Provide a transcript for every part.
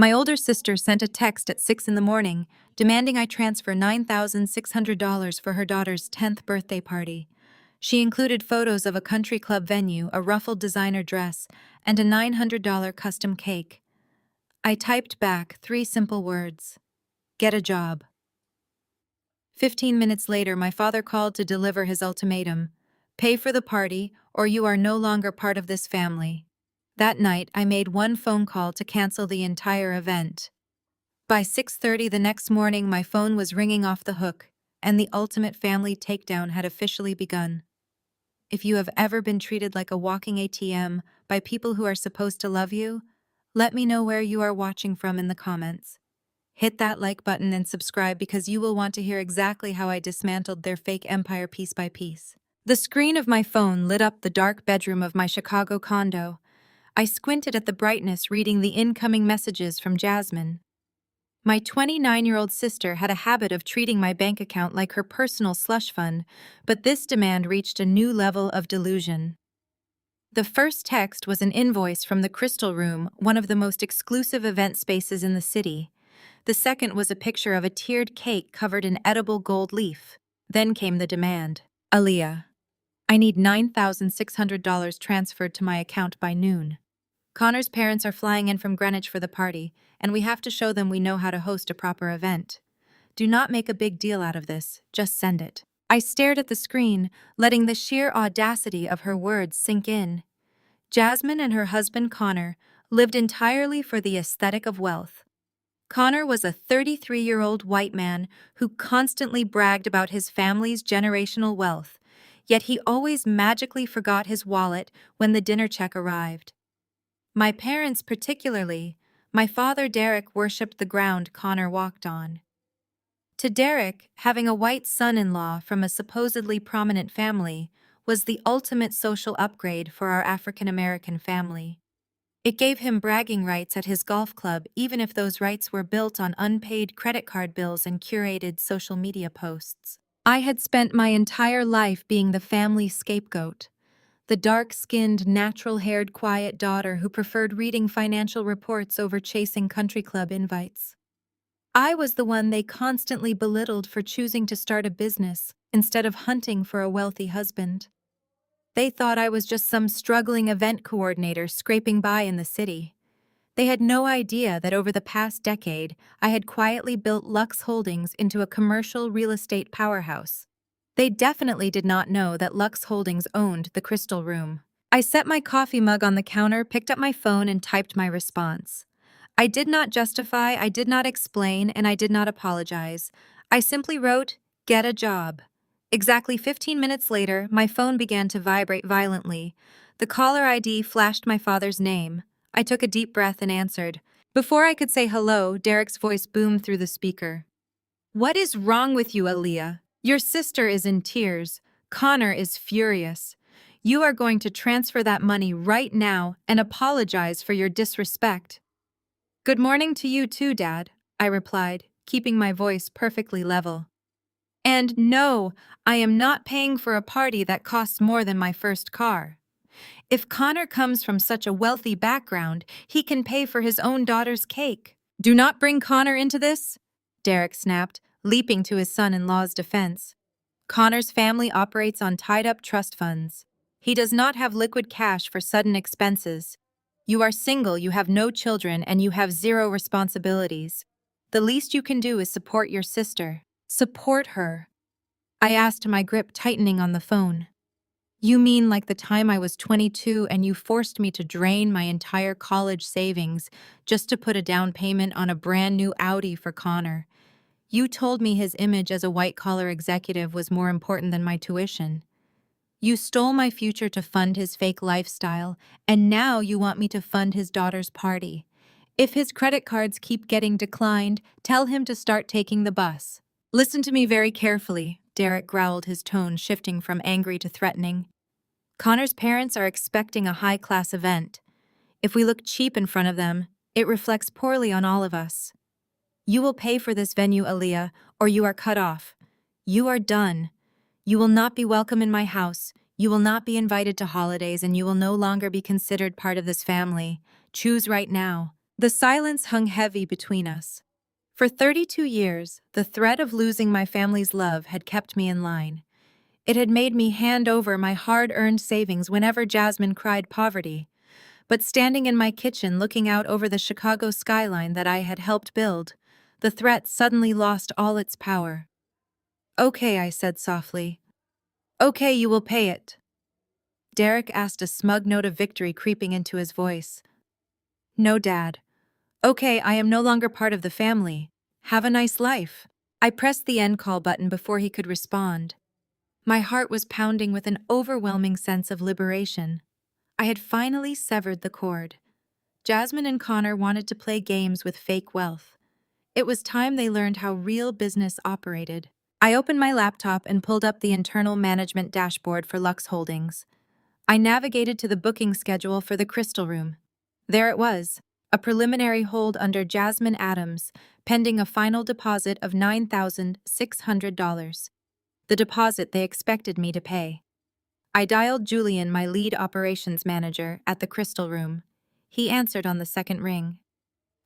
My older sister sent a text at 6 in the morning, demanding I transfer $9,600 for her daughter's 10th birthday party. She included photos of a country club venue, a ruffled designer dress, and a $900 custom cake. I typed back 3 simple words: get a job. 15 minutes later, my father called to deliver his ultimatum: pay for the party, or you are no longer part of this family. That night, I made one phone call to cancel the entire event. By 6:30 the next morning, my phone was ringing off the hook, and the ultimate family takedown had officially begun. If you have ever been treated like a walking ATM by people who are supposed to love you, let me know where you are watching from in the comments. Hit that like button and subscribe because you will want to hear exactly how I dismantled their fake empire piece by piece. The screen of my phone lit up the dark bedroom of my Chicago condo. I squinted at the brightness, reading the incoming messages from Jasmine. My 29-year-old sister had a habit of treating my bank account like her personal slush fund, but this demand reached a new level of delusion. The first text was an invoice from the Crystal Room, one of the most exclusive event spaces in the city. The second was a picture of a tiered cake covered in edible gold leaf. Then came the demand. Aaliyah, I need $9,600 transferred to my account by noon. Connor's parents are flying in from Greenwich for the party, and we have to show them we know how to host a proper event. Do not make a big deal out of this, just send it. I stared at the screen, letting the sheer audacity of her words sink in. Jasmine and her husband Connor lived entirely for the aesthetic of wealth. Connor was a 33-year-old white man who constantly bragged about his family's generational wealth, yet he always magically forgot his wallet when the dinner check arrived. My parents particularly, my father Derek worshipped the ground Connor walked on. To Derek, having a white son-in-law from a supposedly prominent family was the ultimate social upgrade for our African-American family. It gave him bragging rights at his golf club, even if those rights were built on unpaid credit card bills and curated social media posts. I had spent my entire life being the family scapegoat. The dark-skinned, natural-haired, quiet daughter who preferred reading financial reports over chasing country club invites. I was the one they constantly belittled for choosing to start a business instead of hunting for a wealthy husband. They thought I was just some struggling event coordinator scraping by in the city. They had no idea that over the past decade, I had quietly built Lux Holdings into a commercial real estate powerhouse. They definitely did not know that Lux Holdings owned the Crystal Room. I set my coffee mug on the counter, picked up my phone, and typed my response. I did not justify, I did not explain, and I did not apologize. I simply wrote, "Get a job." Exactly 15 minutes later, my phone began to vibrate violently. The caller ID flashed my father's name. I took a deep breath and answered. Before I could say hello, Derek's voice boomed through the speaker. "What is wrong with you, Aaliyah? Your sister is in tears. Connor is furious. You are going to transfer that money right now and apologize for your disrespect." "Good morning to you too, Dad," I replied, keeping my voice perfectly level. "And no, I am not paying for a party that costs more than my first car. If Connor comes from such a wealthy background, he can pay for his own daughter's cake." "Do not bring Connor into this," Derek snapped, leaping to his son-in-law's defense. "Connor's family operates on tied-up trust funds. He does not have liquid cash for sudden expenses. You are single, you have no children, and you have zero responsibilities. The least you can do is support your sister. Support her." I asked, my grip tightening on the phone. "You mean like the time I was 22 and you forced me to drain my entire college savings just to put a down payment on a brand new Audi for Connor? You told me his image as a white-collar executive was more important than my tuition. You stole my future to fund his fake lifestyle, and now you want me to fund his daughter's party. If his credit cards keep getting declined, tell him to start taking the bus." "Listen to me very carefully," Derek growled, his tone shifting from angry to threatening. "Connor's parents are expecting a high-class event. If we look cheap in front of them, it reflects poorly on all of us. You will pay for this venue, Aaliyah, or you are cut off. You are done. You will not be welcome in my house, you will not be invited to holidays, and you will no longer be considered part of this family. Choose right now." The silence hung heavy between us. For 32 years, the threat of losing my family's love had kept me in line. It had made me hand over my hard-earned savings whenever Jasmine cried poverty. But standing in my kitchen looking out over the Chicago skyline that I had helped build, the threat suddenly lost all its power. "Okay," I said softly. "Okay, you will pay it." Derek asked, a smug note of victory creeping into his voice. "No, Dad. Okay, I am no longer part of the family. Have a nice life." I pressed the end call button before he could respond. My heart was pounding with an overwhelming sense of liberation. I had finally severed the cord. Jasmine and Connor wanted to play games with fake wealth. It was time they learned how real business operated. I opened my laptop and pulled up the internal management dashboard for Lux Holdings. I navigated to the booking schedule for the Crystal Room. There it was, a preliminary hold under Jasmine Adams, pending a final deposit of $9,600. The deposit they expected me to pay. I dialed Julian, my lead operations manager, at the Crystal Room. He answered on the second ring.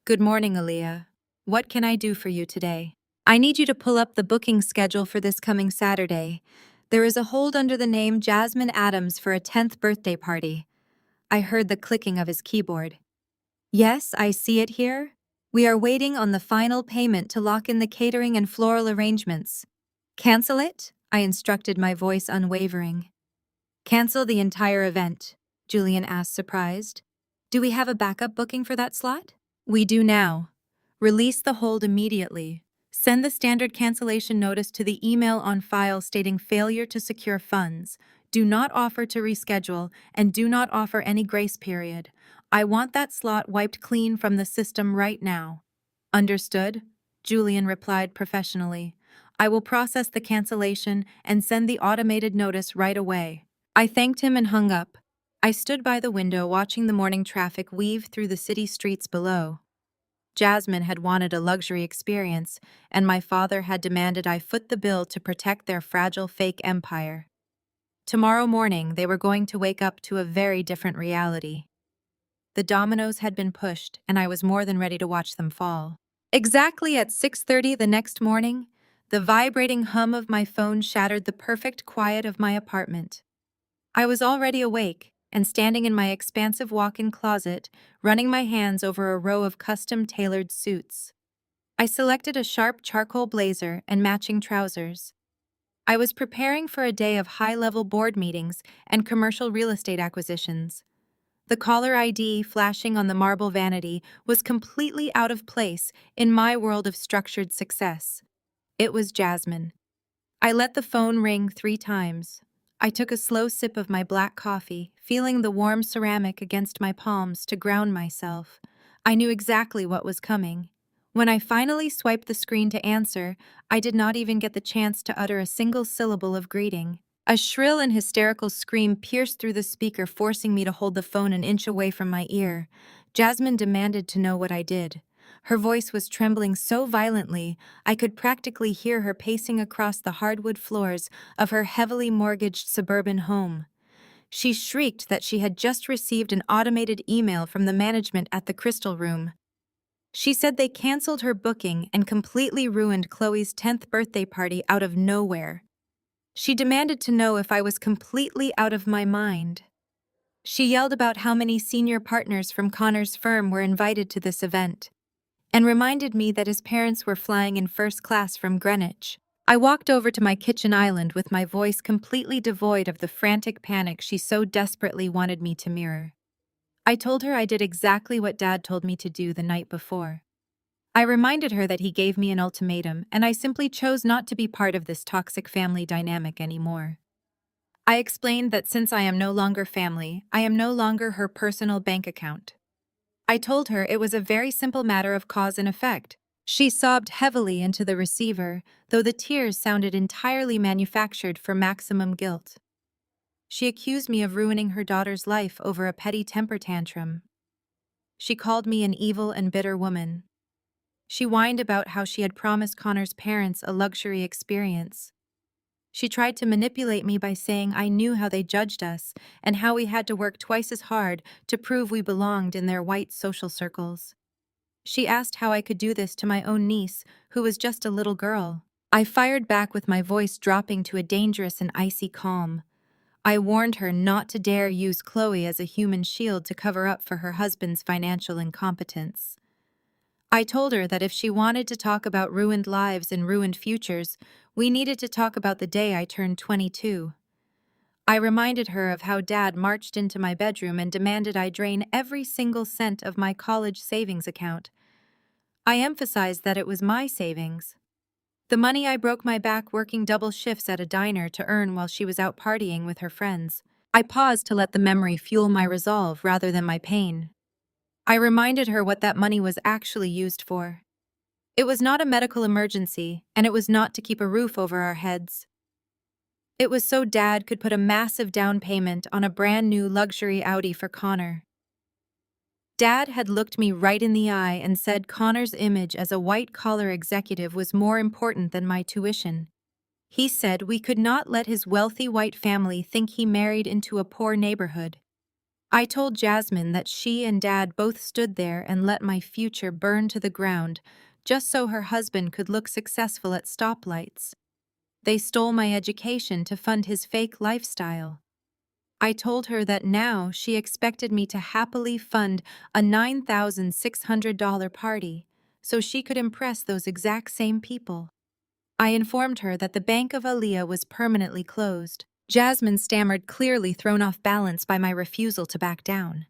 "Good morning, Aaliyah. What can I do for you today?" "I need you to pull up the booking schedule for this coming Saturday. There is a hold under the name Jasmine Adams for a 10th birthday party." I heard the clicking of his keyboard. "Yes, I see it here. We are waiting on the final payment to lock in the catering and floral arrangements." "Cancel it?" I instructed, my voice unwavering. "Cancel the entire event," Julian asked, surprised. "Do we have a backup booking for that slot?" "We do now. Release the hold immediately. Send the standard cancellation notice to the email on file stating failure to secure funds. Do not offer to reschedule, and do not offer any grace period. I want that slot wiped clean from the system right now." "Understood," Julian replied professionally. "I will process the cancellation and send the automated notice right away." I thanked him and hung up. I stood by the window watching the morning traffic weave through the city streets below. Jasmine had wanted a luxury experience, and my father had demanded I foot the bill to protect their fragile fake empire. Tomorrow morning, they were going to wake up to a very different reality. The dominoes had been pushed, and I was more than ready to watch them fall. Exactly at 6:30 the next morning, the vibrating hum of my phone shattered the perfect quiet of my apartment. I was already awake and standing in my expansive walk-in closet, running my hands over a row of custom-tailored suits. I selected a sharp charcoal blazer and matching trousers. I was preparing for a day of high-level board meetings and commercial real estate acquisitions. The caller ID flashing on the marble vanity was completely out of place in my world of structured success. It was Jasmine. I let the phone ring 3 times. I took a slow sip of my black coffee, feeling the warm ceramic against my palms to ground myself. I knew exactly what was coming. When I finally swiped the screen to answer, I did not even get the chance to utter a single syllable of greeting. A shrill and hysterical scream pierced through the speaker, forcing me to hold the phone an inch away from my ear. Jasmine demanded to know what I did. Her voice was trembling so violently, I could practically hear her pacing across the hardwood floors of her heavily mortgaged suburban home. She shrieked that she had just received an automated email from the management at the Crystal Room. She said they canceled her booking and completely ruined Chloe's 10th birthday party out of nowhere. She demanded to know if I was completely out of my mind. She yelled about how many senior partners from Connor's firm were invited to this event, and reminded me that his parents were flying in first class from Greenwich. I walked over to my kitchen island with my voice completely devoid of the frantic panic she so desperately wanted me to mirror. I told her I did exactly what Dad told me to do the night before. I reminded her that he gave me an ultimatum, and I simply chose not to be part of this toxic family dynamic anymore. I explained that since I am no longer family, I am no longer her personal bank account. I told her it was a very simple matter of cause and effect. She sobbed heavily into the receiver, though the tears sounded entirely manufactured for maximum guilt. She accused me of ruining her daughter's life over a petty temper tantrum. She called me an evil and bitter woman. She whined about how she had promised Connor's parents a luxury experience. She tried to manipulate me by saying I knew how they judged us and how we had to work twice as hard to prove we belonged in their white social circles. She asked how I could do this to my own niece, who was just a little girl. I fired back with my voice dropping to a dangerous and icy calm. I warned her not to dare use Chloe as a human shield to cover up for her husband's financial incompetence. I told her that if she wanted to talk about ruined lives and ruined futures, we needed to talk about the day I turned 22. I reminded her of how Dad marched into my bedroom and demanded I drain every single cent of my college savings account. I emphasized that it was my savings. The money I broke my back working double shifts at a diner to earn while she was out partying with her friends. I paused to let the memory fuel my resolve rather than my pain. I reminded her what that money was actually used for. It was not a medical emergency, and it was not to keep a roof over our heads. It was so Dad could put a massive down payment on a brand new luxury Audi for Connor. Dad had looked me right in the eye and said Connor's image as a white-collar executive was more important than my tuition. He said we could not let his wealthy white family think he married into a poor neighborhood. I told Jasmine that she and Dad both stood there and let my future burn to the ground, just so her husband could look successful at stoplights. They stole my education to fund his fake lifestyle. I told her that now she expected me to happily fund a $9,600 party so she could impress those exact same people. I informed her that the Bank of Aaliyah was permanently closed. Jasmine stammered, clearly thrown off balance by my refusal to back down.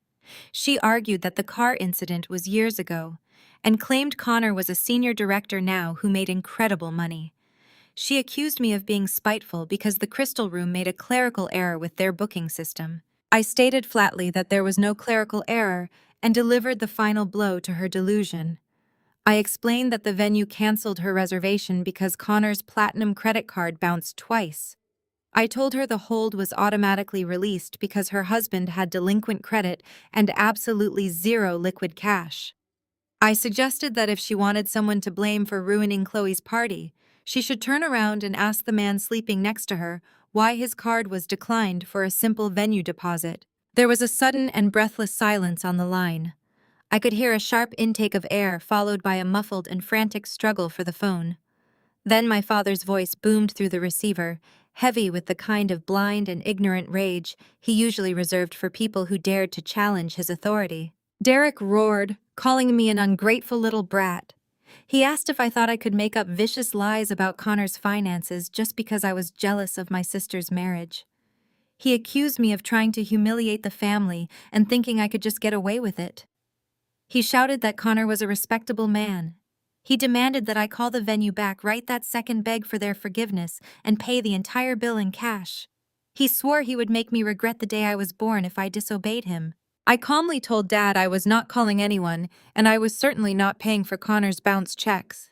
She argued that the car incident was years ago and claimed Connor was a senior director now who made incredible money. She accused me of being spiteful because the Crystal Room made a clerical error with their booking system. I stated flatly that there was no clerical error and delivered the final blow to her delusion. I explained that the venue canceled her reservation because Connor's platinum credit card bounced twice. I told her the hold was automatically released because her husband had delinquent credit and absolutely zero liquid cash. I suggested that if she wanted someone to blame for ruining Chloe's party, she should turn around and ask the man sleeping next to her why his card was declined for a simple venue deposit. There was a sudden and breathless silence on the line. I could hear a sharp intake of air followed by a muffled and frantic struggle for the phone. Then my father's voice boomed through the receiver, heavy with the kind of blind and ignorant rage he usually reserved for people who dared to challenge his authority. Derek roared, calling me an ungrateful little brat. He asked if I thought I could make up vicious lies about Connor's finances just because I was jealous of my sister's marriage. He accused me of trying to humiliate the family and thinking I could just get away with it. He shouted that Connor was a respectable man. He demanded that I call the venue back right that second, beg for their forgiveness, and pay the entire bill in cash. He swore he would make me regret the day I was born if I disobeyed him. I calmly told Dad I was not calling anyone, and I was certainly not paying for Connor's bounce checks.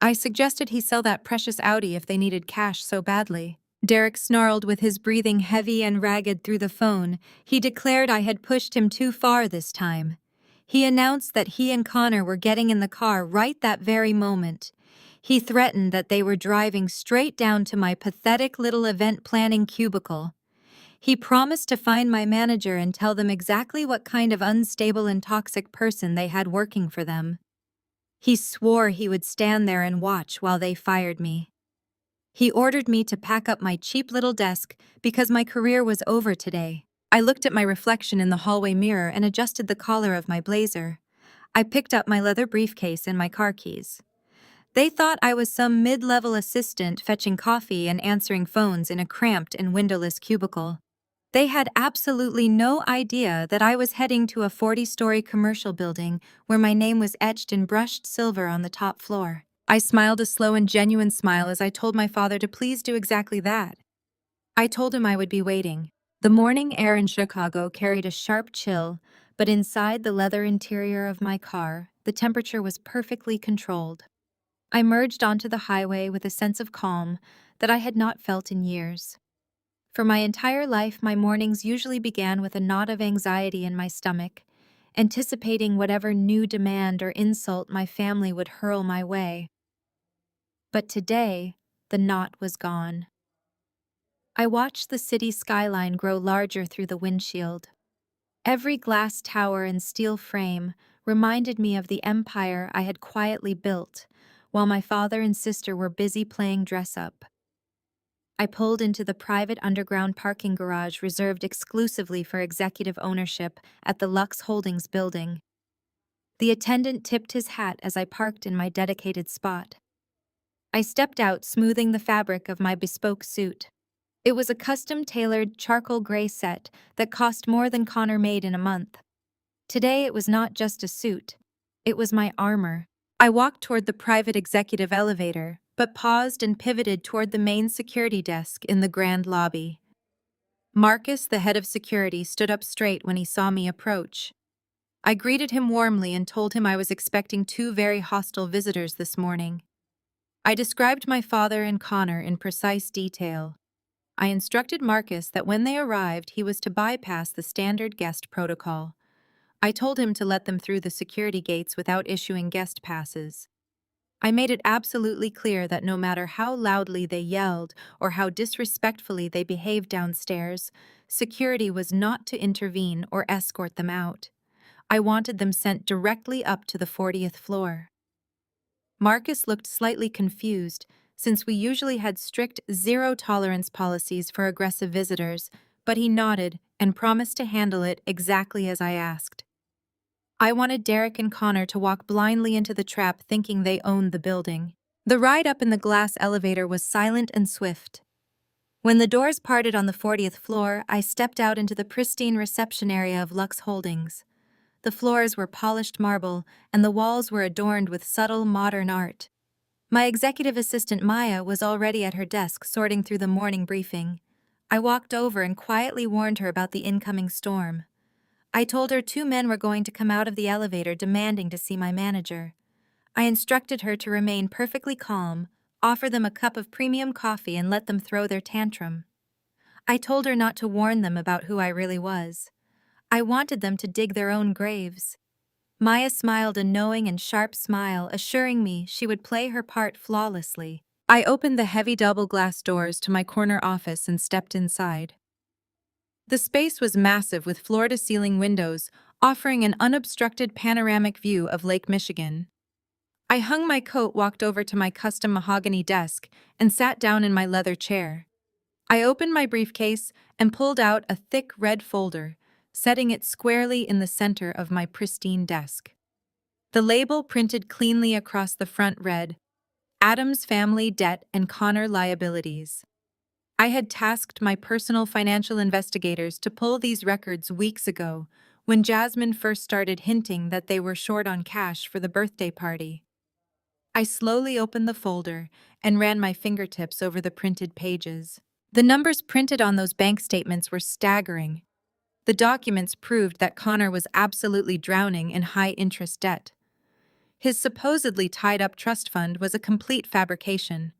I suggested he sell that precious Audi if they needed cash so badly. Derek snarled with his breathing heavy and ragged through the phone. He declared I had pushed him too far this time. He announced that he and Connor were getting in the car right that very moment. He threatened that they were driving straight down to my pathetic little event planning cubicle. He promised to find my manager and tell them exactly what kind of unstable and toxic person they had working for them. He swore he would stand there and watch while they fired me. He ordered me to pack up my cheap little desk because my career was over today. I looked at my reflection in the hallway mirror and adjusted the collar of my blazer. I picked up my leather briefcase and my car keys. They thought I was some mid-level assistant fetching coffee and answering phones in a cramped and windowless cubicle. They had absolutely no idea that I was heading to a 40-story commercial building where my name was etched in brushed silver on the top floor. I smiled a slow and genuine smile as I told my father to please do exactly that. I told him I would be waiting. The morning air in Chicago carried a sharp chill, but inside the leather interior of my car, the temperature was perfectly controlled. I merged onto the highway with a sense of calm that I had not felt in years. For my entire life, my mornings usually began with a knot of anxiety in my stomach, anticipating whatever new demand or insult my family would hurl my way. But today, the knot was gone. I watched the city skyline grow larger through the windshield. Every glass tower and steel frame reminded me of the empire I had quietly built, while my father and sister were busy playing dress-up. I pulled into the private underground parking garage reserved exclusively for executive ownership at the Lux Holdings building. The attendant tipped his hat as I parked in my dedicated spot. I stepped out, smoothing the fabric of my bespoke suit. It was a custom-tailored charcoal gray set that cost more than Connor made in a month. Today it was not just a suit. It was my armor. I walked toward the private executive elevator, but paused and pivoted toward the main security desk in the grand lobby. Marcus, the head of security, stood up straight when he saw me approach. I greeted him warmly and told him I was expecting two very hostile visitors this morning. I described my father and Connor in precise detail. I instructed Marcus that when they arrived, he was to bypass the standard guest protocol. I told him to let them through the security gates without issuing guest passes. I made it absolutely clear that no matter how loudly they yelled or how disrespectfully they behaved downstairs, security was not to intervene or escort them out. I wanted them sent directly up to the 40th floor. Marcus looked slightly confused, since we usually had strict zero-tolerance policies for aggressive visitors, but he nodded and promised to handle it exactly as I asked. I wanted Derek and Connor to walk blindly into the trap thinking they owned the building. The ride up in the glass elevator was silent and swift. When the doors parted on the 40th floor, I stepped out into the pristine reception area of Lux Holdings. The floors were polished marble, and the walls were adorned with subtle modern art. My executive assistant Maya was already at her desk sorting through the morning briefing. I walked over and quietly warned her about the incoming storm. I told her two men were going to come out of the elevator demanding to see my manager. I instructed her to remain perfectly calm, offer them a cup of premium coffee, and let them throw their tantrum. I told her not to warn them about who I really was. I wanted them to dig their own graves. Maya smiled a knowing and sharp smile, assuring me she would play her part flawlessly. I opened the heavy double-glass doors to my corner office and stepped inside. The space was massive with floor-to-ceiling windows, offering an unobstructed panoramic view of Lake Michigan. I hung my coat, walked over to my custom mahogany desk, and sat down in my leather chair. I opened my briefcase and pulled out a thick red folder, setting it squarely in the center of my pristine desk. The label printed cleanly across the front read, Adams Family Debt and Connor Liabilities. I had tasked my personal financial investigators to pull these records weeks ago, when Jasmine first started hinting that they were short on cash for the birthday party. I slowly opened the folder and ran my fingertips over the printed pages. The numbers printed on those bank statements were staggering. The documents proved that Connor was absolutely drowning in high-interest debt. His supposedly tied-up trust fund was a complete fabrication.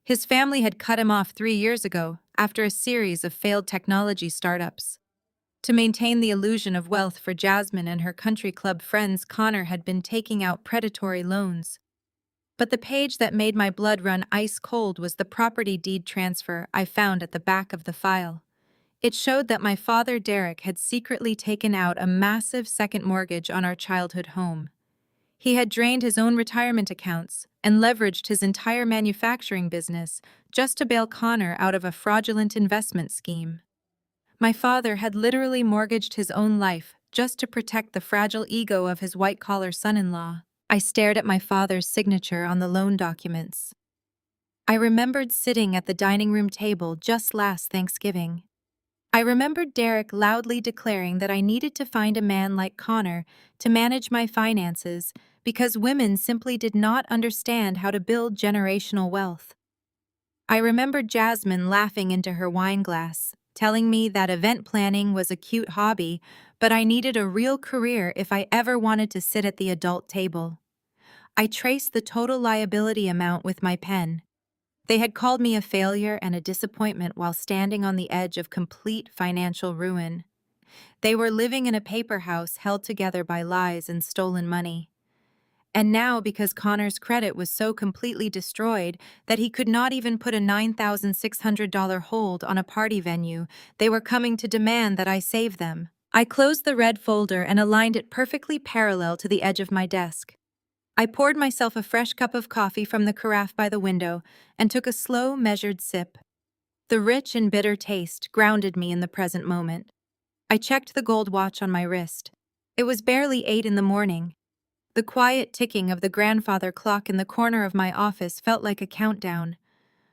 His family had cut him off 3 years ago after a series of failed technology startups. To maintain the illusion of wealth for Jasmine and her country club friends, Connor had been taking out predatory loans. But the page that made my blood run ice cold was the property deed transfer I found at the back of the file. It showed that my father, Derek, had secretly taken out a massive second mortgage on our childhood home. He had drained his own retirement accounts and leveraged his entire manufacturing business just to bail Connor out of a fraudulent investment scheme. My father had literally mortgaged his own life just to protect the fragile ego of his white-collar son-in-law. I stared at my father's signature on the loan documents. I remembered sitting at the dining room table just last Thanksgiving. I remembered Derek loudly declaring that I needed to find a man like Connor to manage my finances because women simply did not understand how to build generational wealth. I remembered Jasmine laughing into her wine glass, telling me that event planning was a cute hobby, but I needed a real career if I ever wanted to sit at the adult table. I traced the total liability amount with my pen. They had called me a failure and a disappointment while standing on the edge of complete financial ruin. They were living in a paper house held together by lies and stolen money. And now, because Connor's credit was so completely destroyed that he could not even put a $9,600 hold on a party venue, they were coming to demand that I save them. I closed the red folder and aligned it perfectly parallel to the edge of my desk. I poured myself a fresh cup of coffee from the carafe by the window and took a slow, measured sip. The rich and bitter taste grounded me in the present moment. I checked the gold watch on my wrist. It was barely 8 in the morning. The quiet ticking of the grandfather clock in the corner of my office felt like a countdown.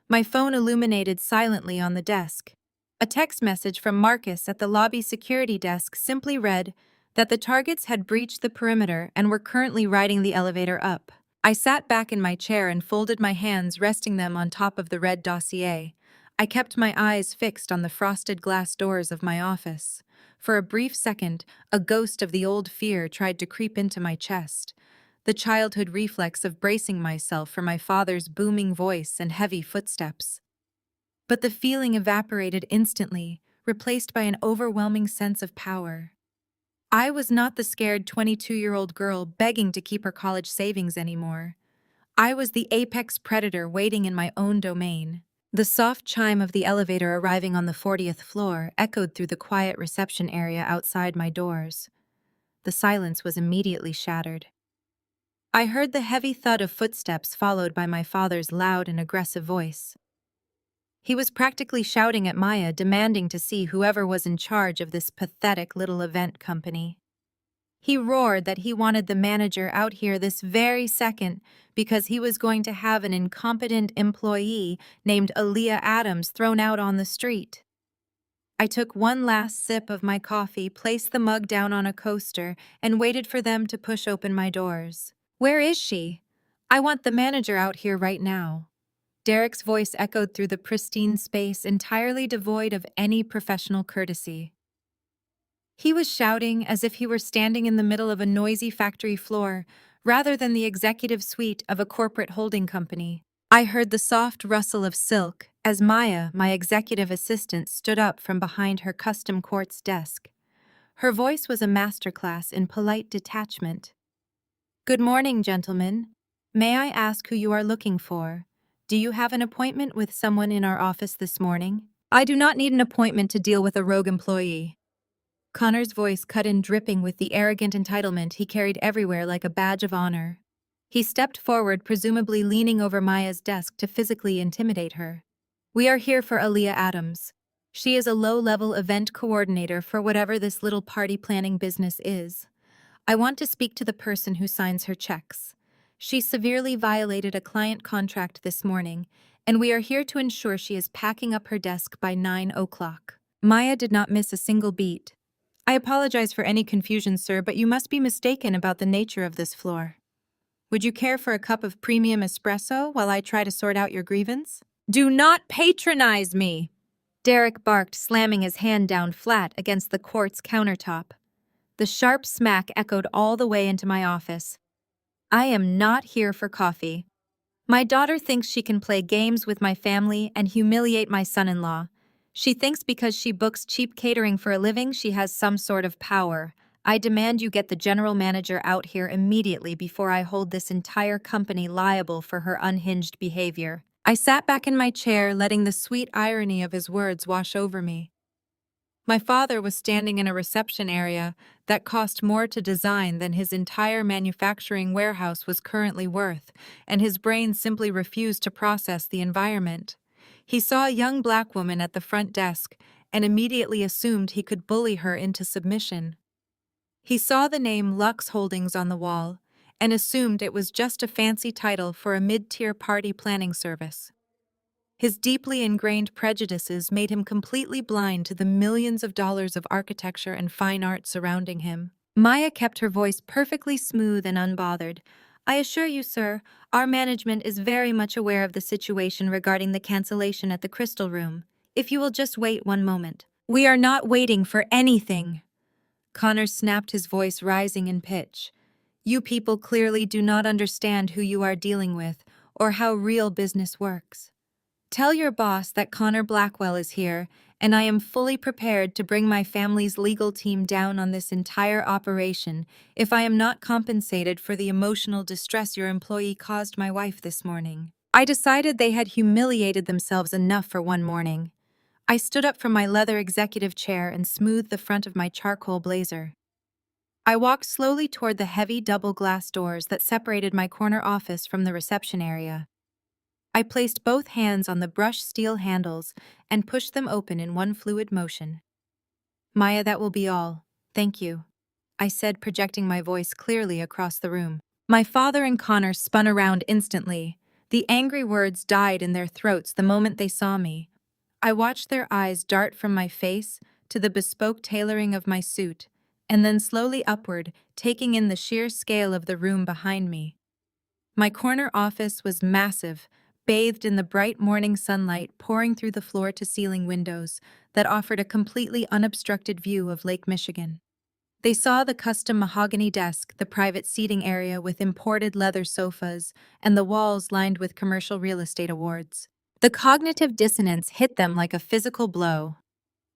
My phone illuminated silently on the desk. A text message from Marcus at the lobby security desk simply read that the targets had breached the perimeter and were currently riding the elevator up. I sat back in my chair and folded my hands, resting them on top of the red dossier. I kept my eyes fixed on the frosted glass doors of my office. For a brief second, a ghost of the old fear tried to creep into my chest. The childhood reflex of bracing myself for my father's booming voice and heavy footsteps. But the feeling evaporated instantly, replaced by an overwhelming sense of power. I was not the scared 22-year-old girl begging to keep her college savings anymore. I was the apex predator waiting in my own domain. The soft chime of the elevator arriving on the 40th floor echoed through the quiet reception area outside my doors. The silence was immediately shattered. I heard the heavy thud of footsteps followed by my father's loud and aggressive voice. He was practically shouting at Maya, demanding to see whoever was in charge of this pathetic little event company. He roared that he wanted the manager out here this very second because he was going to have an incompetent employee named Aaliyah Adams thrown out on the street. I took one last sip of my coffee, placed the mug down on a coaster, and waited for them to push open my doors. "Where is she? I want the manager out here right now." Derek's voice echoed through the pristine space, entirely devoid of any professional courtesy. He was shouting as if he were standing in the middle of a noisy factory floor, rather than the executive suite of a corporate holding company. I heard the soft rustle of silk as Maya, my executive assistant, stood up from behind her custom quartz desk. Her voice was a masterclass in polite detachment. "Good morning, gentlemen. May I ask who you are looking for? Do you have an appointment with someone in our office this morning?" "I do not need an appointment to deal with a rogue employee." Connor's voice cut in, dripping with the arrogant entitlement he carried everywhere like a badge of honor. He stepped forward, presumably leaning over Maya's desk to physically intimidate her. "We are here for Aaliyah Adams. She is a low-level event coordinator for whatever this little party planning business is. I want to speak to the person who signs her checks. She severely violated a client contract this morning, and we are here to ensure she is packing up her desk by 9 o'clock." Maya did not miss a single beat. "I apologize for any confusion, sir, but you must be mistaken about the nature of this floor. Would you care for a cup of premium espresso while I try to sort out your grievance?" "Do not patronize me!" Derek barked, slamming his hand down flat against the quartz countertop. The sharp smack echoed all the way into my office. "I am not here for coffee. My daughter thinks she can play games with my family and humiliate my son-in-law. She thinks because she books cheap catering for a living, she has some sort of power. I demand you get the general manager out here immediately before I hold this entire company liable for her unhinged behavior." I sat back in my chair, letting the sweet irony of his words wash over me. My father was standing in a reception area that cost more to design than his entire manufacturing warehouse was currently worth, and his brain simply refused to process the environment. He saw a young black woman at the front desk and immediately assumed he could bully her into submission. He saw the name Lux Holdings on the wall and assumed it was just a fancy title for a mid-tier party planning service. His deeply ingrained prejudices made him completely blind to the millions of dollars of architecture and fine art surrounding him. Maya kept her voice perfectly smooth and unbothered. "I assure you, sir, our management is very much aware of the situation regarding the cancellation at the Crystal Room. If you will just wait one moment." "We are not waiting for anything." Connor snapped, his voice rising in pitch. "You people clearly do not understand who you are dealing with or how real business works. Tell your boss that Connor Blackwell is here, and I am fully prepared to bring my family's legal team down on this entire operation if I am not compensated for the emotional distress your employee caused my wife this morning." I decided they had humiliated themselves enough for one morning. I stood up from my leather executive chair and smoothed the front of my charcoal blazer. I walked slowly toward the heavy double glass doors that separated my corner office from the reception area. I placed both hands on the brushed steel handles and pushed them open in one fluid motion. "Maya, that will be all. Thank you," I said, projecting my voice clearly across the room. My father and Connor spun around instantly. The angry words died in their throats the moment they saw me. I watched their eyes dart from my face to the bespoke tailoring of my suit, and then slowly upward, taking in the sheer scale of the room behind me. My corner office was massive, bathed in the bright morning sunlight pouring through the floor-to-ceiling windows that offered a completely unobstructed view of Lake Michigan. They saw the custom mahogany desk, the private seating area with imported leather sofas, and the walls lined with commercial real estate awards. The cognitive dissonance hit them like a physical blow.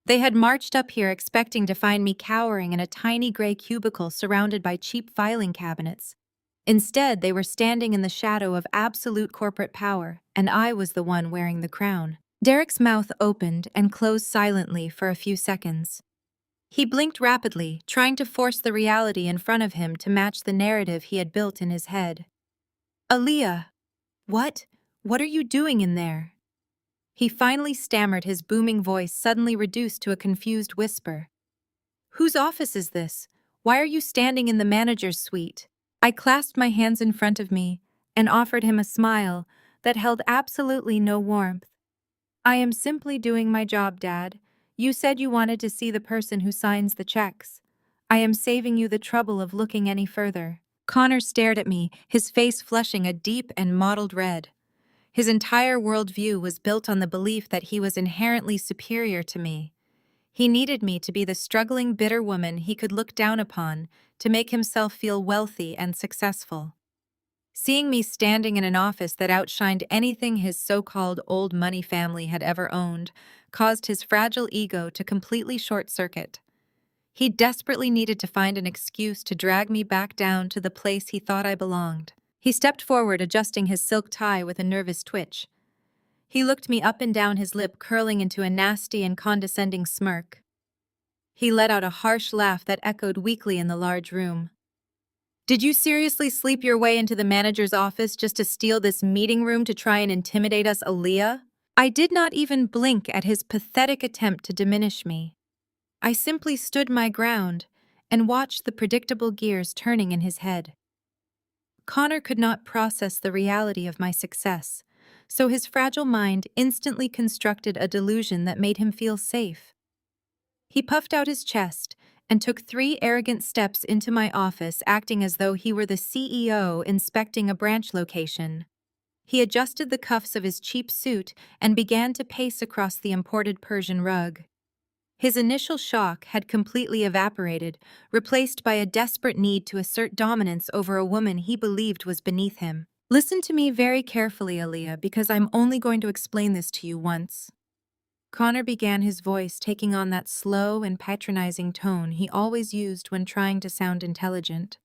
They had marched up here expecting to find me cowering in a tiny gray cubicle surrounded by cheap filing cabinets. Instead, they were standing in the shadow of absolute corporate power, and I was the one wearing the crown. Derek's mouth opened and closed silently for a few seconds. He blinked rapidly, trying to force the reality in front of him to match the narrative he had built in his head. "Aaliyah, what? What are you doing in there?" He finally stammered, his booming voice suddenly reduced to a confused whisper. "Whose office is this? Why are you standing in the manager's suite?" I clasped my hands in front of me and offered him a smile that held absolutely no warmth. "I am simply doing my job, Dad. You said you wanted to see the person who signs the checks. I am saving you the trouble of looking any further." Connor stared at me, his face flushing a deep and mottled red. His entire worldview was built on the belief that he was inherently superior to me. He needed me to be the struggling, bitter woman he could look down upon to make himself feel wealthy and successful. Seeing me standing in an office that outshined anything his so-called old money family had ever owned caused his fragile ego to completely short-circuit. He desperately needed to find an excuse to drag me back down to the place he thought I belonged. He stepped forward, adjusting his silk tie with a nervous twitch. He looked me up and down, his lip curling into a nasty and condescending smirk. He let out a harsh laugh that echoed weakly in the large room. "Did you seriously sleep your way into the manager's office just to steal this meeting room to try and intimidate us, Aaliyah?" I did not even blink at his pathetic attempt to diminish me. I simply stood my ground and watched the predictable gears turning in his head. Connor could not process the reality of my success, so his fragile mind instantly constructed a delusion that made him feel safe. He puffed out his chest and took 3 arrogant steps into my office, acting as though he were the CEO inspecting a branch location. He adjusted the cuffs of his cheap suit and began to pace across the imported Persian rug. His initial shock had completely evaporated, replaced by a desperate need to assert dominance over a woman he believed was beneath him. "Listen to me very carefully, Aaliyah, because I'm only going to explain this to you once." Connor began, his voice taking on that slow and patronizing tone he always used when trying to sound intelligent.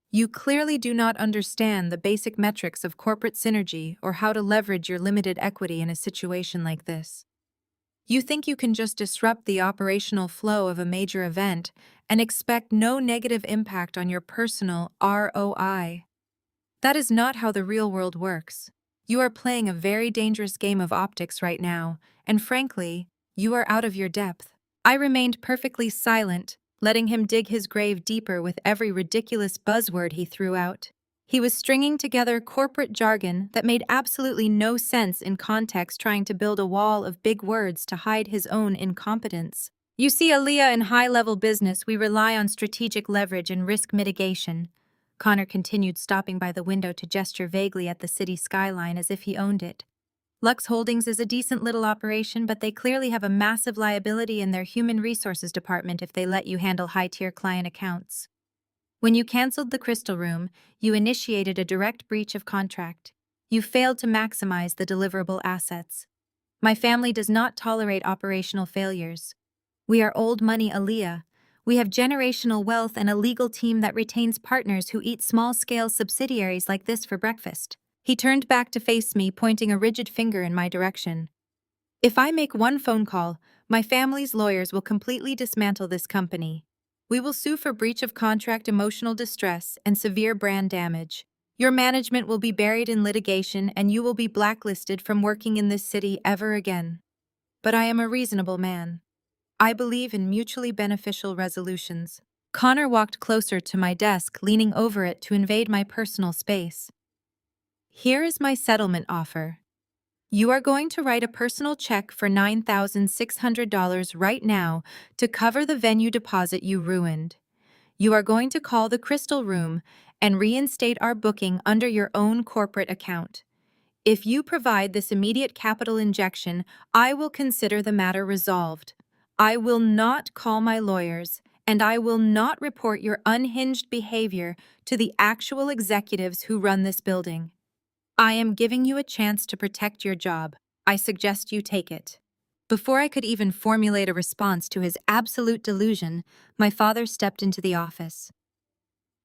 "You clearly do not understand the basic metrics of corporate synergy or how to leverage your limited equity in a situation like this. You think you can just disrupt the operational flow of a major event and expect no negative impact on your personal ROI. That is not how the real world works. You are playing a very dangerous game of optics right now, and frankly, you are out of your depth." I remained perfectly silent, letting him dig his grave deeper with every ridiculous buzzword he threw out. He was stringing together corporate jargon that made absolutely no sense in context, trying to build a wall of big words to hide his own incompetence. "You see, Aaliyah, in high-level business, we rely on strategic leverage and risk mitigation." Connor continued, stopping by the window to gesture vaguely at the city skyline as if he owned it. "Lux Holdings is a decent little operation, but they clearly have a massive liability in their human resources department if they let you handle high-tier client accounts. When you canceled the Crystal Room, you initiated a direct breach of contract. You failed to maximize the deliverable assets. My family does not tolerate operational failures. We are old money, Aaliyah. We have generational wealth and a legal team that retains partners who eat small-scale subsidiaries like this for breakfast." He turned back to face me, pointing a rigid finger in my direction. If I make one phone call, my family's lawyers will completely dismantle this company. We will sue for breach of contract, emotional distress, and severe brand damage. Your management will be buried in litigation and you will be blacklisted from working in this city ever again. But I am a reasonable man. I believe in mutually beneficial resolutions. Connor walked closer to my desk, leaning over it to invade my personal space. Here is my settlement offer. You are going to write a personal check for $9,600 right now to cover the venue deposit you ruined. You are going to call the Crystal Room and reinstate our booking under your own corporate account. If you provide this immediate capital injection, I will consider the matter resolved. I will not call my lawyers, and I will not report your unhinged behavior to the actual executives who run this building. I am giving you a chance to protect your job. I suggest you take it. Before I could even formulate a response to his absolute delusion, my father stepped into the office.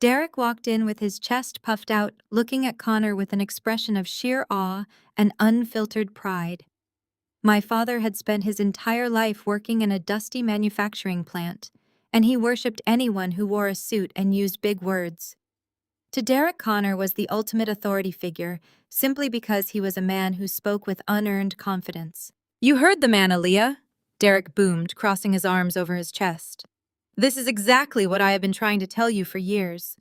Derek walked in with his chest puffed out, looking at Connor with an expression of sheer awe and unfiltered pride. My father had spent his entire life working in a dusty manufacturing plant, and he worshipped anyone who wore a suit and used big words. To Derek, Connor was the ultimate authority figure, simply because he was a man who spoke with unearned confidence. "You heard the man, Aaliyah," Derek boomed, crossing his arms over his chest. "This is exactly what I have been trying to tell you for years.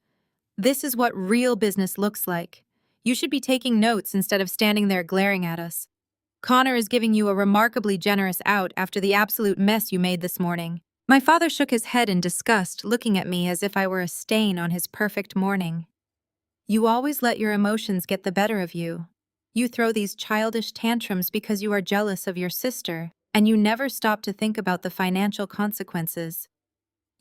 This is what real business looks like. You should be taking notes instead of standing there glaring at us. Connor is giving you a remarkably generous out after the absolute mess you made this morning." My father shook his head in disgust, looking at me as if I were a stain on his perfect morning. "You always let your emotions get the better of you. You throw these childish tantrums because you are jealous of your sister, and you never stop to think about the financial consequences.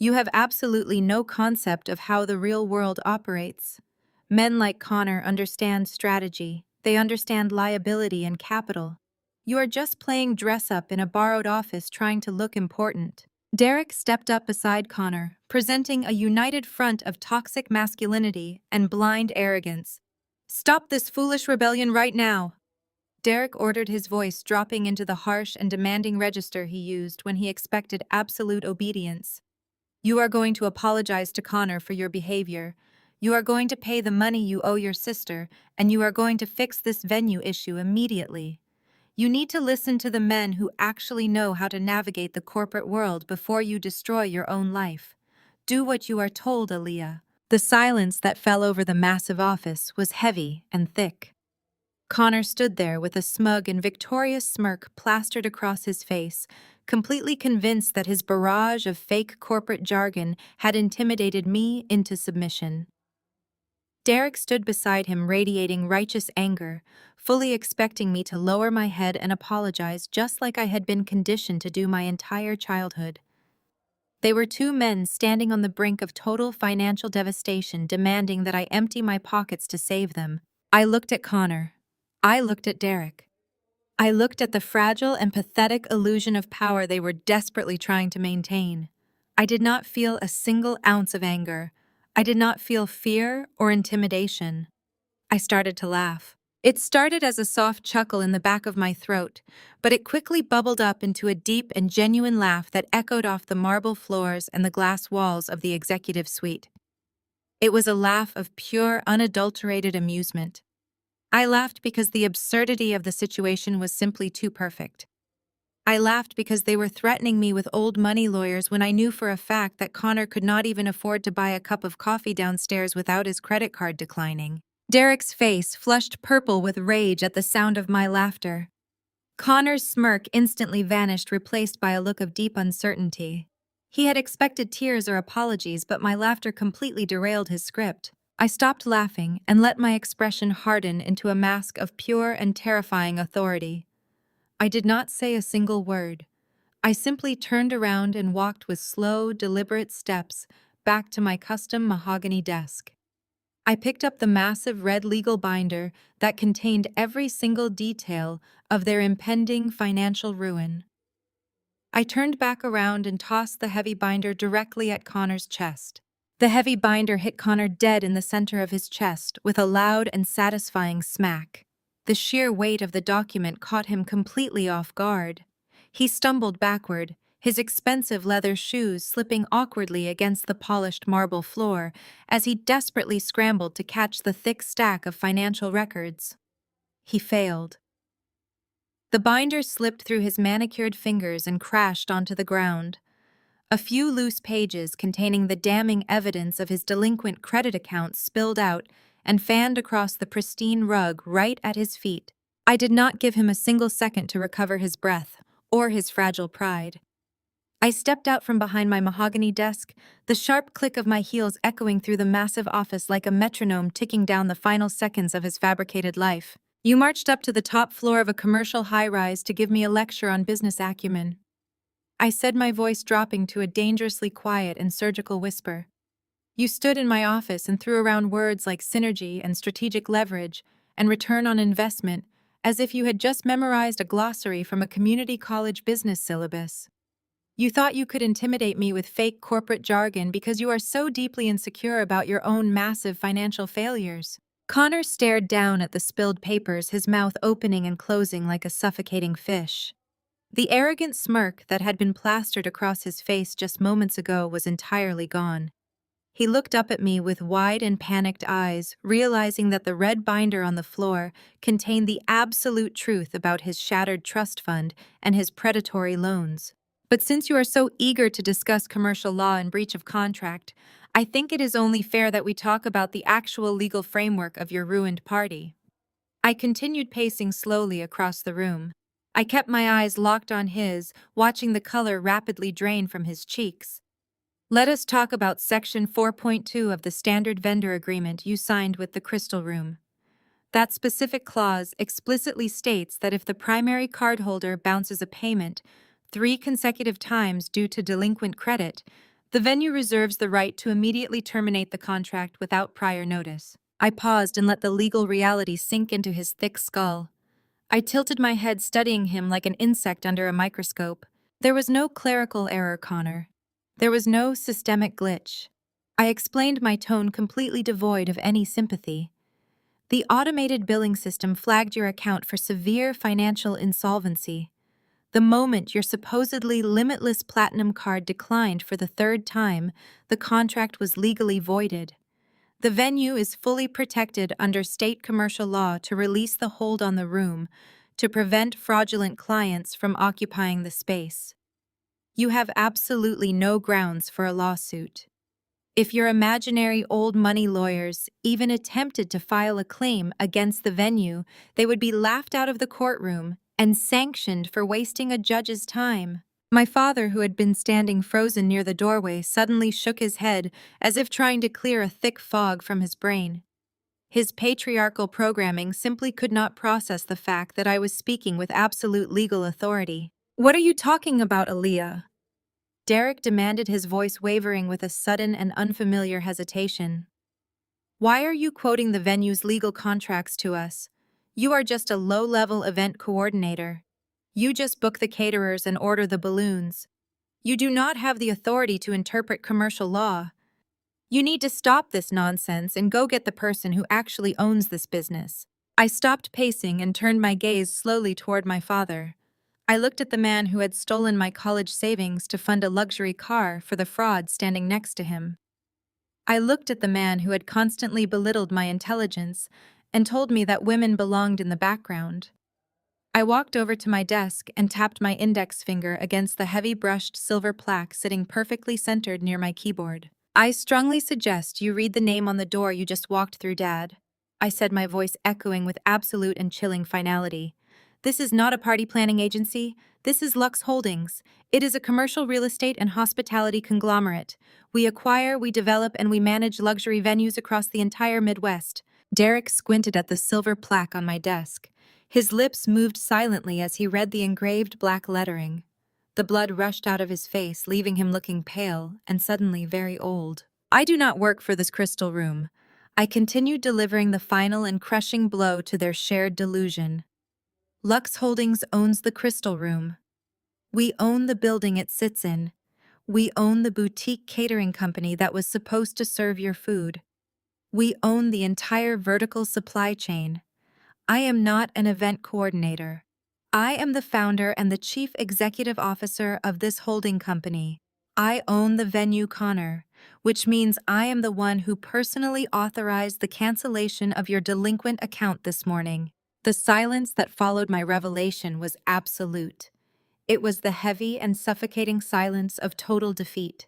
You have absolutely no concept of how the real world operates. Men like Connor understand strategy. They understand liability and capital. You are just playing dress-up in a borrowed office trying to look important." Derek stepped up beside Connor, presenting a united front of toxic masculinity and blind arrogance. "Stop this foolish rebellion right now!" Derek ordered, his voice dropping into the harsh and demanding register he used when he expected absolute obedience. "You are going to apologize to Connor for your behavior. You are going to pay the money you owe your sister, and you are going to fix this venue issue immediately. You need to listen to the men who actually know how to navigate the corporate world before you destroy your own life. Do what you are told, Aaliyah." The silence that fell over the massive office was heavy and thick. Connor stood there with a smug and victorious smirk plastered across his face, completely convinced that his barrage of fake corporate jargon had intimidated me into submission. Derek stood beside him, radiating righteous anger, fully expecting me to lower my head and apologize just like I had been conditioned to do my entire childhood. They were two men standing on the brink of total financial devastation, demanding that I empty my pockets to save them. I looked at Connor. I looked at Derek. I looked at the fragile and pathetic illusion of power they were desperately trying to maintain. I did not feel a single ounce of anger. I did not feel fear or intimidation. I started to laugh. It started as a soft chuckle in the back of my throat, but it quickly bubbled up into a deep and genuine laugh that echoed off the marble floors and the glass walls of the executive suite. It was a laugh of pure, unadulterated amusement. I laughed because the absurdity of the situation was simply too perfect. I laughed because they were threatening me with old money lawyers when I knew for a fact that Connor could not even afford to buy a cup of coffee downstairs without his credit card declining. Derek's face flushed purple with rage at the sound of my laughter. Connor's smirk instantly vanished, replaced by a look of deep uncertainty. He had expected tears or apologies, but my laughter completely derailed his script. I stopped laughing and let my expression harden into a mask of pure and terrifying authority. I did not say a single word. I simply turned around and walked with slow, deliberate steps back to my custom mahogany desk. I picked up the massive red legal binder that contained every single detail of their impending financial ruin. I turned back around and tossed the heavy binder directly at Connor's chest. The heavy binder hit Connor dead in the center of his chest with a loud and satisfying smack. The sheer weight of the document caught him completely off guard. He stumbled backward, his expensive leather shoes slipping awkwardly against the polished marble floor as he desperately scrambled to catch the thick stack of financial records. He failed. The binder slipped through his manicured fingers and crashed onto the ground. A few loose pages containing the damning evidence of his delinquent credit accounts spilled out and fanned across the pristine rug right at his feet. I did not give him a single second to recover his breath or his fragile pride. I stepped out from behind my mahogany desk, the sharp click of my heels echoing through the massive office like a metronome ticking down the final seconds of his fabricated life. You marched up to the top floor of a commercial high-rise to give me a lecture on business acumen. I said, my voice dropping to a dangerously quiet and surgical whisper. You stood in my office and threw around words like synergy and strategic leverage and return on investment as if you had just memorized a glossary from a community college business syllabus. You thought you could intimidate me with fake corporate jargon because you are so deeply insecure about your own massive financial failures. Connor stared down at the spilled papers, his mouth opening and closing like a suffocating fish. The arrogant smirk that had been plastered across his face just moments ago was entirely gone. He looked up at me with wide and panicked eyes, realizing that the red binder on the floor contained the absolute truth about his shattered trust fund and his predatory loans. But since you are so eager to discuss commercial law and breach of contract, I think it is only fair that we talk about the actual legal framework of your ruined party. I continued pacing slowly across the room. I kept my eyes locked on his, watching the color rapidly drain from his cheeks. Let us talk about Section 4.2 of the Standard Vendor Agreement you signed with the Crystal Room. That specific clause explicitly states that if the primary cardholder bounces a payment 3 consecutive times due to delinquent credit, the venue reserves the right to immediately terminate the contract without prior notice. I paused and let the legal reality sink into his thick skull. I tilted my head, studying him like an insect under a microscope. There was no clerical error, Connor. There was no systemic glitch. I explained, my tone completely devoid of any sympathy. The automated billing system flagged your account for severe financial insolvency. The moment your supposedly limitless platinum card declined for the 3rd time, the contract was legally voided. The venue is fully protected under state commercial law to release the hold on the room, to prevent fraudulent clients from occupying the space. You have absolutely no grounds for a lawsuit. If your imaginary old money lawyers even attempted to file a claim against the venue, they would be laughed out of the courtroom and sanctioned for wasting a judge's time. My father, who had been standing frozen near the doorway, suddenly shook his head as if trying to clear a thick fog from his brain. His patriarchal programming simply could not process the fact that I was speaking with absolute legal authority. What are you talking about, Aaliyah? Derek demanded, his voice wavering with a sudden and unfamiliar hesitation. Why are you quoting the venue's legal contracts to us? You are just a low-level event coordinator. You just book the caterers and order the balloons. You do not have the authority to interpret commercial law. You need to stop this nonsense and go get the person who actually owns this business. I stopped pacing and turned my gaze slowly toward my father. I looked at the man who had stolen my college savings to fund a luxury car for the fraud standing next to him. I looked at the man who had constantly belittled my intelligence and told me that women belonged in the background. I walked over to my desk and tapped my index finger against the heavy brushed silver plaque sitting perfectly centered near my keyboard. I strongly suggest you read the name on the door you just walked through, Dad, I said, my voice echoing with absolute and chilling finality. This is not a party planning agency. This is Lux Holdings. It is a commercial real estate and hospitality conglomerate. We acquire, we develop, and we manage luxury venues across the entire Midwest. Derek squinted at the silver plaque on my desk. His lips moved silently as he read the engraved black lettering. The blood rushed out of his face, leaving him looking pale and suddenly very old. I do not work for this Crystal Room. I continued, delivering the final and crushing blow to their shared delusion. Lux Holdings owns the Crystal Room. We own the building it sits in. We own the boutique catering company that was supposed to serve your food. We own the entire vertical supply chain. I am not an event coordinator. I am the founder and the chief executive officer of this holding company. I own the venue, Connor, which means I am the one who personally authorized the cancellation of your delinquent account this morning. The silence that followed my revelation was absolute. It was the heavy and suffocating silence of total defeat.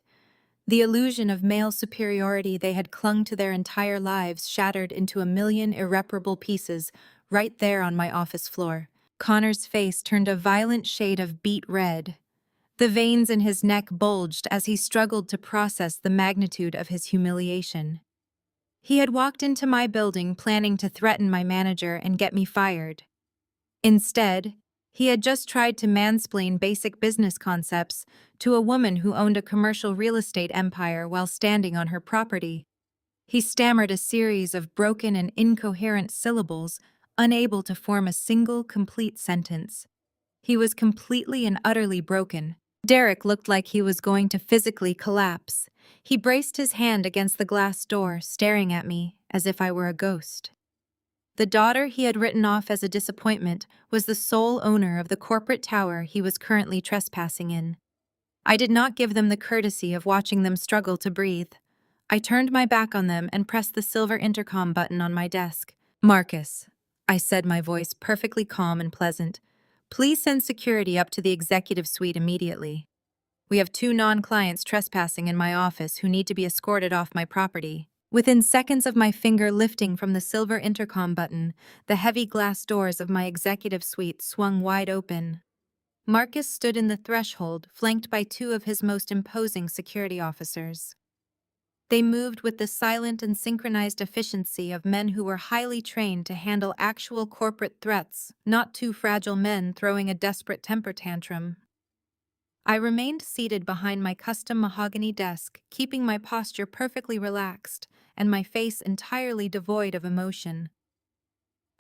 The illusion of male superiority they had clung to their entire lives shattered into a million irreparable pieces right there on my office floor. Connor's face turned a violent shade of beet red. The veins in his neck bulged as he struggled to process the magnitude of his humiliation. He had walked into my building planning to threaten my manager and get me fired. Instead, he had just tried to mansplain basic business concepts to a woman who owned a commercial real estate empire while standing on her property. He stammered a series of broken and incoherent syllables, unable to form a single complete sentence. He was completely and utterly broken. Derek looked like he was going to physically collapse. He braced his hand against the glass door, staring at me as if I were a ghost. The daughter he had written off as a disappointment was the sole owner of the corporate tower he was currently trespassing in. I did not give them the courtesy of watching them struggle to breathe. I turned my back on them and pressed the silver intercom button on my desk. "Marcus," I said, my voice perfectly calm and pleasant, "please send security up to the executive suite immediately. We have 2 non-clients trespassing in my office who need to be escorted off my property." Within seconds of my finger lifting from the silver intercom button, the heavy glass doors of my executive suite swung wide open. Marcus stood in the threshold, flanked by 2 of his most imposing security officers. They moved with the silent and synchronized efficiency of men who were highly trained to handle actual corporate threats, not 2 fragile men throwing a desperate temper tantrum. I remained seated behind my custom mahogany desk, keeping my posture perfectly relaxed and my face entirely devoid of emotion.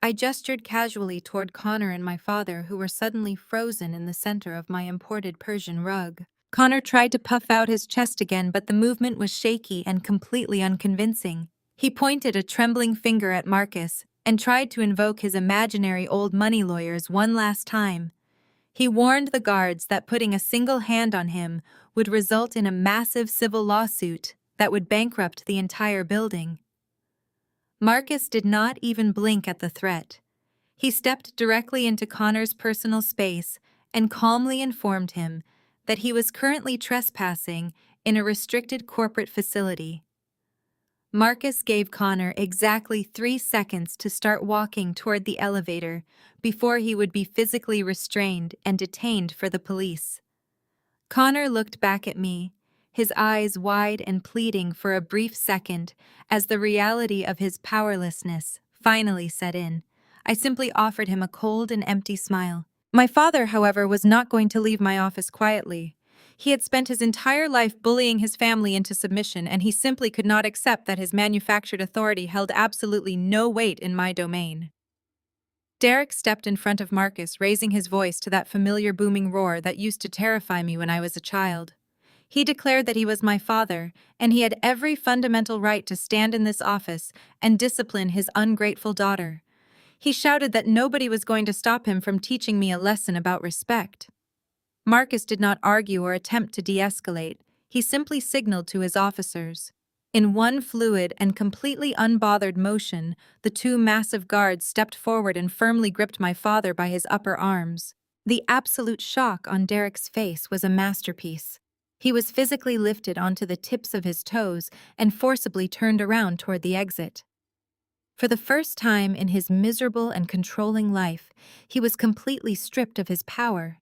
I gestured casually toward Connor and my father, who were suddenly frozen in the center of my imported Persian rug. Connor tried to puff out his chest again, but the movement was shaky and completely unconvincing. He pointed a trembling finger at Marcus and tried to invoke his imaginary old money lawyers one last time. He warned the guards that putting a single hand on him would result in a massive civil lawsuit that would bankrupt the entire building. Marcus did not even blink at the threat. He stepped directly into Connor's personal space and calmly informed him that he was currently trespassing in a restricted corporate facility. Marcus gave Connor exactly 3 seconds to start walking toward the elevator before he would be physically restrained and detained for the police. Connor looked back at me, his eyes wide and pleading for a brief second as the reality of his powerlessness finally set in. I simply offered him a cold and empty smile. My father, however, was not going to leave my office quietly. He had spent his entire life bullying his family into submission, and he simply could not accept that his manufactured authority held absolutely no weight in my domain. Derek stepped in front of Marcus, raising his voice to that familiar booming roar that used to terrify me when I was a child. He declared that he was my father, and he had every fundamental right to stand in this office and discipline his ungrateful daughter. He shouted that nobody was going to stop him from teaching me a lesson about respect. Marcus did not argue or attempt to de-escalate. He simply signaled to his officers. In one fluid and completely unbothered motion, the 2 massive guards stepped forward and firmly gripped my father by his upper arms. The absolute shock on Derek's face was a masterpiece. He was physically lifted onto the tips of his toes and forcibly turned around toward the exit. For the first time in his miserable and controlling life, he was completely stripped of his power.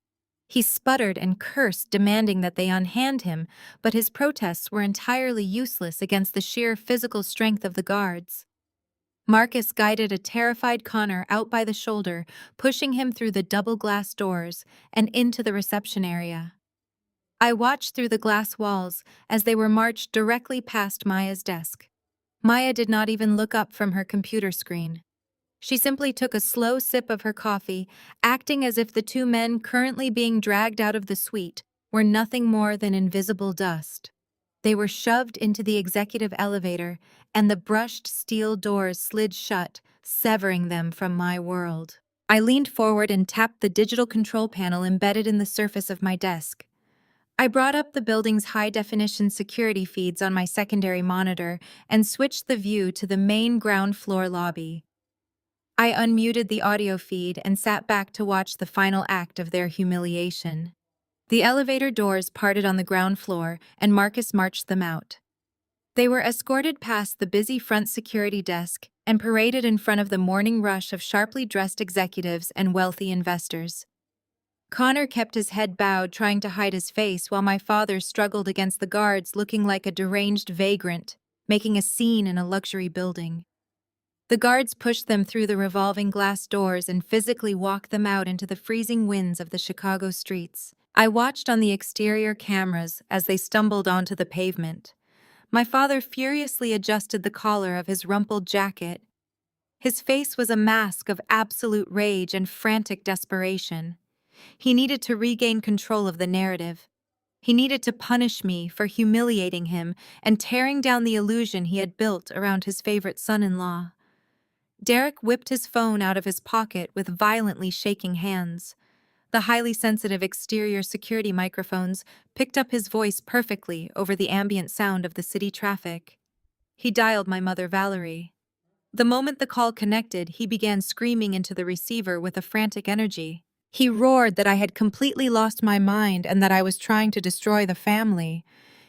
He sputtered and cursed, demanding that they unhand him, but his protests were entirely useless against the sheer physical strength of the guards. Marcus guided a terrified Connor out by the shoulder, pushing him through the double glass doors and into the reception area. I watched through the glass walls as they were marched directly past Maya's desk. Maya did not even look up from her computer screen. She simply took a slow sip of her coffee, acting as if the 2 men currently being dragged out of the suite were nothing more than invisible dust. They were shoved into the executive elevator, and the brushed steel doors slid shut, severing them from my world. I leaned forward and tapped the digital control panel embedded in the surface of my desk. I brought up the building's high-definition security feeds on my secondary monitor and switched the view to the main ground floor lobby. I unmuted the audio feed and sat back to watch the final act of their humiliation. The elevator doors parted on the ground floor, and Marcus marched them out. They were escorted past the busy front security desk and paraded in front of the morning rush of sharply dressed executives and wealthy investors. Connor kept his head bowed, trying to hide his face, while my father struggled against the guards, looking like a deranged vagrant, making a scene in a luxury building. The guards pushed them through the revolving glass doors and physically walked them out into the freezing winds of the Chicago streets. I watched on the exterior cameras as they stumbled onto the pavement. My father furiously adjusted the collar of his rumpled jacket. His face was a mask of absolute rage and frantic desperation. He needed to regain control of the narrative. He needed to punish me for humiliating him and tearing down the illusion he had built around his favorite son-in-law. Derek whipped his phone out of his pocket with violently shaking hands. The highly sensitive exterior security microphones picked up his voice perfectly over the ambient sound of the city traffic. He dialed my mother, Valerie. The moment the call connected, he began screaming into the receiver with a frantic energy. He roared that I had completely lost my mind and that I was trying to destroy the family.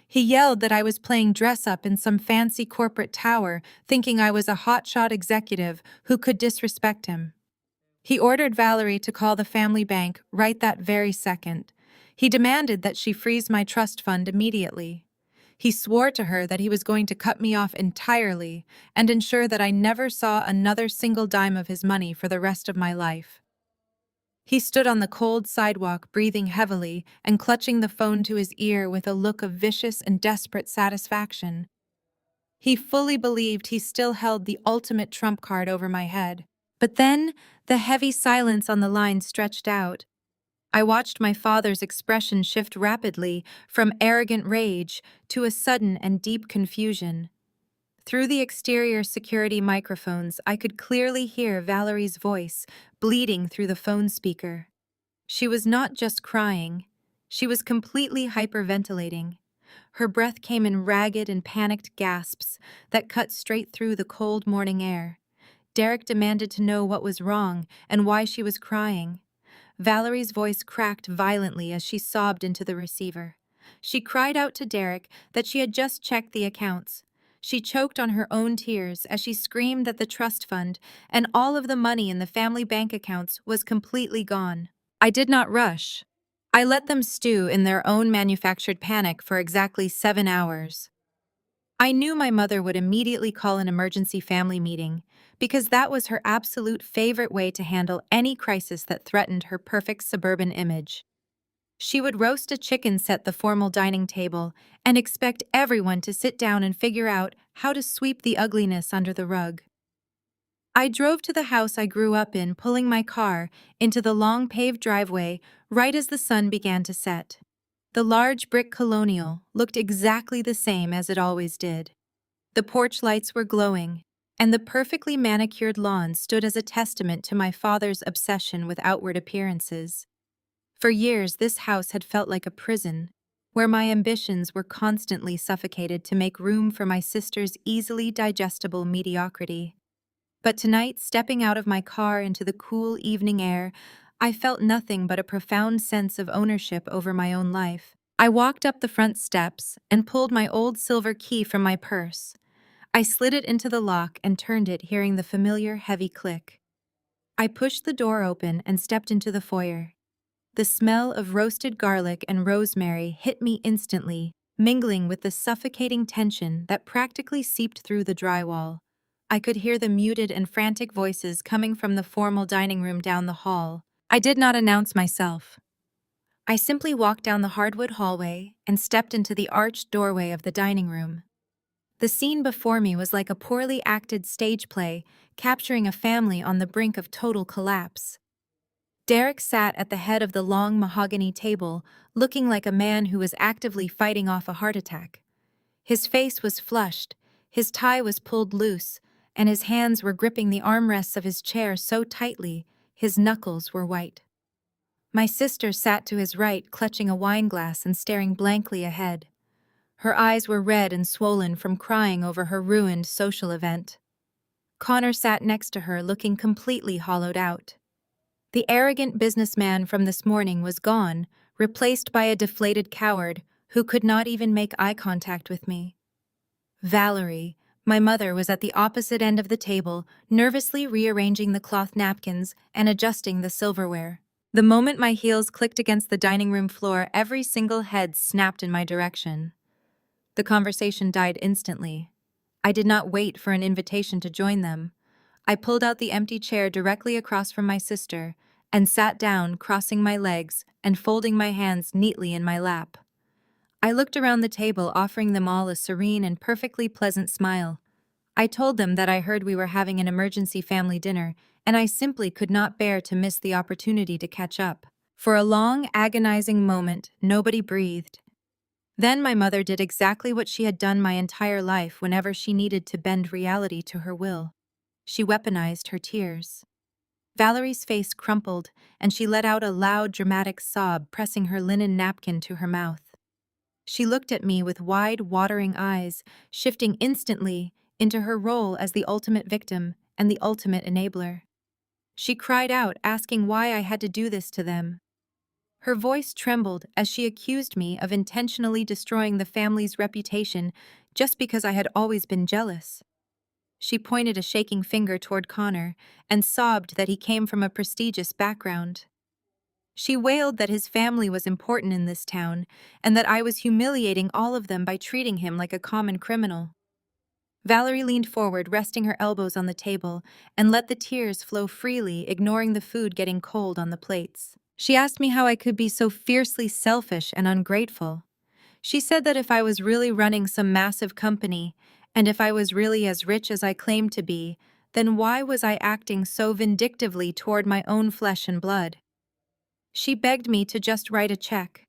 He yelled that I was playing dress-up in some fancy corporate tower, thinking I was a hotshot executive who could disrespect him. He ordered Valerie to call the family bank right that very second. He demanded that she freeze my trust fund immediately. He swore to her that he was going to cut me off entirely and ensure that I never saw another single dime of his money for the rest of my life. He stood on the cold sidewalk, breathing heavily and clutching the phone to his ear with a look of vicious and desperate satisfaction. He fully believed he still held the ultimate trump card over my head. But then, the heavy silence on the line stretched out. I watched my father's expression shift rapidly from arrogant rage to a sudden and deep confusion. Through the exterior security microphones, I could clearly hear Valerie's voice bleeding through the phone speaker. She was not just crying. She was completely hyperventilating. Her breath came in ragged and panicked gasps that cut straight through the cold morning air. Derek demanded to know what was wrong and why she was crying. Valerie's voice cracked violently as she sobbed into the receiver. She cried out to Derek that she had just checked the accounts. She choked on her own tears as she screamed that the trust fund and all of the money in the family bank accounts was completely gone. I did not rush. I let them stew in their own manufactured panic for exactly 7 hours. I knew my mother would immediately call an emergency family meeting because that was her absolute favorite way to handle any crisis that threatened her perfect suburban image. She would roast a chicken, set the formal dining table, and expect everyone to sit down and figure out how to sweep the ugliness under the rug. I drove to the house I grew up in, pulling my car into the long paved driveway right as the sun began to set. The large brick colonial looked exactly the same as it always did. The porch lights were glowing, and the perfectly manicured lawn stood as a testament to my father's obsession with outward appearances. For years, this house had felt like a prison, where my ambitions were constantly suffocated to make room for my sister's easily digestible mediocrity. But tonight, stepping out of my car into the cool evening air, I felt nothing but a profound sense of ownership over my own life. I walked up the front steps and pulled my old silver key from my purse. I slid it into the lock and turned it, hearing the familiar heavy click. I pushed the door open and stepped into the foyer. The smell of roasted garlic and rosemary hit me instantly, mingling with the suffocating tension that practically seeped through the drywall. I could hear the muted and frantic voices coming from the formal dining room down the hall. I did not announce myself. I simply walked down the hardwood hallway and stepped into the arched doorway of the dining room. The scene before me was like a poorly acted stage play, capturing a family on the brink of total collapse. Derek sat at the head of the long mahogany table, looking like a man who was actively fighting off a heart attack. His face was flushed, his tie was pulled loose, and his hands were gripping the armrests of his chair so tightly His knuckles were white. My sister sat to his right, clutching a wine glass and staring blankly ahead. Her eyes were red and swollen from crying over her ruined social event. Connor sat next to her, looking completely hollowed out. The arrogant businessman from this morning was gone, replaced by a deflated coward who could not even make eye contact with me. Valerie, my mother, was at the opposite end of the table, nervously rearranging the cloth napkins and adjusting the silverware. The moment my heels clicked against the dining room floor, every single head snapped in my direction. The conversation died instantly. I did not wait for an invitation to join them. I pulled out the empty chair directly across from my sister and sat down, crossing my legs and folding my hands neatly in my lap. I looked around the table, offering them all a serene and perfectly pleasant smile. I told them that I heard we were having an emergency family dinner, and I simply could not bear to miss the opportunity to catch up. For a long, agonizing moment, nobody breathed. Then my mother did exactly what she had done my entire life whenever she needed to bend reality to her will. She weaponized her tears. Valerie's face crumpled, and she let out a loud, dramatic sob, pressing her linen napkin to her mouth. She looked at me with wide, watering eyes, shifting instantly into her role as the ultimate victim and the ultimate enabler. She cried out, asking why I had to do this to them. Her voice trembled as she accused me of intentionally destroying the family's reputation just because I had always been jealous. She pointed a shaking finger toward Connor and sobbed that he came from a prestigious background. She wailed that his family was important in this town and that I was humiliating all of them by treating him like a common criminal. Valerie leaned forward, resting her elbows on the table, and let the tears flow freely, ignoring the food getting cold on the plates. She asked me how I could be so fiercely selfish and ungrateful. She said that if I was really running some massive company, and if I was really as rich as I claimed to be, then why was I acting so vindictively toward my own flesh and blood? She begged me to just write a check.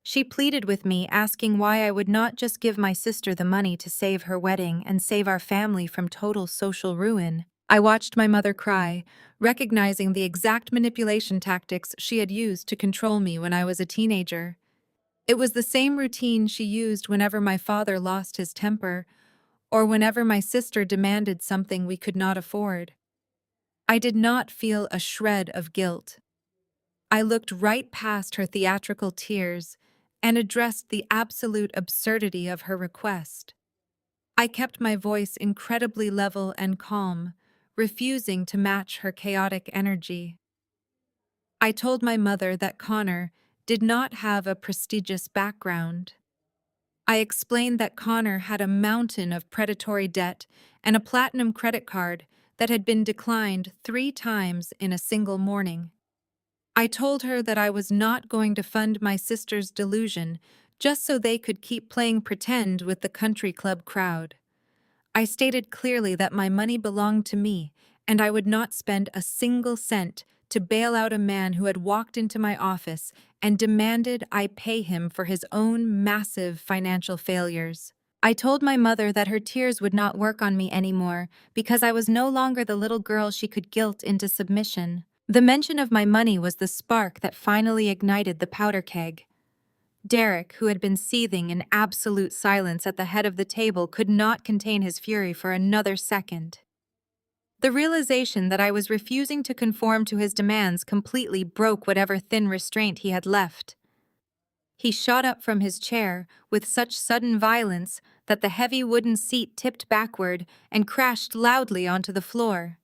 She pleaded with me, asking why I would not just give my sister the money to save her wedding and save our family from total social ruin. I watched my mother cry, recognizing the exact manipulation tactics she had used to control me when I was a teenager. It was the same routine she used whenever my father lost his temper, or whenever my sister demanded something we could not afford. I did not feel a shred of guilt. I looked right past her theatrical tears and addressed the absolute absurdity of her request. I kept my voice incredibly level and calm, refusing to match her chaotic energy. I told my mother that Connor did not have a prestigious background. I explained that Connor had a mountain of predatory debt and a platinum credit card that had been declined 3 times in a single morning. I told her that I was not going to fund my sister's delusion just so they could keep playing pretend with the country club crowd. I stated clearly that my money belonged to me, and I would not spend a single cent to bail out a man who had walked into my office and demanded I pay him for his own massive financial failures. I told my mother that her tears would not work on me anymore because I was no longer the little girl she could guilt into submission. The mention of my money was the spark that finally ignited the powder keg. Derek, who had been seething in absolute silence at the head of the table, could not contain his fury for another second. The realization that I was refusing to conform to his demands completely broke whatever thin restraint he had left. He shot up from his chair with such sudden violence that the heavy wooden seat tipped backward and crashed loudly onto the floor.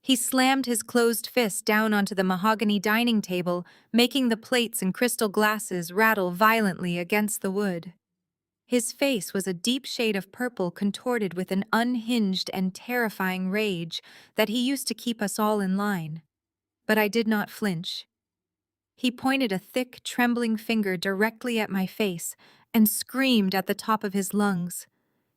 He slammed his closed fist down onto the mahogany dining table, making the plates and crystal glasses rattle violently against the wood. His face was a deep shade of purple contorted with an unhinged and terrifying rage that he used to keep us all in line. But I did not flinch. He pointed a thick, trembling finger directly at my face and screamed at the top of his lungs.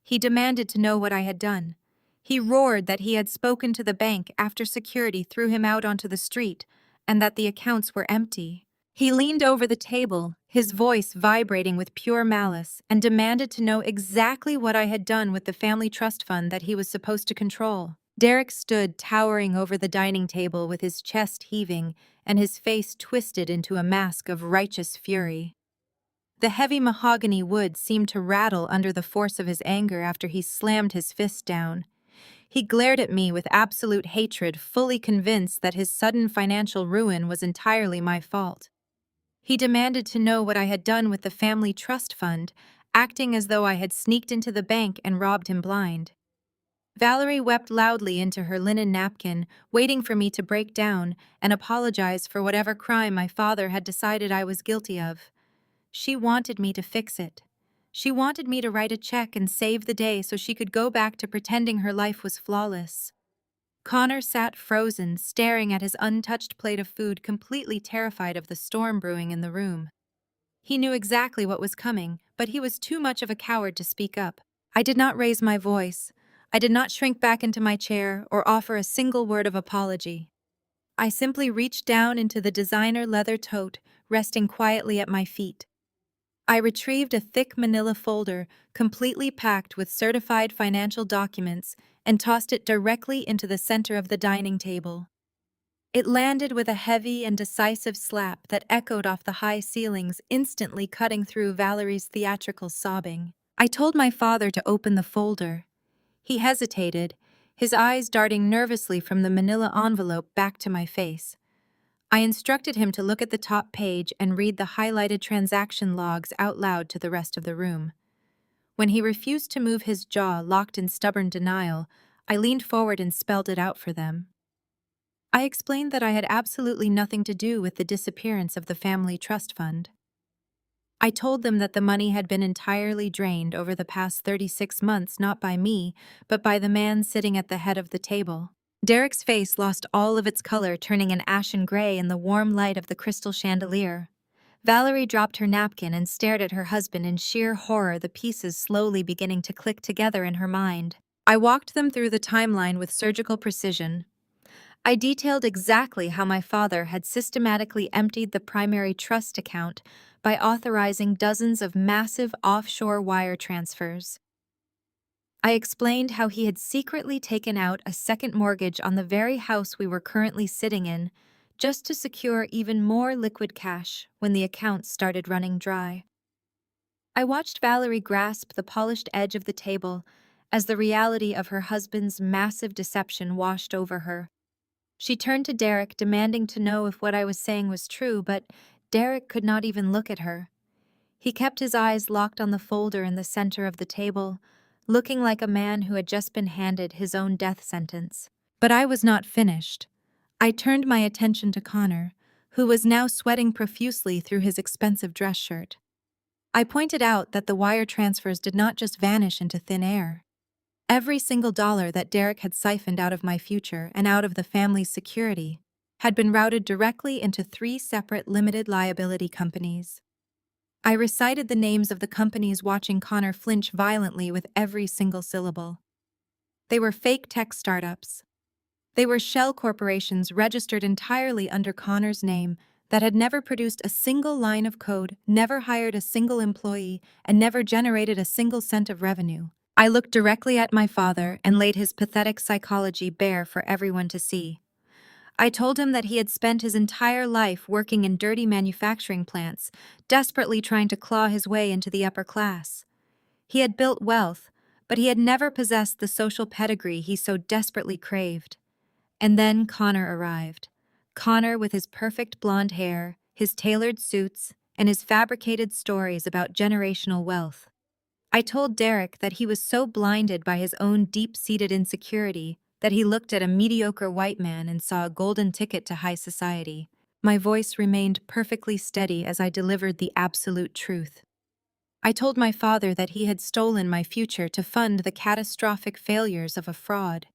He demanded to know what I had done. He roared that he had spoken to the bank after security threw him out onto the street and that the accounts were empty. He leaned over the table, his voice vibrating with pure malice, and demanded to know exactly what I had done with the family trust fund that he was supposed to control. Derek stood towering over the dining table with his chest heaving and his face twisted into a mask of righteous fury. The heavy mahogany wood seemed to rattle under the force of his anger after he slammed his fist down. He glared at me with absolute hatred, fully convinced that his sudden financial ruin was entirely my fault. He demanded to know what I had done with the family trust fund, acting as though I had sneaked into the bank and robbed him blind. Valerie wept loudly into her linen napkin, waiting for me to break down and apologize for whatever crime my father had decided I was guilty of. She wanted me to fix it. She wanted me to write a check and save the day so she could go back to pretending her life was flawless. Connor sat frozen, staring at his untouched plate of food, completely terrified of the storm brewing in the room. He knew exactly what was coming, but he was too much of a coward to speak up. I did not raise my voice. I did not shrink back into my chair or offer a single word of apology. I simply reached down into the designer leather tote, resting quietly at my feet. I retrieved a thick manila folder, completely packed with certified financial documents, and tossed it directly into the center of the dining table. It landed with a heavy and decisive slap that echoed off the high ceilings, instantly cutting through Valerie's theatrical sobbing. I told my father to open the folder. He hesitated, his eyes darting nervously from the manila envelope back to my face. I instructed him to look at the top page and read the highlighted transaction logs out loud to the rest of the room. When he refused to move, his jaw locked in stubborn denial, I leaned forward and spelled it out for them. I explained that I had absolutely nothing to do with the disappearance of the family trust fund. I told them that the money had been entirely drained over the past 36 months, not by me, but by the man sitting at the head of the table. Derek's face lost all of its color, turning an ashen gray in the warm light of the crystal chandelier. Valerie dropped her napkin and stared at her husband in sheer horror, the pieces slowly beginning to click together in her mind. I walked them through the timeline with surgical precision. I detailed exactly how my father had systematically emptied the primary trust account by authorizing dozens of massive offshore wire transfers. I explained how he had secretly taken out a second mortgage on the very house we were currently sitting in, just to secure even more liquid cash when the accounts started running dry. I watched Valerie grasp the polished edge of the table as the reality of her husband's massive deception washed over her. She turned to Derek, demanding to know if what I was saying was true, but Derek could not even look at her. He kept his eyes locked on the folder in the center of the table, looking like a man who had just been handed his own death sentence. But I was not finished. I turned my attention to Connor, who was now sweating profusely through his expensive dress shirt. I pointed out that the wire transfers did not just vanish into thin air. Every single dollar that Derek had siphoned out of my future and out of the family's security had been routed directly into 3 separate limited liability companies. I recited the names of the companies, watching Connor flinch violently with every single syllable. They were fake tech startups. They were shell corporations registered entirely under Connor's name that had never produced a single line of code, never hired a single employee, and never generated a single cent of revenue. I looked directly at my father and laid his pathetic psychology bare for everyone to see. I told him that he had spent his entire life working in dirty manufacturing plants, desperately trying to claw his way into the upper class. He had built wealth, but he had never possessed the social pedigree he so desperately craved. And then Connor arrived. Connor with his perfect blonde hair, his tailored suits, and his fabricated stories about generational wealth. I told Derek that he was so blinded by his own deep-seated insecurity that he looked at a mediocre white man and saw a golden ticket to high society. My voice remained perfectly steady as I delivered the absolute truth. I told my father that he had stolen my future to fund the catastrophic failures of a fraud.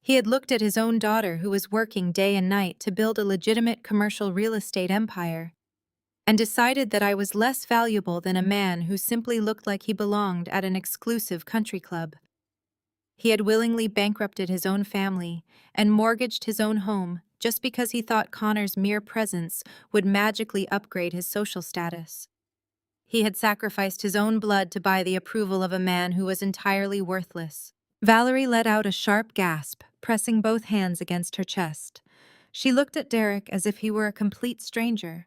He had looked at his own daughter, who was working day and night to build a legitimate commercial real estate empire, and decided that I was less valuable than a man who simply looked like he belonged at an exclusive country club. He had willingly bankrupted his own family and mortgaged his own home just because he thought Connor's mere presence would magically upgrade his social status. He had sacrificed his own blood to buy the approval of a man who was entirely worthless. Valerie let out a sharp gasp, pressing both hands against her chest. She looked at Derek as if he were a complete stranger.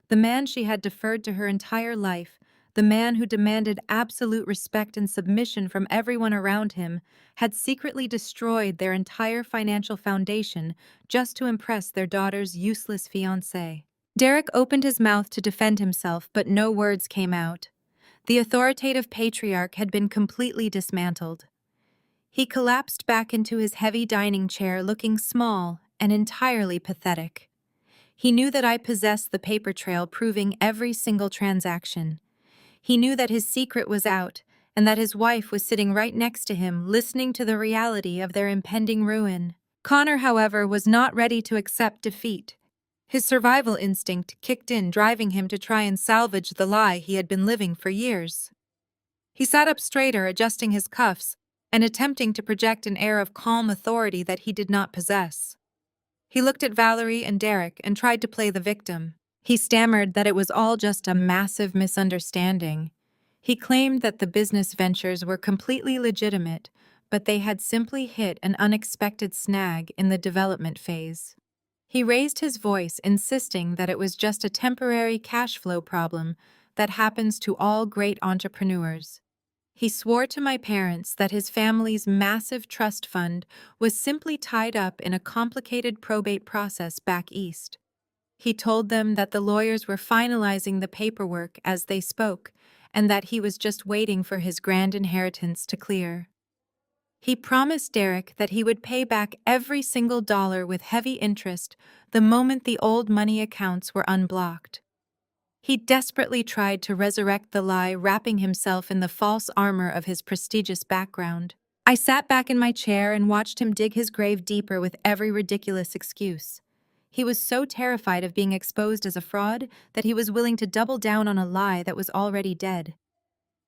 The man she had deferred to her entire life, the man who demanded absolute respect and submission from everyone around him, had secretly destroyed their entire financial foundation just to impress their daughter's useless fiancé. Derek opened his mouth to defend himself, but no words came out. The authoritative patriarch had been completely dismantled. He collapsed back into his heavy dining chair, looking small and entirely pathetic. He knew that I possessed the paper trail proving every single transaction. He knew that his secret was out and that his wife was sitting right next to him, listening to the reality of their impending ruin. Connor, however, was not ready to accept defeat. His survival instinct kicked in, driving him to try and salvage the lie he had been living for years. He sat up straighter, adjusting his cuffs and attempting to project an air of calm authority that he did not possess. He looked at Valerie and Derek and tried to play the victim. He stammered that it was all just a massive misunderstanding. He claimed that the business ventures were completely legitimate, but they had simply hit an unexpected snag in the development phase. He raised his voice, insisting that it was just a temporary cash flow problem that happens to all great entrepreneurs. He swore to my parents that his family's massive trust fund was simply tied up in a complicated probate process back east. He told them that the lawyers were finalizing the paperwork as they spoke, and that he was just waiting for his grand inheritance to clear. He promised Derek that he would pay back every single dollar with heavy interest the moment the old money accounts were unblocked. He desperately tried to resurrect the lie, wrapping himself in the false armor of his prestigious background. I sat back in my chair and watched him dig his grave deeper with every ridiculous excuse. He was so terrified of being exposed as a fraud that he was willing to double down on a lie that was already dead.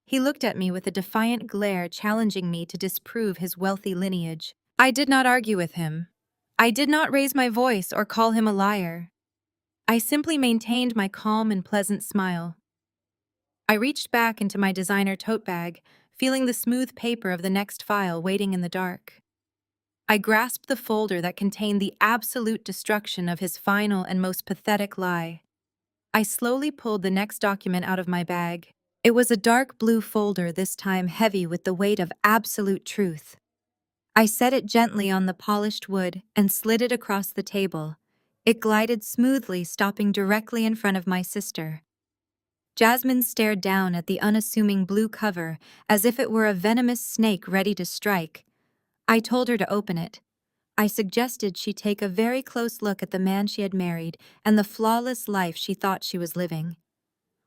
He looked at me with a defiant glare, challenging me to disprove his wealthy lineage. I did not argue with him. I did not raise my voice or call him a liar. I simply maintained my calm and pleasant smile. I reached back into my designer tote bag, feeling the smooth paper of the next file waiting in the dark. I grasped the folder that contained the absolute destruction of his final and most pathetic lie. I slowly pulled the next document out of my bag. It was a dark blue folder, this time heavy with the weight of absolute truth. I set it gently on the polished wood and slid it across the table. It glided smoothly, stopping directly in front of my sister. Jasmine stared down at the unassuming blue cover as if it were a venomous snake ready to strike. I told her to open it. I suggested she take a very close look at the man she had married and the flawless life she thought she was living.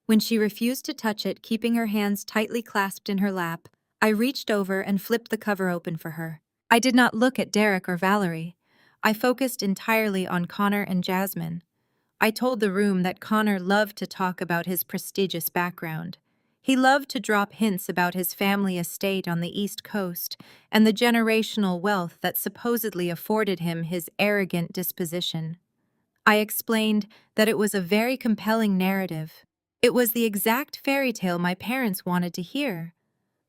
When she refused to touch it, keeping her hands tightly clasped in her lap, I reached over and flipped the cover open for her. I did not look at Derek or Valerie. I focused entirely on Connor and Jasmine. I told the room that Connor loved to talk about his prestigious background. He loved to drop hints about his family estate on the East Coast and the generational wealth that supposedly afforded him his arrogant disposition. I explained that it was a very compelling narrative. It was the exact fairy tale my parents wanted to hear.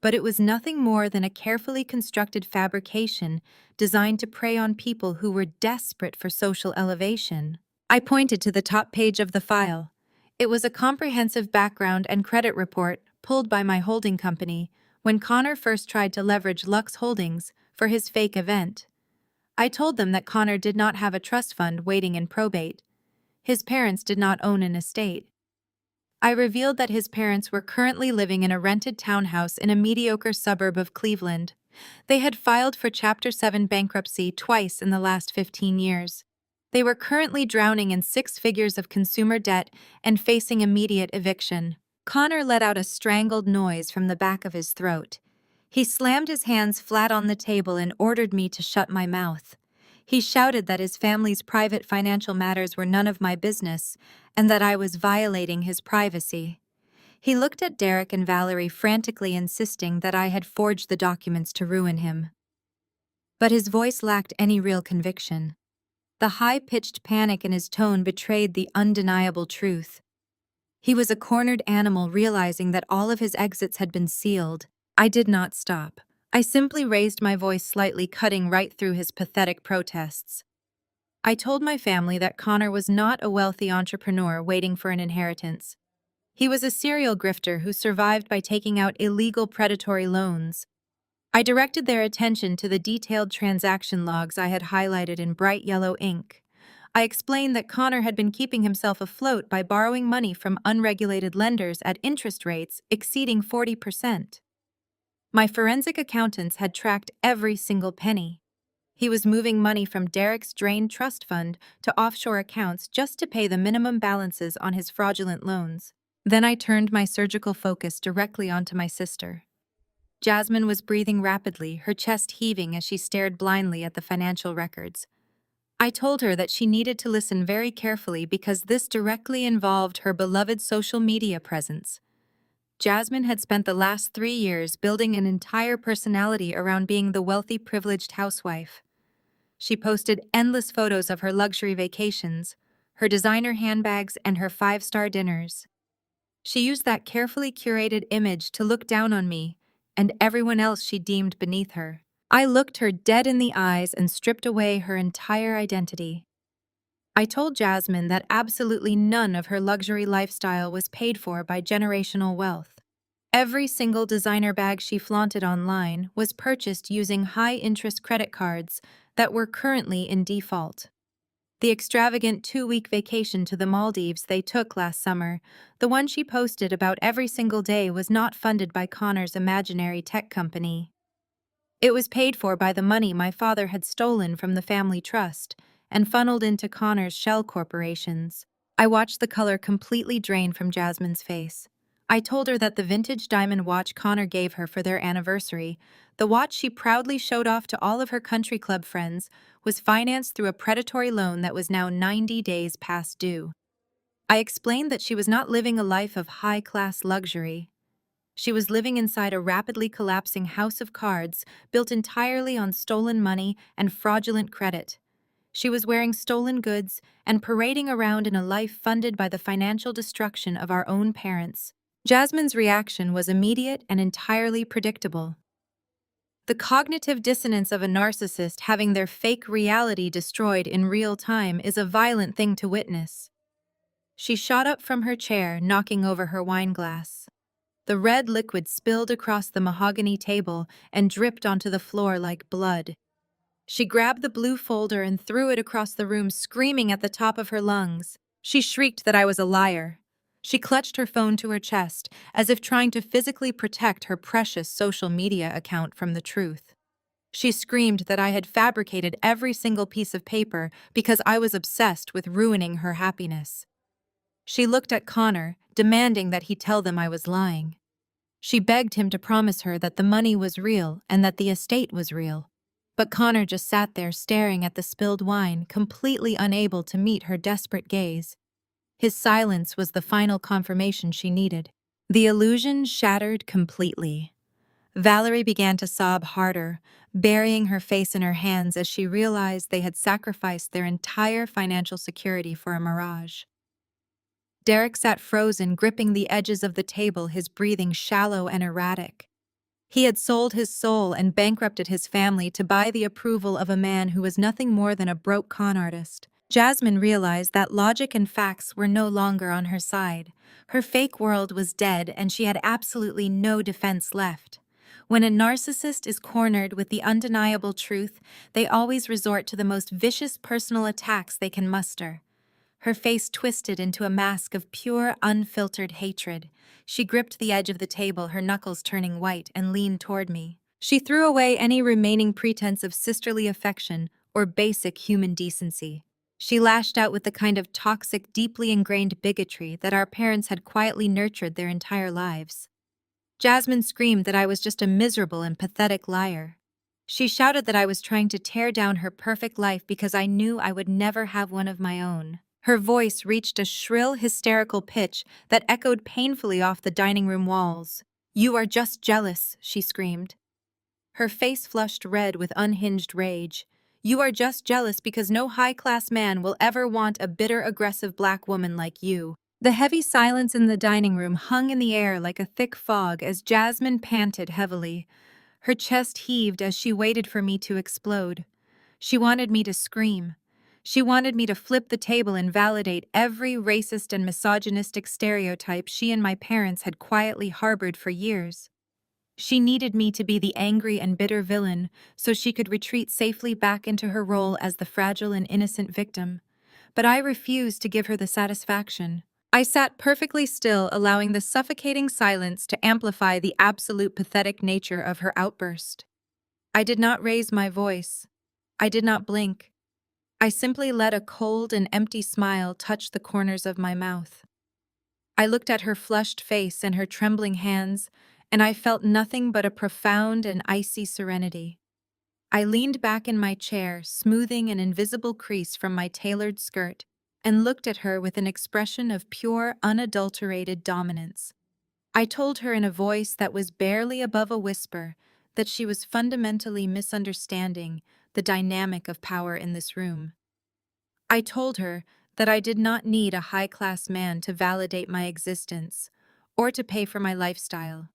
But it was nothing more than a carefully constructed fabrication designed to prey on people who were desperate for social elevation. I pointed to the top page of the file. It was a comprehensive background and credit report pulled by my holding company when Connor first tried to leverage Lux Holdings for his fake event. I told them that Connor did not have a trust fund waiting in probate. His parents did not own an estate. I revealed that his parents were currently living in a rented townhouse in a mediocre suburb of Cleveland. They had filed for Chapter 7 bankruptcy twice in the last 15 years. They were currently drowning in 6 figures of consumer debt and facing immediate eviction. Connor let out a strangled noise from the back of his throat. He slammed his hands flat on the table and ordered me to shut my mouth. He shouted that his family's private financial matters were none of my business and that I was violating his privacy. He looked at Derek and Valerie, frantically insisting that I had forged the documents to ruin him. But his voice lacked any real conviction. The high-pitched panic in his tone betrayed the undeniable truth. He was a cornered animal, realizing that all of his exits had been sealed. I did not stop. I simply raised my voice slightly, cutting right through his pathetic protests. I told my family that Connor was not a wealthy entrepreneur waiting for an inheritance. He was a serial grifter who survived by taking out illegal predatory loans. I directed their attention to the detailed transaction logs I had highlighted in bright yellow ink. I explained that Connor had been keeping himself afloat by borrowing money from unregulated lenders at interest rates exceeding 40%. My forensic accountants had tracked every single penny. He was moving money from Derek's drained trust fund to offshore accounts just to pay the minimum balances on his fraudulent loans. Then I turned my surgical focus directly onto my sister. Jasmine was breathing rapidly, her chest heaving as she stared blindly at the financial records. I told her that she needed to listen very carefully because this directly involved her beloved social media presence. Jasmine had spent the last 3 years building an entire personality around being the wealthy, privileged housewife. She posted endless photos of her luxury vacations, her designer handbags, and her five-star dinners. She used that carefully curated image to look down on me and everyone else she deemed beneath her. I looked her dead in the eyes and stripped away her entire identity. I told Jasmine that absolutely none of her luxury lifestyle was paid for by generational wealth. Every single designer bag she flaunted online was purchased using high-interest credit cards that were currently in default. The extravagant 2-week vacation to the Maldives they took last summer, the one she posted about every single day, was not funded by Connor's imaginary tech company. It was paid for by the money my father had stolen from the family trust and funneled into Connor's shell corporations. I watched the color completely drain from Jasmine's face. I told her that the vintage diamond watch Connor gave her for their anniversary, the watch she proudly showed off to all of her country club friends, was financed through a predatory loan that was now 90 days past due. I explained that she was not living a life of high-class luxury. She was living inside a rapidly collapsing house of cards built entirely on stolen money and fraudulent credit. She was wearing stolen goods and parading around in a life funded by the financial destruction of our own parents. Jasmine's reaction was immediate and entirely predictable. The cognitive dissonance of a narcissist having their fake reality destroyed in real time is a violent thing to witness. She shot up from her chair, knocking over her wine glass. The red liquid spilled across the mahogany table and dripped onto the floor like blood. She grabbed the blue folder and threw it across the room, screaming at the top of her lungs. She shrieked that I was a liar. She clutched her phone to her chest, as if trying to physically protect her precious social media account from the truth. She screamed that I had fabricated every single piece of paper because I was obsessed with ruining her happiness. She looked at Connor, demanding that he tell them I was lying. She begged him to promise her that the money was real and that the estate was real. But Connor just sat there staring at the spilled wine, completely unable to meet her desperate gaze. His silence was the final confirmation she needed. The illusion shattered completely. Valerie began to sob harder, burying her face in her hands as she realized they had sacrificed their entire financial security for a mirage. Derek sat frozen, gripping the edges of the table, his breathing shallow and erratic. He had sold his soul and bankrupted his family to buy the approval of a man who was nothing more than a broke con artist. Jasmine realized that logic and facts were no longer on her side. Her fake world was dead and she had absolutely no defense left. When a narcissist is cornered with the undeniable truth, they always resort to the most vicious personal attacks they can muster. Her face twisted into a mask of pure, unfiltered hatred. She gripped the edge of the table, her knuckles turning white, and leaned toward me. She threw away any remaining pretense of sisterly affection or basic human decency. She lashed out with the kind of toxic, deeply ingrained bigotry that our parents had quietly nurtured their entire lives. Jasmine screamed that I was just a miserable and pathetic liar. She shouted that I was trying to tear down her perfect life because I knew I would never have one of my own. Her voice reached a shrill, hysterical pitch that echoed painfully off the dining room walls. "You are just jealous," she screamed. Her face flushed red with unhinged rage. "You are just jealous because no high-class man will ever want a bitter, aggressive black woman like you." The heavy silence in the dining room hung in the air like a thick fog as Jasmine panted heavily. Her chest heaved as she waited for me to explode. She wanted me to scream. She wanted me to flip the table and validate every racist and misogynistic stereotype she and my parents had quietly harbored for years. She needed me to be the angry and bitter villain so she could retreat safely back into her role as the fragile and innocent victim. But I refused to give her the satisfaction. I sat perfectly still, allowing the suffocating silence to amplify the absolute pathetic nature of her outburst. I did not raise my voice. I did not blink. I simply let a cold and empty smile touch the corners of my mouth. I looked at her flushed face and her trembling hands, and I felt nothing but a profound and icy serenity. I leaned back in my chair, smoothing an invisible crease from my tailored skirt, and looked at her with an expression of pure, unadulterated dominance. I told her in a voice that was barely above a whisper that she was fundamentally misunderstanding the dynamic of power in this room. I told her that I did not need a high-class man to validate my existence or to pay for my lifestyle.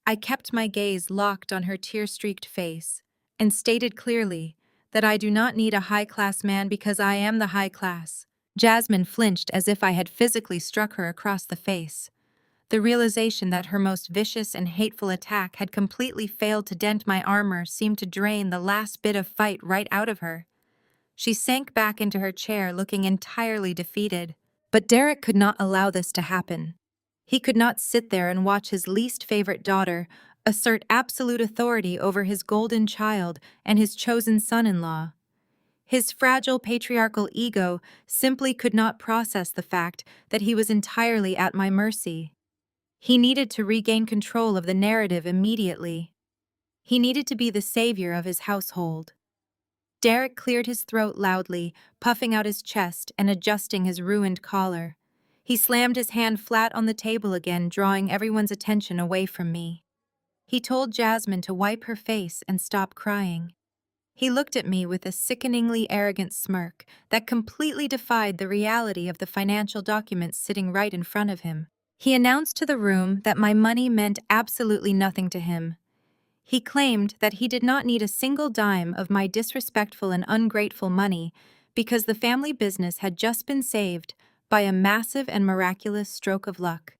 I kept my gaze locked on her tear-streaked face and stated clearly that I do not need a high-class man because I am the high class. Jasmine flinched as if I had physically struck her across the face. The realization that her most vicious and hateful attack had completely failed to dent my armor seemed to drain the last bit of fight right out of her. She sank back into her chair, looking entirely defeated. But Derek could not allow this to happen. He could not sit there and watch his least favorite daughter assert absolute authority over his golden child and his chosen son-in-law. His fragile patriarchal ego simply could not process the fact that he was entirely at my mercy. He needed to regain control of the narrative immediately. He needed to be the savior of his household. Derek cleared his throat loudly, puffing out his chest and adjusting his ruined collar. He slammed his hand flat on the table again, drawing everyone's attention away from me. He told Jasmine to wipe her face and stop crying. He looked at me with a sickeningly arrogant smirk that completely defied the reality of the financial documents sitting right in front of him. He announced to the room that my money meant absolutely nothing to him. He claimed that he did not need a single dime of my disrespectful and ungrateful money because the family business had just been saved by a massive and miraculous stroke of luck.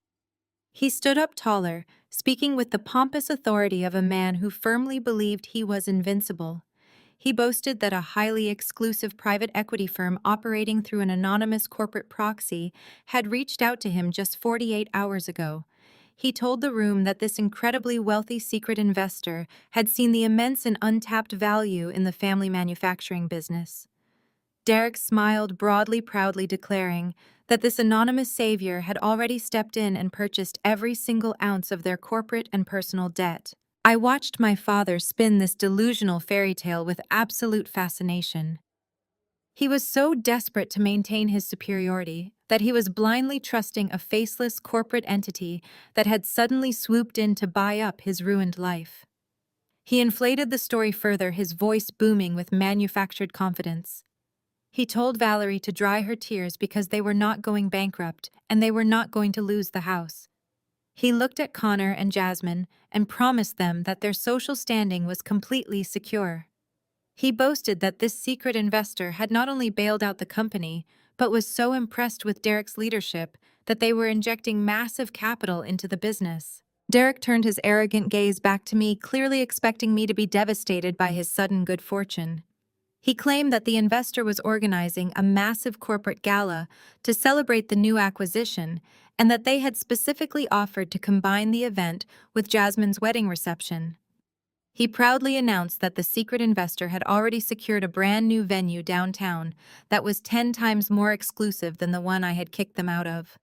He stood up taller, speaking with the pompous authority of a man who firmly believed he was invincible. He boasted that a highly exclusive private equity firm operating through an anonymous corporate proxy had reached out to him just 48 hours ago. He told the room that this incredibly wealthy secret investor had seen the immense and untapped value in the family manufacturing business. Derek smiled broadly, proudly declaring that this anonymous savior had already stepped in and purchased every single ounce of their corporate and personal debt. I watched my father spin this delusional fairy tale with absolute fascination. He was so desperate to maintain his superiority that he was blindly trusting a faceless corporate entity that had suddenly swooped in to buy up his ruined life. He inflated the story further, his voice booming with manufactured confidence. He told Valerie to dry her tears because they were not going bankrupt and they were not going to lose the house. He looked at Connor and Jasmine and promised them that their social standing was completely secure. He boasted that this secret investor had not only bailed out the company, but was so impressed with Derek's leadership that they were injecting massive capital into the business. Derek turned his arrogant gaze back to me, clearly expecting me to be devastated by his sudden good fortune. He claimed that the investor was organizing a massive corporate gala to celebrate the new acquisition and that they had specifically offered to combine the event with Jasmine's wedding reception. He proudly announced that the secret investor had already secured a brand new venue downtown that was 10 times more exclusive than the one I had kicked them out of.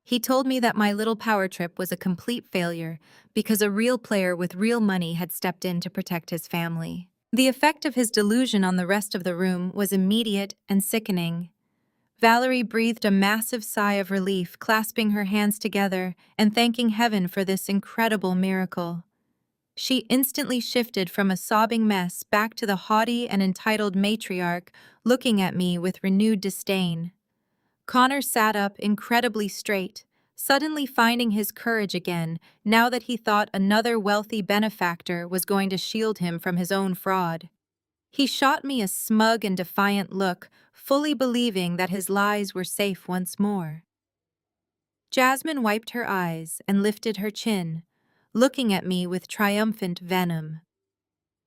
He told me that my little power trip was a complete failure because a real player with real money had stepped in to protect his family. The effect of his delusion on the rest of the room was immediate and sickening. Valerie breathed a massive sigh of relief, clasping her hands together and thanking heaven for this incredible miracle. She instantly shifted from a sobbing mess back to the haughty and entitled matriarch, looking at me with renewed disdain. Connor sat up incredibly straight, suddenly finding his courage again now that he thought another wealthy benefactor was going to shield him from his own fraud. He shot me a smug and defiant look, fully believing that his lies were safe once more. Jasmine wiped her eyes and lifted her chin, looking at me with triumphant venom.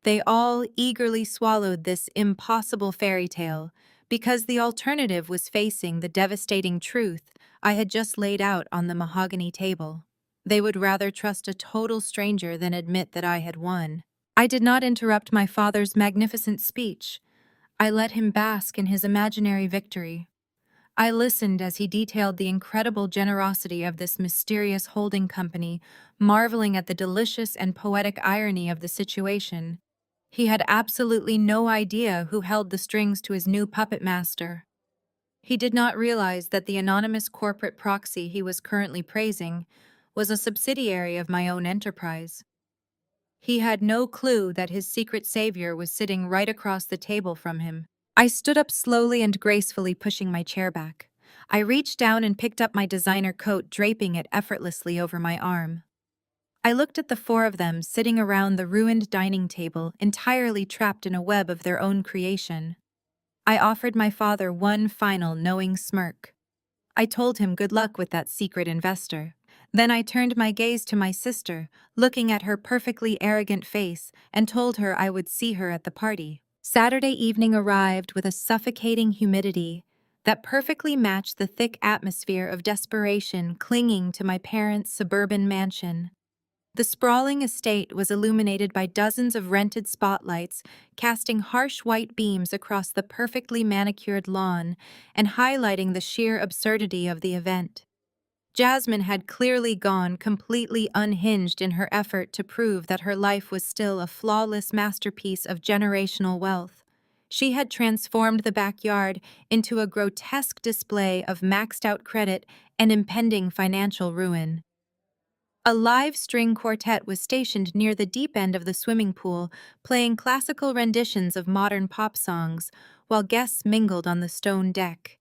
They all eagerly swallowed this impossible fairy tale because the alternative was facing the devastating truth I had just laid out on the mahogany table. They would rather trust a total stranger than admit that I had won. I did not interrupt my father's magnificent speech. I let him bask in his imaginary victory. I listened as he detailed the incredible generosity of this mysterious holding company, marveling at the delicious and poetic irony of the situation. He had absolutely no idea who held the strings to his new puppet master. He did not realize that the anonymous corporate proxy he was currently praising was a subsidiary of my own enterprise. He had no clue that his secret savior was sitting right across the table from him. I stood up slowly and gracefully, pushing my chair back. I reached down and picked up my designer coat, draping it effortlessly over my arm. I looked at the four of them sitting around the ruined dining table, entirely trapped in a web of their own creation. I offered my father one final knowing smirk. I told him good luck with that secret investor. Then I turned my gaze to my sister, looking at her perfectly arrogant face, and told her I would see her at the party. Saturday evening arrived with a suffocating humidity that perfectly matched the thick atmosphere of desperation clinging to my parents' suburban mansion. The sprawling estate was illuminated by dozens of rented spotlights, casting harsh white beams across the perfectly manicured lawn and highlighting the sheer absurdity of the event. Jasmine had clearly gone completely unhinged in her effort to prove that her life was still a flawless masterpiece of generational wealth. She had transformed the backyard into a grotesque display of maxed-out credit and impending financial ruin. A live string quartet was stationed near the deep end of the swimming pool, playing classical renditions of modern pop songs, while guests mingled on the stone deck.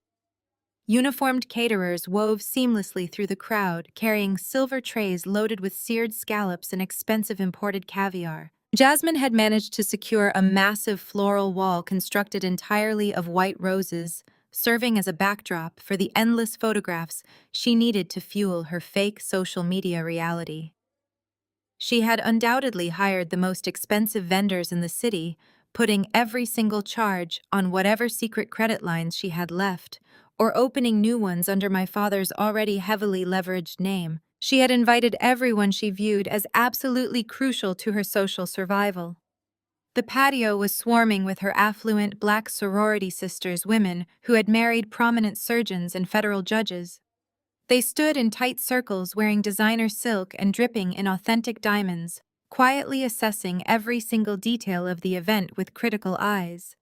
Uniformed caterers wove seamlessly through the crowd, carrying silver trays loaded with seared scallops and expensive imported caviar. Jasmine had managed to secure a massive floral wall constructed entirely of white roses, serving as a backdrop for the endless photographs she needed to fuel her fake social media reality. She had undoubtedly hired the most expensive vendors in the city, putting every single charge on whatever secret credit lines she had left, or opening new ones under my father's already heavily leveraged name. She had invited everyone she viewed as absolutely crucial to her social survival. The patio was swarming with her affluent black sorority sisters, women who had married prominent surgeons and federal judges. They stood in tight circles wearing designer silk and dripping in authentic diamonds, quietly assessing every single detail of the event with critical eyes.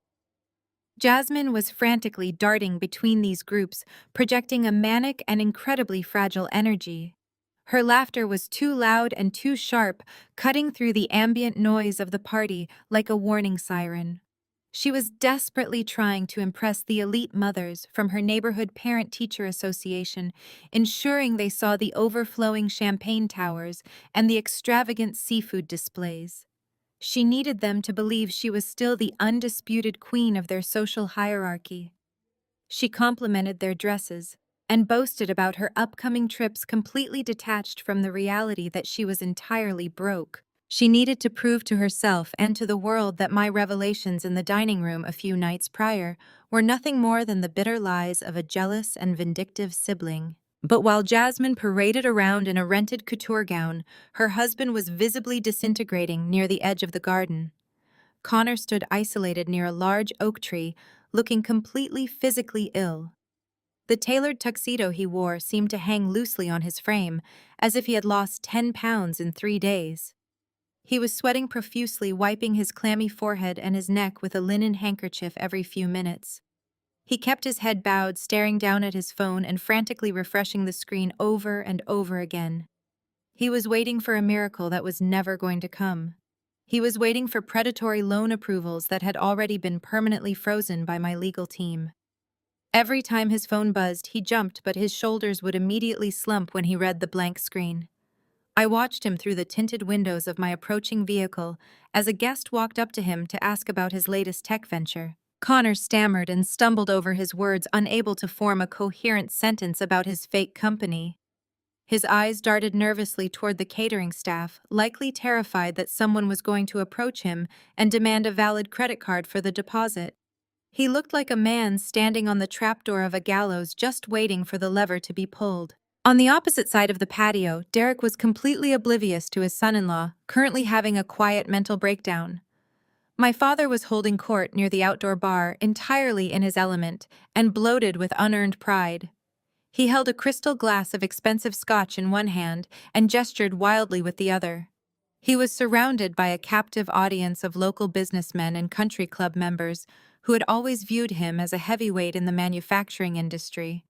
Jasmine was frantically darting between these groups, projecting a manic and incredibly fragile energy. Her laughter was too loud and too sharp, cutting through the ambient noise of the party like a warning siren. She was desperately trying to impress the elite mothers from her neighborhood parent-teacher association, ensuring they saw the overflowing champagne towers and the extravagant seafood displays. She needed them to believe she was still the undisputed queen of their social hierarchy. She complimented their dresses and boasted about her upcoming trips, completely detached from the reality that she was entirely broke. She needed to prove to herself and to the world that my revelations in the dining room a few nights prior were nothing more than the bitter lies of a jealous and vindictive sibling. But while Jasmine paraded around in a rented couture gown, her husband was visibly disintegrating near the edge of the garden. Connor stood isolated near a large oak tree, looking completely physically ill. The tailored tuxedo he wore seemed to hang loosely on his frame, as if he had lost 10 pounds in 3 days. He was sweating profusely, wiping his clammy forehead and his neck with a linen handkerchief every few minutes. He kept his head bowed, staring down at his phone and frantically refreshing the screen over and over again. He was waiting for a miracle that was never going to come. He was waiting for predatory loan approvals that had already been permanently frozen by my legal team. Every time his phone buzzed, he jumped, but his shoulders would immediately slump when he read the blank screen. I watched him through the tinted windows of my approaching vehicle as a guest walked up to him to ask about his latest tech venture. Connor stammered and stumbled over his words, unable to form a coherent sentence about his fake company. His eyes darted nervously toward the catering staff, likely terrified that someone was going to approach him and demand a valid credit card for the deposit. He looked like a man standing on the trapdoor of a gallows just waiting for the lever to be pulled. On the opposite side of the patio, Derek was completely oblivious to his son-in-law, currently having a quiet mental breakdown. My father was holding court near the outdoor bar, entirely in his element, and bloated with unearned pride. He held a crystal glass of expensive scotch in one hand and gestured wildly with the other. He was surrounded by a captive audience of local businessmen and country club members who had always viewed him as a heavyweight in the manufacturing industry.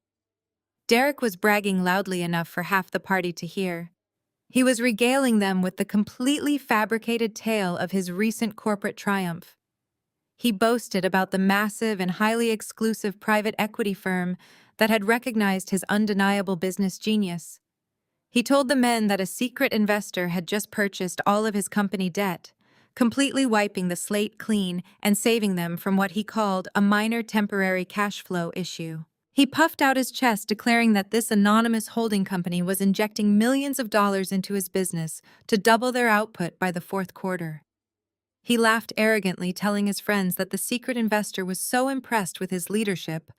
Derek was bragging loudly enough for half the party to hear. He was regaling them with the completely fabricated tale of his recent corporate triumph. He boasted about the massive and highly exclusive private equity firm that had recognized his undeniable business genius. He told the men that a secret investor had just purchased all of his company debt, completely wiping the slate clean and saving them from what he called a minor temporary cash flow issue. He puffed out his chest, declaring that this anonymous holding company was injecting millions of dollars into his business to double their output by the fourth quarter. He laughed arrogantly, telling his friends that the secret investor was so impressed with his leadership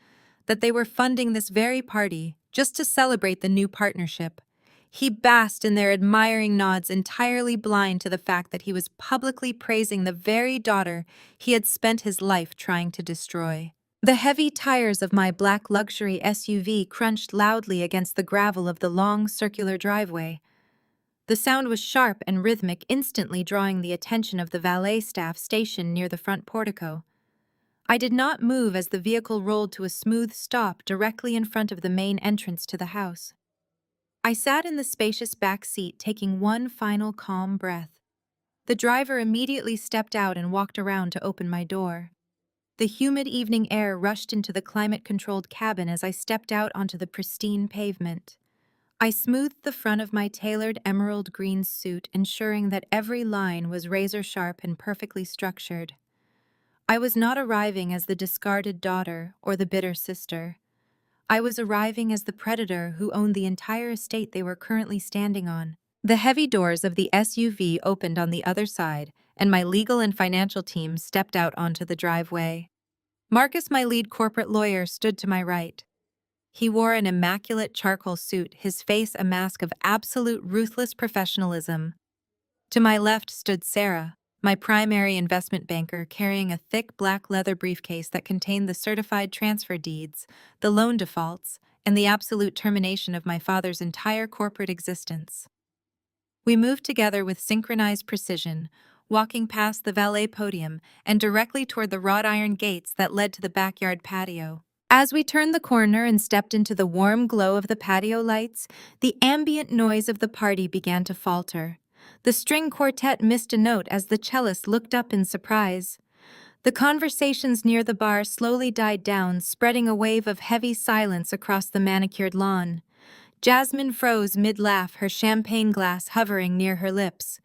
that they were funding this very party just to celebrate the new partnership. He basked in their admiring nods, entirely blind to the fact that he was publicly praising the very daughter he had spent his life trying to destroy. The heavy tires of my black luxury SUV crunched loudly against the gravel of the long, circular driveway. The sound was sharp and rhythmic, instantly drawing the attention of the valet staff stationed near the front portico. I did not move as the vehicle rolled to a smooth stop directly in front of the main entrance to the house. I sat in the spacious back seat, taking one final calm breath. The driver immediately stepped out and walked around to open my door. The humid evening air rushed into the climate-controlled cabin as I stepped out onto the pristine pavement. I smoothed the front of my tailored emerald green suit, ensuring that every line was razor-sharp and perfectly structured. I was not arriving as the discarded daughter or the bitter sister. I was arriving as the predator who owned the entire estate they were currently standing on. The heavy doors of the SUV opened on the other side, and my legal and financial team stepped out onto the driveway. Marcus, my lead corporate lawyer, stood to my right. He wore an immaculate charcoal suit, his face a mask of absolute ruthless professionalism. To my left stood Sarah, my primary investment banker, carrying a thick black leather briefcase that contained the certified transfer deeds, the loan defaults, and the absolute termination of my father's entire corporate existence. We moved together with synchronized precision, walking past the valet podium and directly toward the wrought iron gates that led to the backyard patio. As we turned the corner and stepped into the warm glow of the patio lights, the ambient noise of the party began to falter. The string quartet missed a note as the cellist looked up in surprise. The conversations near the bar slowly died down, spreading a wave of heavy silence across the manicured lawn. Jasmine froze mid-laugh, her champagne glass hovering near her lips.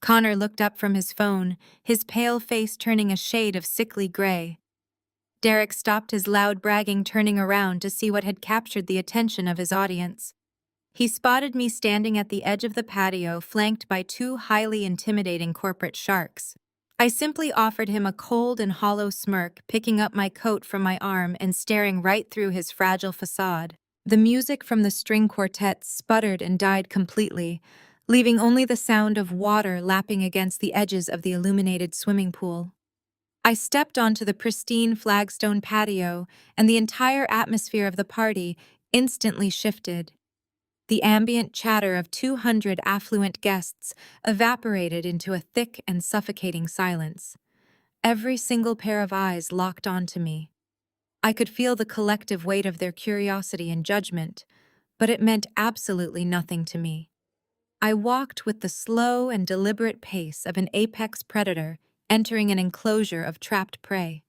Connor looked up from his phone, his pale face turning a shade of sickly gray. Derek stopped his loud bragging, turning around to see what had captured the attention of his audience. He spotted me standing at the edge of the patio, flanked by two highly intimidating corporate sharks. I simply offered him a cold and hollow smirk, picking up my coat from my arm and staring right through his fragile facade. The music from the string quartet sputtered and died completely, leaving only the sound of water lapping against the edges of the illuminated swimming pool. I stepped onto the pristine flagstone patio, and the entire atmosphere of the party instantly shifted. The ambient chatter of 200 affluent guests evaporated into a thick and suffocating silence. Every single pair of eyes locked onto me. I could feel the collective weight of their curiosity and judgment, but it meant absolutely nothing to me. I walked with the slow and deliberate pace of an apex predator entering an enclosure of trapped prey.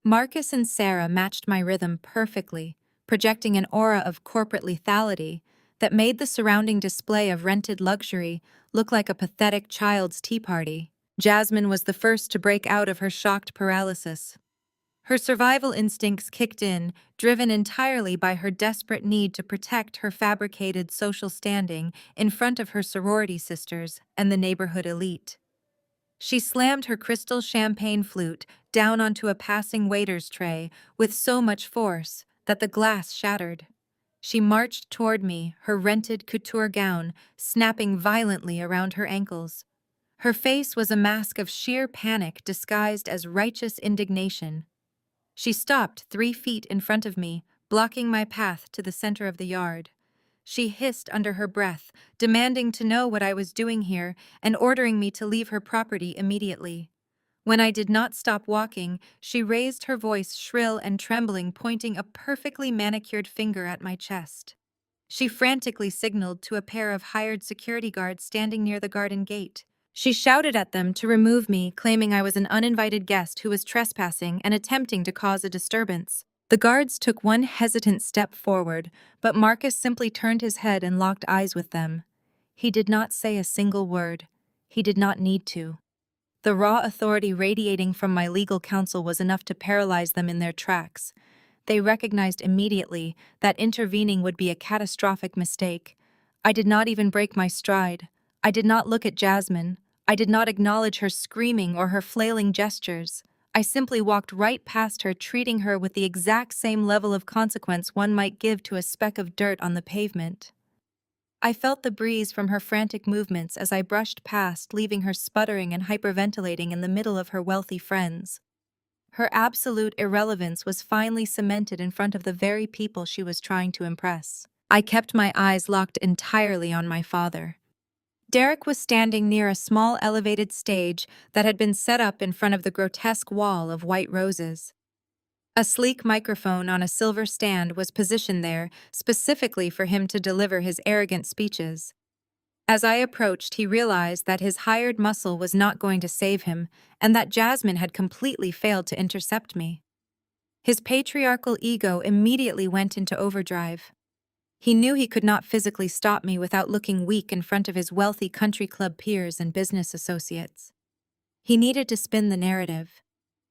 Marcus and Sarah matched my rhythm perfectly, projecting an aura of corporate lethality that made the surrounding display of rented luxury look like a pathetic child's tea party. Jasmine was the first to break out of her shocked paralysis. Her survival instincts kicked in, driven entirely by her desperate need to protect her fabricated social standing in front of her sorority sisters and the neighborhood elite. She slammed her crystal champagne flute down onto a passing waiter's tray with so much force that the glass shattered. She marched toward me, her rented couture gown snapping violently around her ankles. Her face was a mask of sheer panic disguised as righteous indignation. She stopped 3 feet in front of me, blocking my path to the center of the yard. She hissed under her breath, demanding to know what I was doing here and ordering me to leave her property immediately. When I did not stop walking, she raised her voice shrill and trembling, pointing a perfectly manicured finger at my chest. She frantically signaled to a pair of hired security guards standing near the garden gate. She shouted at them to remove me, claiming I was an uninvited guest who was trespassing and attempting to cause a disturbance. The guards took one hesitant step forward, but Marcus simply turned his head and locked eyes with them. He did not say a single word. He did not need to. The raw authority radiating from my legal counsel was enough to paralyze them in their tracks. They recognized immediately that intervening would be a catastrophic mistake. I did not even break my stride. I did not look at Jasmine. I did not acknowledge her screaming or her flailing gestures. I simply walked right past her, treating her with the exact same level of consequence one might give to a speck of dirt on the pavement. I felt the breeze from her frantic movements as I brushed past, leaving her sputtering and hyperventilating in the middle of her wealthy friends. Her absolute irrelevance was finally cemented in front of the very people she was trying to impress. I kept my eyes locked entirely on my father. Derek was standing near a small elevated stage that had been set up in front of the grotesque wall of white roses. A sleek microphone on a silver stand was positioned there specifically for him to deliver his arrogant speeches. As I approached, he realized that his hired muscle was not going to save him and that Jasmine had completely failed to intercept me. His patriarchal ego immediately went into overdrive. He knew he could not physically stop me without looking weak in front of his wealthy country club peers and business associates. He needed to spin the narrative.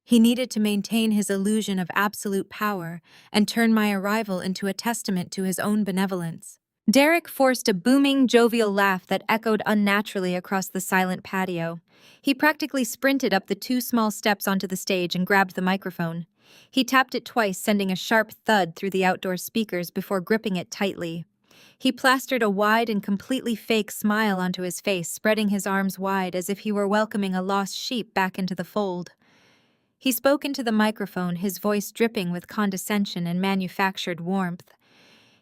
He needed to maintain his illusion of absolute power and turn my arrival into a testament to his own benevolence. Derek forced a booming, jovial laugh that echoed unnaturally across the silent patio. He practically sprinted up the 2 small steps onto the stage and grabbed the microphone. He tapped it twice, sending a sharp thud through the outdoor speakers before gripping it tightly. He plastered a wide and completely fake smile onto his face, spreading his arms wide as if he were welcoming a lost sheep back into the fold. He spoke into the microphone, his voice dripping with condescension and manufactured warmth.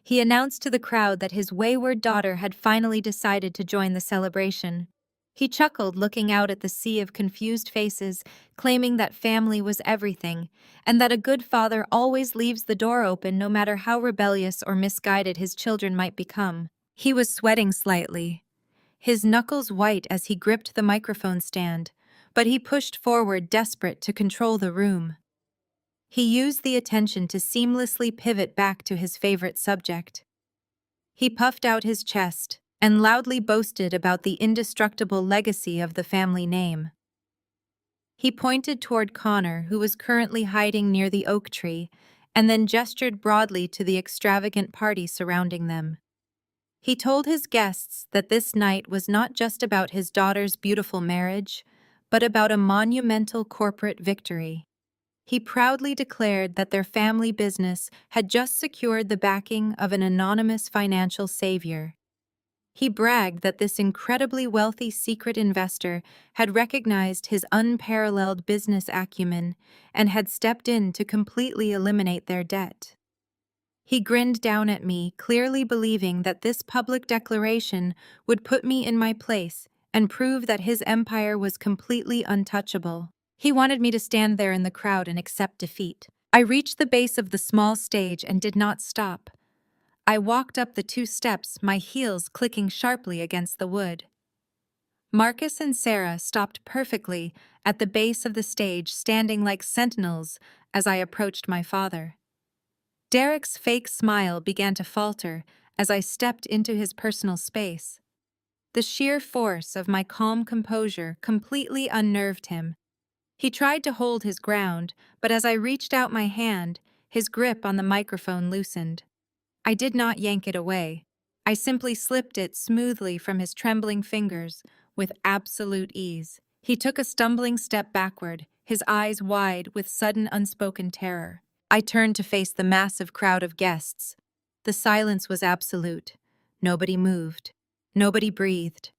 He announced to the crowd that his wayward daughter had finally decided to join the celebration. He chuckled, looking out at the sea of confused faces, claiming that family was everything, and that a good father always leaves the door open no matter how rebellious or misguided his children might become. He was sweating slightly, his knuckles white as he gripped the microphone stand, but he pushed forward, desperate to control the room. He used the attention to seamlessly pivot back to his favorite subject. He puffed out his chest and loudly boasted about the indestructible legacy of the family name. He pointed toward Connor, who was currently hiding near the oak tree, and then gestured broadly to the extravagant party surrounding them. He told his guests that this night was not just about his daughter's beautiful marriage, but about a monumental corporate victory. He proudly declared that their family business had just secured the backing of an anonymous financial savior. He bragged that this incredibly wealthy secret investor had recognized his unparalleled business acumen and had stepped in to completely eliminate their debt. He grinned down at me, clearly believing that this public declaration would put me in my place and prove that his empire was completely untouchable. He wanted me to stand there in the crowd and accept defeat. I reached the base of the small stage and did not stop. I walked up the 2 steps, my heels clicking sharply against the wood. Marcus and Sarah stopped perfectly at the base of the stage, standing like sentinels as I approached my father. Derek's fake smile began to falter as I stepped into his personal space. The sheer force of my calm composure completely unnerved him. He tried to hold his ground, but as I reached out my hand, his grip on the microphone loosened. I did not yank it away. I simply slipped it smoothly from his trembling fingers with absolute ease. He took a stumbling step backward, his eyes wide with sudden unspoken terror. I turned to face the massive crowd of guests. The silence was absolute. Nobody moved. Nobody breathed.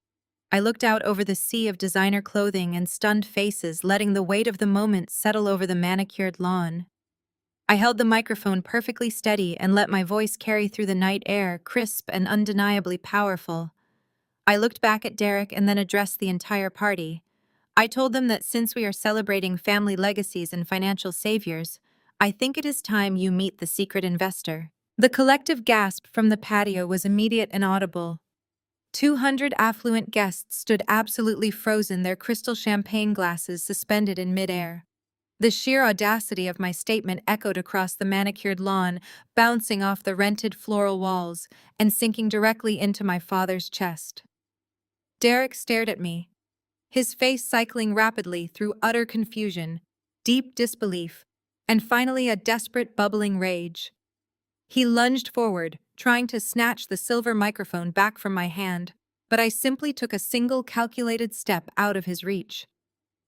I looked out over the sea of designer clothing and stunned faces, letting the weight of the moment settle over the manicured lawn. I held the microphone perfectly steady and let my voice carry through the night air, crisp and undeniably powerful. I looked back at Derek and then addressed the entire party. I told them that since we are celebrating family legacies and financial saviors, I think it is time you meet the secret investor. The collective gasp from the patio was immediate and audible. 200 affluent guests stood absolutely frozen, their crystal champagne glasses suspended in midair. The sheer audacity of my statement echoed across the manicured lawn, bouncing off the rented floral walls and sinking directly into my father's chest. Derek stared at me, his face cycling rapidly through utter confusion, deep disbelief, and finally a desperate bubbling rage. He lunged forward, trying to snatch the silver microphone back from my hand, but I simply took a single calculated step out of his reach.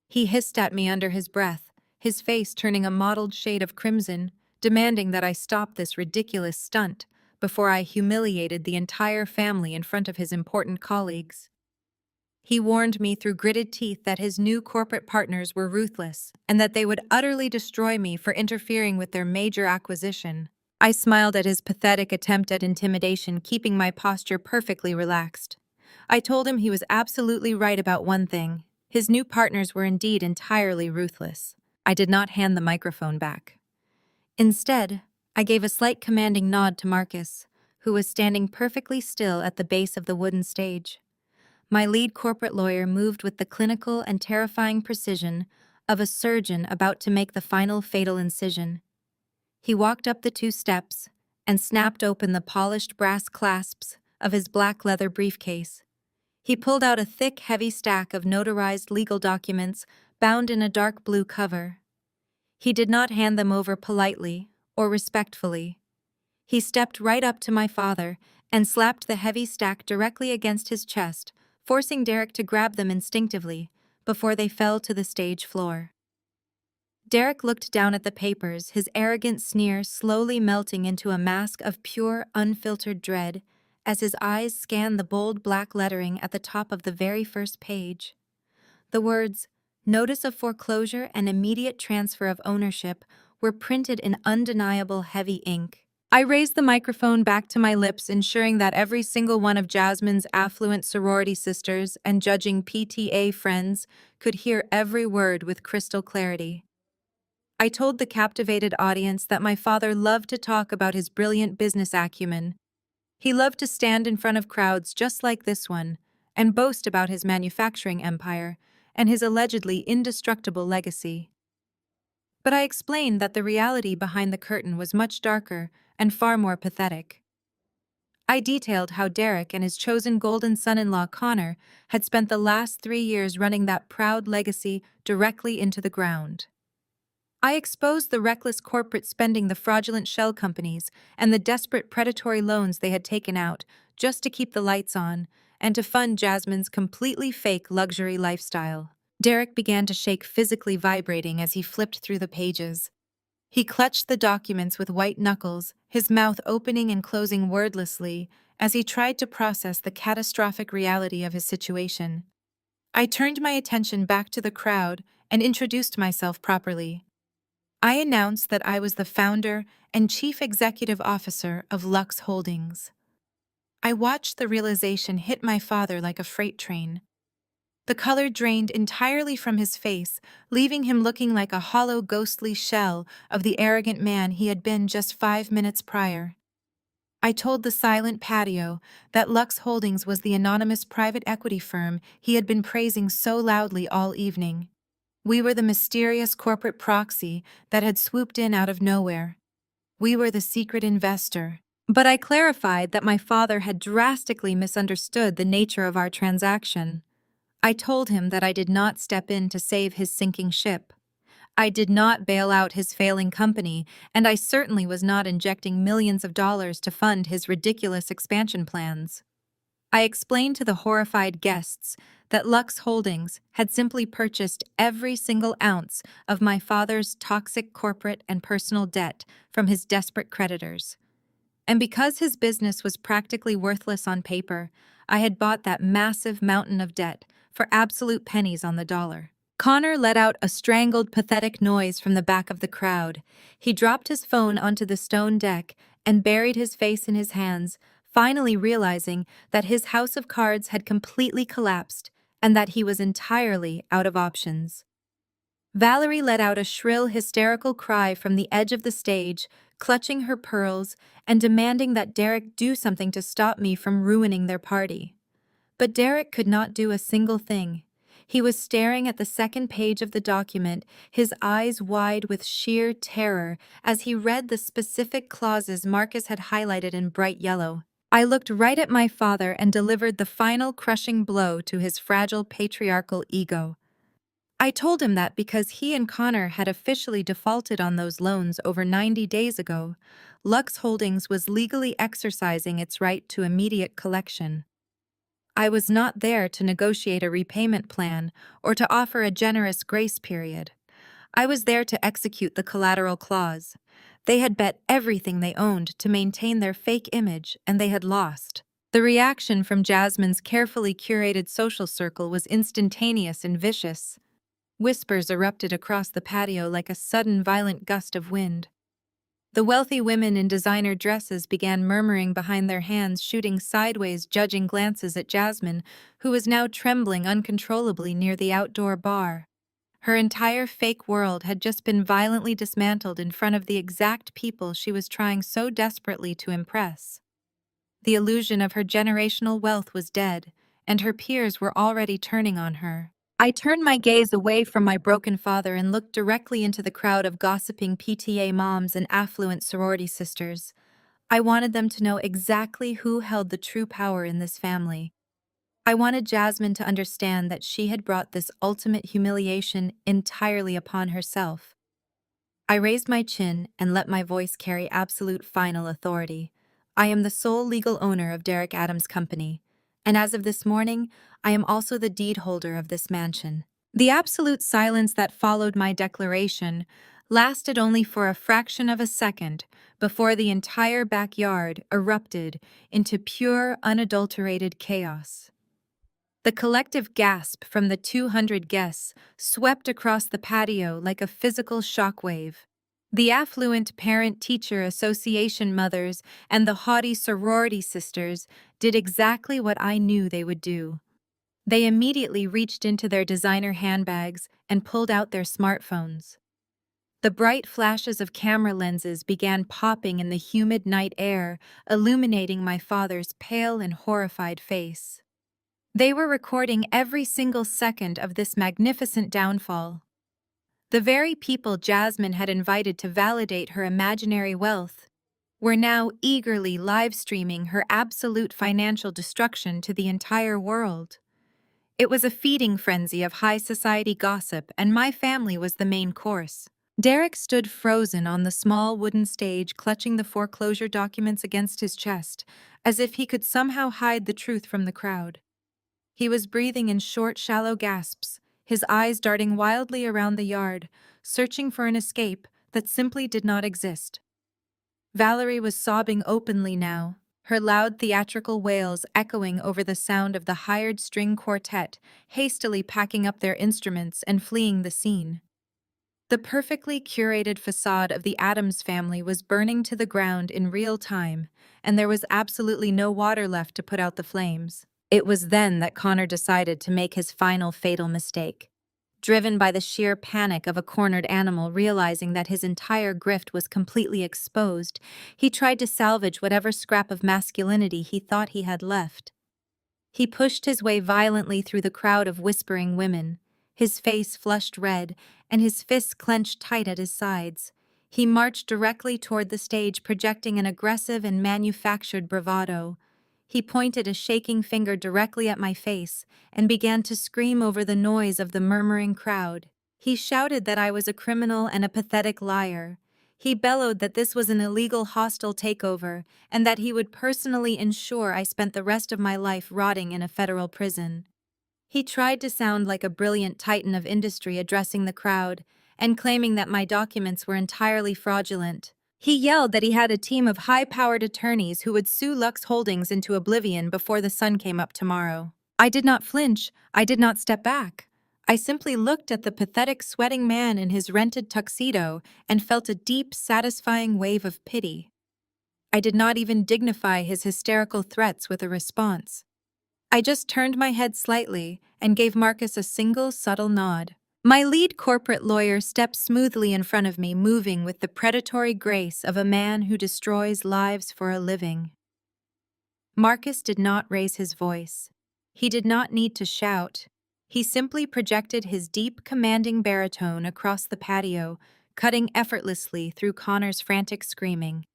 He hissed at me under his breath, his face turning a mottled shade of crimson, demanding that I stop this ridiculous stunt before I humiliated the entire family in front of his important colleagues. He warned me through gritted teeth that his new corporate partners were ruthless and that they would utterly destroy me for interfering with their major acquisition. I smiled at his pathetic attempt at intimidation, keeping my posture perfectly relaxed. I told him he was absolutely right about one thing. His new partners were indeed entirely ruthless. I did not hand the microphone back. Instead, I gave a slight commanding nod to Marcus, who was standing perfectly still at the base of the wooden stage. My lead corporate lawyer moved with the clinical and terrifying precision of a surgeon about to make the final fatal incision. He walked up the 2 steps and snapped open the polished brass clasps of his black leather briefcase. He pulled out a thick, heavy stack of notarized legal documents bound in a dark blue cover. He did not hand them over politely or respectfully. He stepped right up to my father and slapped the heavy stack directly against his chest, forcing Derek to grab them instinctively before they fell to the stage floor. Derek looked down at the papers, his arrogant sneer slowly melting into a mask of pure, unfiltered dread as his eyes scanned the bold black lettering at the top of the very first page. The words, "Notice of foreclosure and immediate transfer of ownership," were printed in undeniable heavy ink. I raised the microphone back to my lips, ensuring that every single one of Jasmine's affluent sorority sisters and judging PTA friends could hear every word with crystal clarity. I told the captivated audience that my father loved to talk about his brilliant business acumen. He loved to stand in front of crowds just like this one and boast about his manufacturing empire and his allegedly indestructible legacy. But I explained that the reality behind the curtain was much darker and far more pathetic. I detailed how Derek and his chosen golden son-in-law Connor had spent the last 3 years running that proud legacy directly into the ground. I exposed the reckless corporate spending, the fraudulent shell companies, and the desperate predatory loans they had taken out just to keep the lights on and to fund Jasmine's completely fake luxury lifestyle. Derek began to shake, physically vibrating as he flipped through the pages. He clutched the documents with white knuckles, his mouth opening and closing wordlessly as he tried to process the catastrophic reality of his situation. I turned my attention back to the crowd and introduced myself properly. I announced that I was the founder and chief executive officer of Lux Holdings. I watched the realization hit my father like a freight train. The color drained entirely from his face, leaving him looking like a hollow, ghostly shell of the arrogant man he had been just 5 minutes prior. I told the silent patio that Lux Holdings was the anonymous private equity firm he had been praising so loudly all evening. We were the mysterious corporate proxy that had swooped in out of nowhere. We were the secret investor. But I clarified that my father had drastically misunderstood the nature of our transaction. I told him that I did not step in to save his sinking ship. I did not bail out his failing company, and I certainly was not injecting millions of dollars to fund his ridiculous expansion plans. I explained to the horrified guests that Lux Holdings had simply purchased every single ounce of my father's toxic corporate and personal debt from his desperate creditors. And because his business was practically worthless on paper, I had bought that massive mountain of debt for absolute pennies on the dollar. Connor let out a strangled, pathetic noise from the back of the crowd. He dropped his phone onto the stone deck and buried his face in his hands, finally realizing that his house of cards had completely collapsed and that he was entirely out of options. Valerie let out a shrill, hysterical cry from the edge of the stage, clutching her pearls and demanding that Derek do something to stop me from ruining their party. But Derek could not do a single thing. He was staring at the second page of the document, his eyes wide with sheer terror as he read the specific clauses Marcus had highlighted in bright yellow. I looked right at my father and delivered the final crushing blow to his fragile patriarchal ego. I told him that because he and Connor had officially defaulted on those loans over 90 days ago, Lux Holdings was legally exercising its right to immediate collection. I was not there to negotiate a repayment plan or to offer a generous grace period. I was there to execute the collateral clause. They had bet everything they owned to maintain their fake image, and they had lost. The reaction from Jasmine's carefully curated social circle was instantaneous and vicious. Whispers erupted across the patio like a sudden violent gust of wind. The wealthy women in designer dresses began murmuring behind their hands, shooting sideways, judging glances at Jasmine, who was now trembling uncontrollably near the outdoor bar. Her entire fake world had just been violently dismantled in front of the exact people she was trying so desperately to impress. The illusion of her generational wealth was dead, and her peers were already turning on her. I turned my gaze away from my broken father and looked directly into the crowd of gossiping PTA moms and affluent sorority sisters. I wanted them to know exactly who held the true power in this family. I wanted Jasmine to understand that she had brought this ultimate humiliation entirely upon herself. I raised my chin and let my voice carry absolute final authority. I am the sole legal owner of Derek Adams' company, and as of this morning, I am also the deed holder of this mansion. The absolute silence that followed my declaration lasted only for a fraction of a second before the entire backyard erupted into pure, unadulterated chaos. The collective gasp from the 200 guests swept across the patio like a physical shockwave. The affluent parent-teacher association mothers and the haughty sorority sisters did exactly what I knew they would do. They immediately reached into their designer handbags and pulled out their smartphones. The bright flashes of camera lenses began popping in the humid night air, illuminating my father's pale and horrified face. They were recording every single second of this magnificent downfall. The very people Jasmine had invited to validate her imaginary wealth were now eagerly live-streaming her absolute financial destruction to the entire world. It was a feeding frenzy of high society gossip, and my family was the main course. Derek stood frozen on the small wooden stage, clutching the foreclosure documents against his chest, as if he could somehow hide the truth from the crowd. He was breathing in short, shallow gasps, his eyes darting wildly around the yard, searching for an escape that simply did not exist. Valerie was sobbing openly now, her loud theatrical wails echoing over the sound of the hired string quartet hastily packing up their instruments and fleeing the scene. The perfectly curated facade of the Addams family was burning to the ground in real time, and there was absolutely no water left to put out the flames. It was then that Connor decided to make his final fatal mistake. Driven by the sheer panic of a cornered animal realizing that his entire grift was completely exposed, he tried to salvage whatever scrap of masculinity he thought he had left. He pushed his way violently through the crowd of whispering women, his face flushed red, and his fists clenched tight at his sides. He marched directly toward the stage, projecting an aggressive and manufactured bravado. He pointed a shaking finger directly at my face and began to scream over the noise of the murmuring crowd. He shouted that I was a criminal and a pathetic liar. He bellowed that this was an illegal hostile takeover and that he would personally ensure I spent the rest of my life rotting in a federal prison. He tried to sound like a brilliant titan of industry addressing the crowd and claiming that my documents were entirely fraudulent. He yelled that he had a team of high-powered attorneys who would sue Lux Holdings into oblivion before the sun came up tomorrow. I did not flinch. I did not step back. I simply looked at the pathetic sweating man in his rented tuxedo and felt a deep, satisfying wave of pity. I did not even dignify his hysterical threats with a response. I just turned my head slightly and gave Marcus a single subtle nod. My lead corporate lawyer stepped smoothly in front of me, moving with the predatory grace of a man who destroys lives for a living. Marcus did not raise his voice. He did not need to shout. He simply projected his deep, commanding baritone across the patio, cutting effortlessly through Connor's frantic screaming.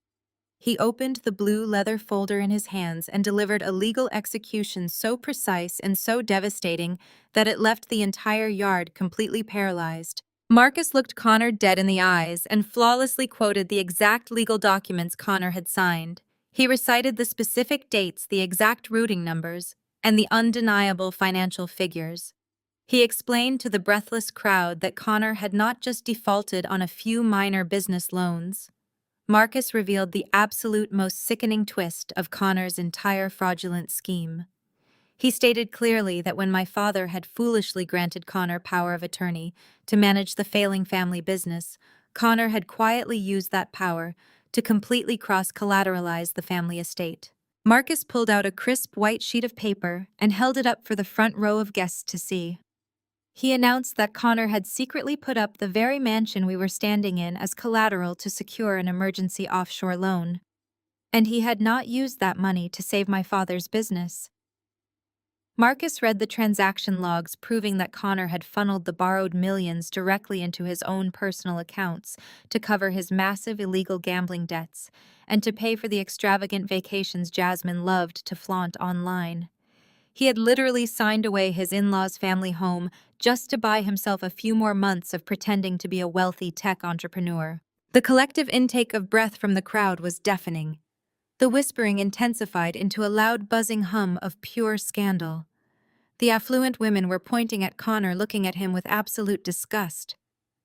He opened the blue leather folder in his hands and delivered a legal execution so precise and so devastating that it left the entire yard completely paralyzed. Marcus looked Connor dead in the eyes and flawlessly quoted the exact legal documents Connor had signed. He recited the specific dates, the exact routing numbers, and the undeniable financial figures. He explained to the breathless crowd that Connor had not just defaulted on a few minor business loans. Marcus revealed the absolute most sickening twist of Connor's entire fraudulent scheme. He stated clearly that when my father had foolishly granted Connor power of attorney to manage the failing family business, Connor had quietly used that power to completely cross-collateralize the family estate. Marcus pulled out a crisp white sheet of paper and held it up for the front row of guests to see. He announced that Connor had secretly put up the very mansion we were standing in as collateral to secure an emergency offshore loan. And he had not used that money to save my father's business. Marcus read the transaction logs proving that Connor had funneled the borrowed millions directly into his own personal accounts to cover his massive illegal gambling debts and to pay for the extravagant vacations Jasmine loved to flaunt online. He had literally signed away his in-laws' family home just to buy himself a few more months of pretending to be a wealthy tech entrepreneur. The collective intake of breath from the crowd was deafening. The whispering intensified into a loud buzzing hum of pure scandal. The affluent women were pointing at Connor, looking at him with absolute disgust.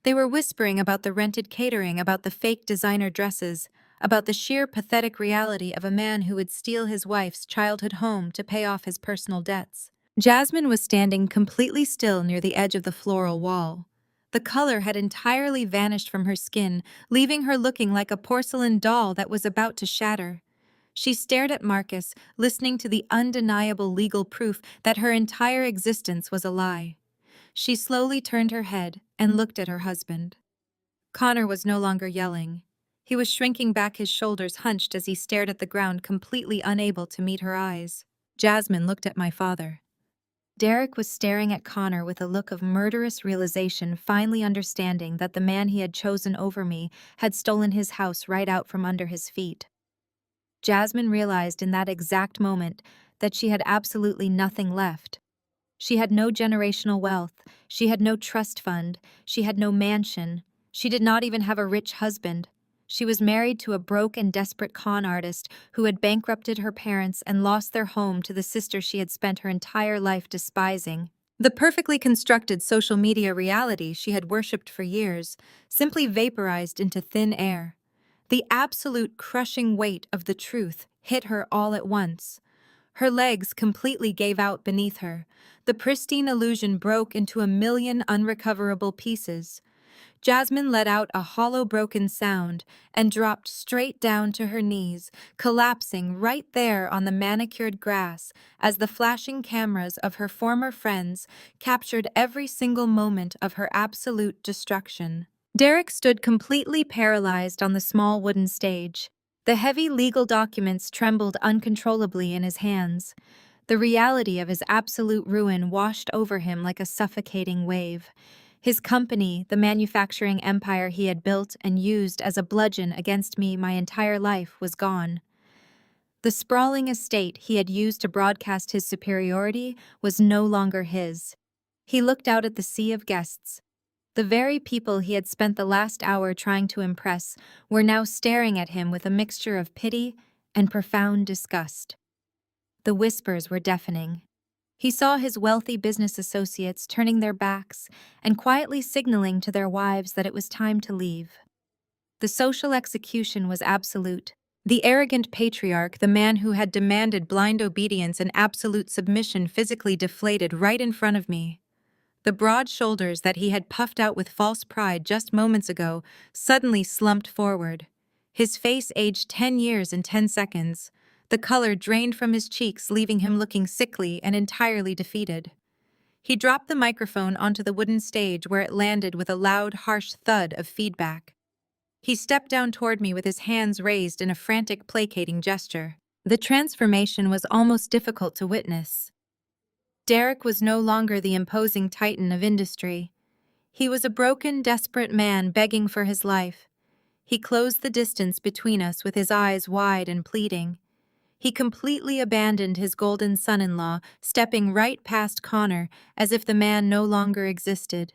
They were whispering about the rented catering, about the fake designer dresses, about the sheer pathetic reality of a man who would steal his wife's childhood home to pay off his personal debts. Jasmine was standing completely still near the edge of the floral wall. The color had entirely vanished from her skin, leaving her looking like a porcelain doll that was about to shatter. She stared at Marcus, listening to the undeniable legal proof that her entire existence was a lie. She slowly turned her head and looked at her husband. Connor was no longer yelling. He was shrinking back, his shoulders hunched as he stared at the ground, completely unable to meet her eyes. Jasmine looked at my father. Derek was staring at Connor with a look of murderous realization, finally understanding that the man he had chosen over me had stolen his house right out from under his feet. Jasmine realized in that exact moment that she had absolutely nothing left. She had no generational wealth, she had no trust fund, she had no mansion, she did not even have a rich husband. She was married to a broke and desperate con artist who had bankrupted her parents and lost their home to the sister she had spent her entire life despising. The perfectly constructed social media reality she had worshipped for years simply vaporized into thin air. The absolute crushing weight of the truth hit her all at once. Her legs completely gave out beneath her. The pristine illusion broke into a million unrecoverable pieces. Jasmine let out a hollow, broken sound and dropped straight down to her knees, collapsing right there on the manicured grass as the flashing cameras of her former friends captured every single moment of her absolute destruction. Derek stood completely paralyzed on the small wooden stage. The heavy legal documents trembled uncontrollably in his hands. The reality of his absolute ruin washed over him like a suffocating wave. His company, the manufacturing empire he had built and used as a bludgeon against me my entire life, was gone. The sprawling estate he had used to broadcast his superiority was no longer his. He looked out at the sea of guests. The very people he had spent the last hour trying to impress were now staring at him with a mixture of pity and profound disgust. The whispers were deafening. He saw his wealthy business associates turning their backs and quietly signaling to their wives that it was time to leave. The social execution was absolute. The arrogant patriarch, the man who had demanded blind obedience and absolute submission, physically deflated right in front of me. The broad shoulders that he had puffed out with false pride just moments ago suddenly slumped forward. His face aged 10 years in 10 seconds. The color drained from his cheeks, leaving him looking sickly and entirely defeated. He dropped the microphone onto the wooden stage where it landed with a loud, harsh thud of feedback. He stepped down toward me with his hands raised in a frantic, placating gesture. The transformation was almost difficult to witness. Derek was no longer the imposing titan of industry. He was a broken, desperate man begging for his life. He closed the distance between us with his eyes wide and pleading. He completely abandoned his golden son-in-law, stepping right past Connor as if the man no longer existed.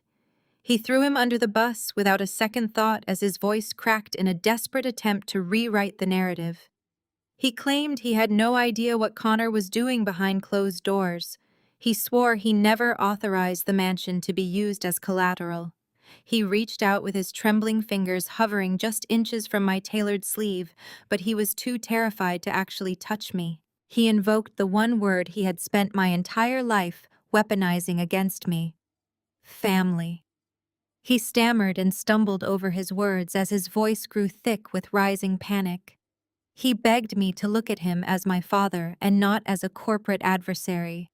He threw him under the bus without a second thought as his voice cracked in a desperate attempt to rewrite the narrative. He claimed he had no idea what Connor was doing behind closed doors. He swore he never authorized the mansion to be used as collateral. He reached out with his trembling fingers hovering just inches from my tailored sleeve, but he was too terrified to actually touch me. He invoked the one word he had spent my entire life weaponizing against me: family. He stammered and stumbled over his words as his voice grew thick with rising panic. He begged me to look at him as my father and not as a corporate adversary.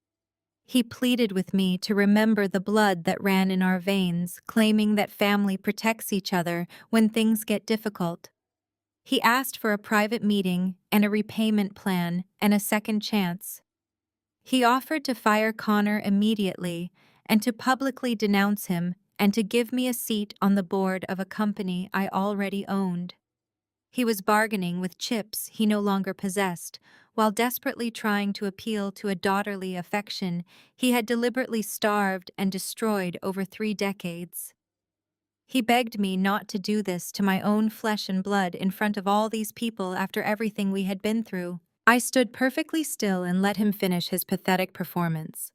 He pleaded with me to remember the blood that ran in our veins, claiming that family protects each other when things get difficult. He asked for a private meeting and a repayment plan and a second chance. He offered to fire Connor immediately and to publicly denounce him and to give me a seat on the board of a company I already owned. He was bargaining with chips he no longer possessed, while desperately trying to appeal to a daughterly affection he had deliberately starved and destroyed over 3 decades. He begged me not to do this to my own flesh and blood in front of all these people after everything we had been through. I stood perfectly still and let him finish his pathetic performance.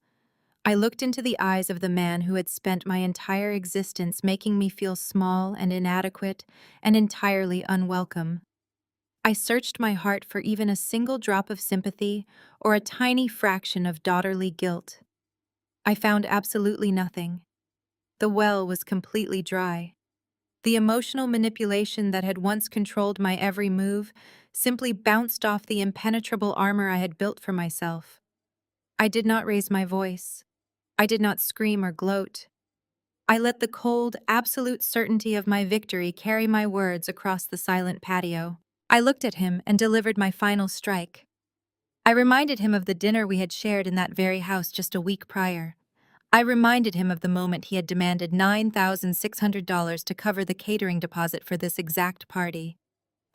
I looked into the eyes of the man who had spent my entire existence making me feel small and inadequate and entirely unwelcome. I searched my heart for even a single drop of sympathy or a tiny fraction of daughterly guilt. I found absolutely nothing. The well was completely dry. The emotional manipulation that had once controlled my every move simply bounced off the impenetrable armor I had built for myself. I did not raise my voice. I did not scream or gloat. I let the cold, absolute certainty of my victory carry my words across the silent patio. I looked at him and delivered my final strike. I reminded him of the dinner we had shared in that very house just a week prior. I reminded him of the moment he had demanded $9,600 to cover the catering deposit for this exact party.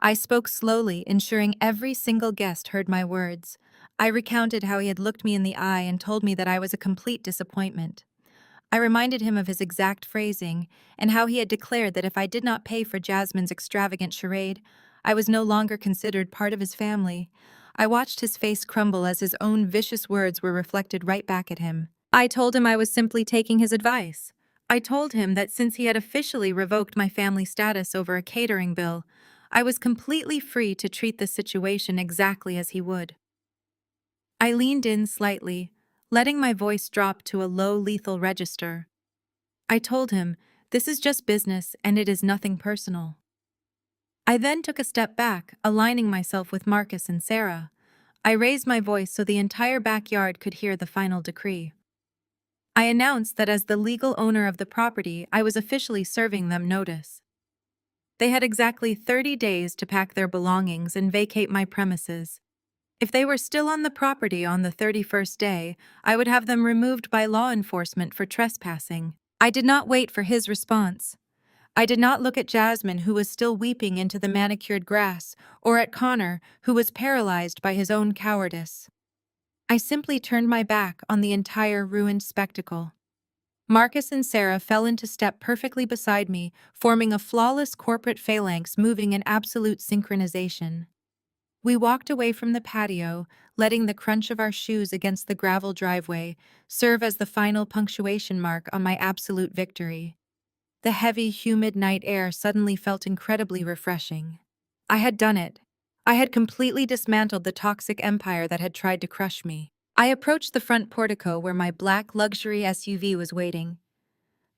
I spoke slowly, ensuring every single guest heard my words. I recounted how he had looked me in the eye and told me that I was a complete disappointment. I reminded him of his exact phrasing and how he had declared that if I did not pay for Jasmine's extravagant charade, I was no longer considered part of his family. I watched his face crumble as his own vicious words were reflected right back at him. I told him I was simply taking his advice. I told him that since he had officially revoked my family status over a catering bill, I was completely free to treat the situation exactly as he would. I leaned in slightly, letting my voice drop to a low, lethal register. I told him, this is just business and it is nothing personal. I then took a step back, aligning myself with Marcus and Sarah. I raised my voice so the entire backyard could hear the final decree. I announced that as the legal owner of the property, I was officially serving them notice. They had exactly 30 days to pack their belongings and vacate my premises. If they were still on the property on the 31st day, I would have them removed by law enforcement for trespassing. I did not wait for his response. I did not look at Jasmine, who was still weeping into the manicured grass, or at Connor, who was paralyzed by his own cowardice. I simply turned my back on the entire ruined spectacle. Marcus and Sarah fell into step perfectly beside me, forming a flawless corporate phalanx moving in absolute synchronization. We walked away from the patio, letting the crunch of our shoes against the gravel driveway serve as the final punctuation mark on my absolute victory. The heavy, humid night air suddenly felt incredibly refreshing. I had done it. I had completely dismantled the toxic empire that had tried to crush me. I approached the front portico where my black luxury SUV was waiting.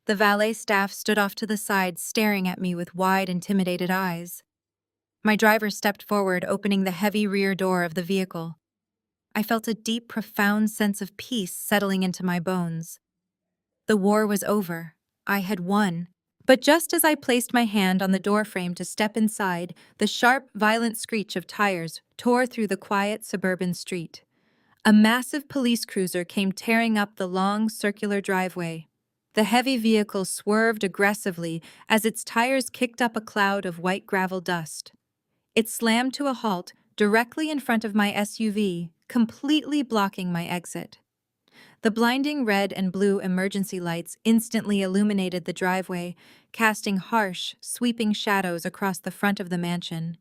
The valet staff stood off to the side, staring at me with wide, intimidated eyes. My driver stepped forward, opening the heavy rear door of the vehicle. I felt a deep, profound sense of peace settling into my bones. The war was over. I had won. But just as I placed my hand on the doorframe to step inside, the sharp, violent screech of tires tore through the quiet suburban street. A massive police cruiser came tearing up the long, circular driveway. The heavy vehicle swerved aggressively as its tires kicked up a cloud of white gravel dust. It slammed to a halt directly in front of my SUV, completely blocking my exit. The blinding red and blue emergency lights instantly illuminated the driveway, casting harsh, sweeping shadows across the front of the mansion.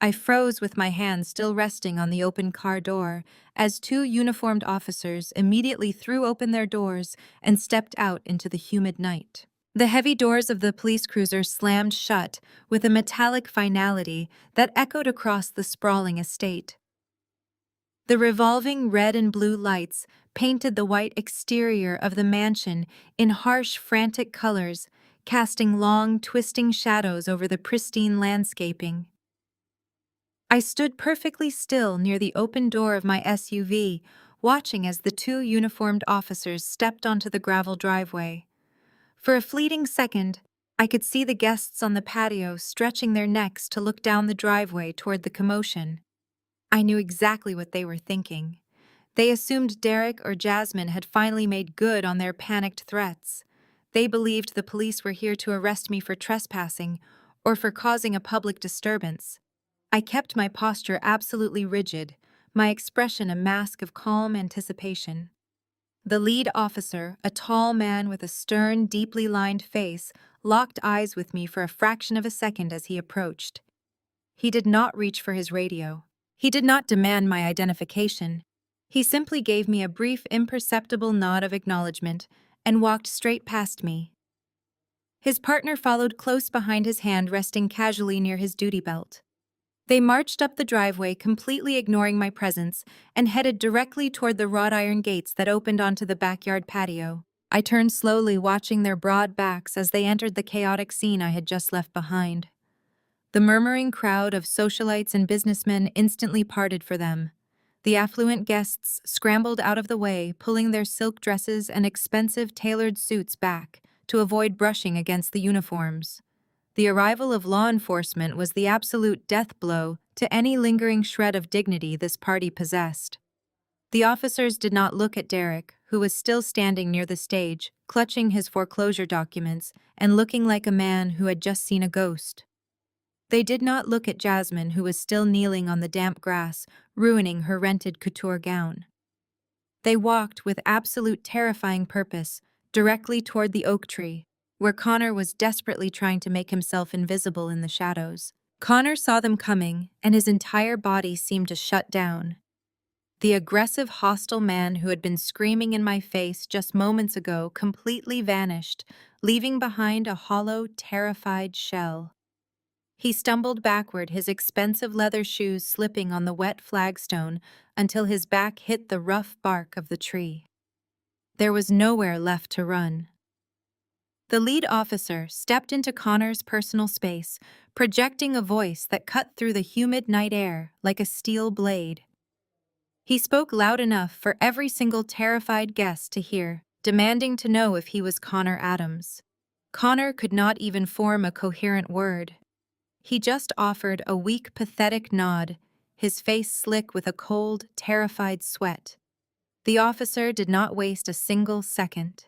I froze with my hand still resting on the open car door as two uniformed officers immediately threw open their doors and stepped out into the humid night. The heavy doors of the police cruiser slammed shut with a metallic finality that echoed across the sprawling estate. The revolving red and blue lights painted the white exterior of the mansion in harsh, frantic colors, casting long, twisting shadows over the pristine landscaping. I stood perfectly still near the open door of my SUV, watching as the two uniformed officers stepped onto the gravel driveway. For a fleeting second, I could see the guests on the patio stretching their necks to look down the driveway toward the commotion. I knew exactly what they were thinking. They assumed Derek or Jasmine had finally made good on their panicked threats. They believed the police were here to arrest me for trespassing or for causing a public disturbance. I kept my posture absolutely rigid, my expression a mask of calm anticipation. The lead officer, a tall man with a stern, deeply lined face, locked eyes with me for a fraction of a second as he approached. He did not reach for his radio. He did not demand my identification. He simply gave me a brief, imperceptible nod of acknowledgement and walked straight past me. His partner followed close behind, his hand resting casually near his duty belt. They marched up the driveway, completely ignoring my presence, and headed directly toward the wrought iron gates that opened onto the backyard patio. I turned slowly, watching their broad backs as they entered the chaotic scene I had just left behind. The murmuring crowd of socialites and businessmen instantly parted for them. The affluent guests scrambled out of the way, pulling their silk dresses and expensive tailored suits back to avoid brushing against the uniforms. The arrival of law enforcement was the absolute death blow to any lingering shred of dignity this party possessed. The officers did not look at Derek, who was still standing near the stage, clutching his foreclosure documents and looking like a man who had just seen a ghost. They did not look at Jasmine, who was still kneeling on the damp grass, ruining her rented couture gown. They walked with absolute terrifying purpose directly toward the oak tree, where Connor was desperately trying to make himself invisible in the shadows. Connor saw them coming, and his entire body seemed to shut down. The aggressive, hostile man who had been screaming in my face just moments ago completely vanished, leaving behind a hollow, terrified shell. He stumbled backward, his expensive leather shoes slipping on the wet flagstone until his back hit the rough bark of the tree. There was nowhere left to run. The lead officer stepped into Connor's personal space, projecting a voice that cut through the humid night air like a steel blade. He spoke loud enough for every single terrified guest to hear, demanding to know if he was Connor Adams. Connor could not even form a coherent word. He just offered a weak, pathetic nod, his face slick with a cold, terrified sweat. The officer did not waste a single second.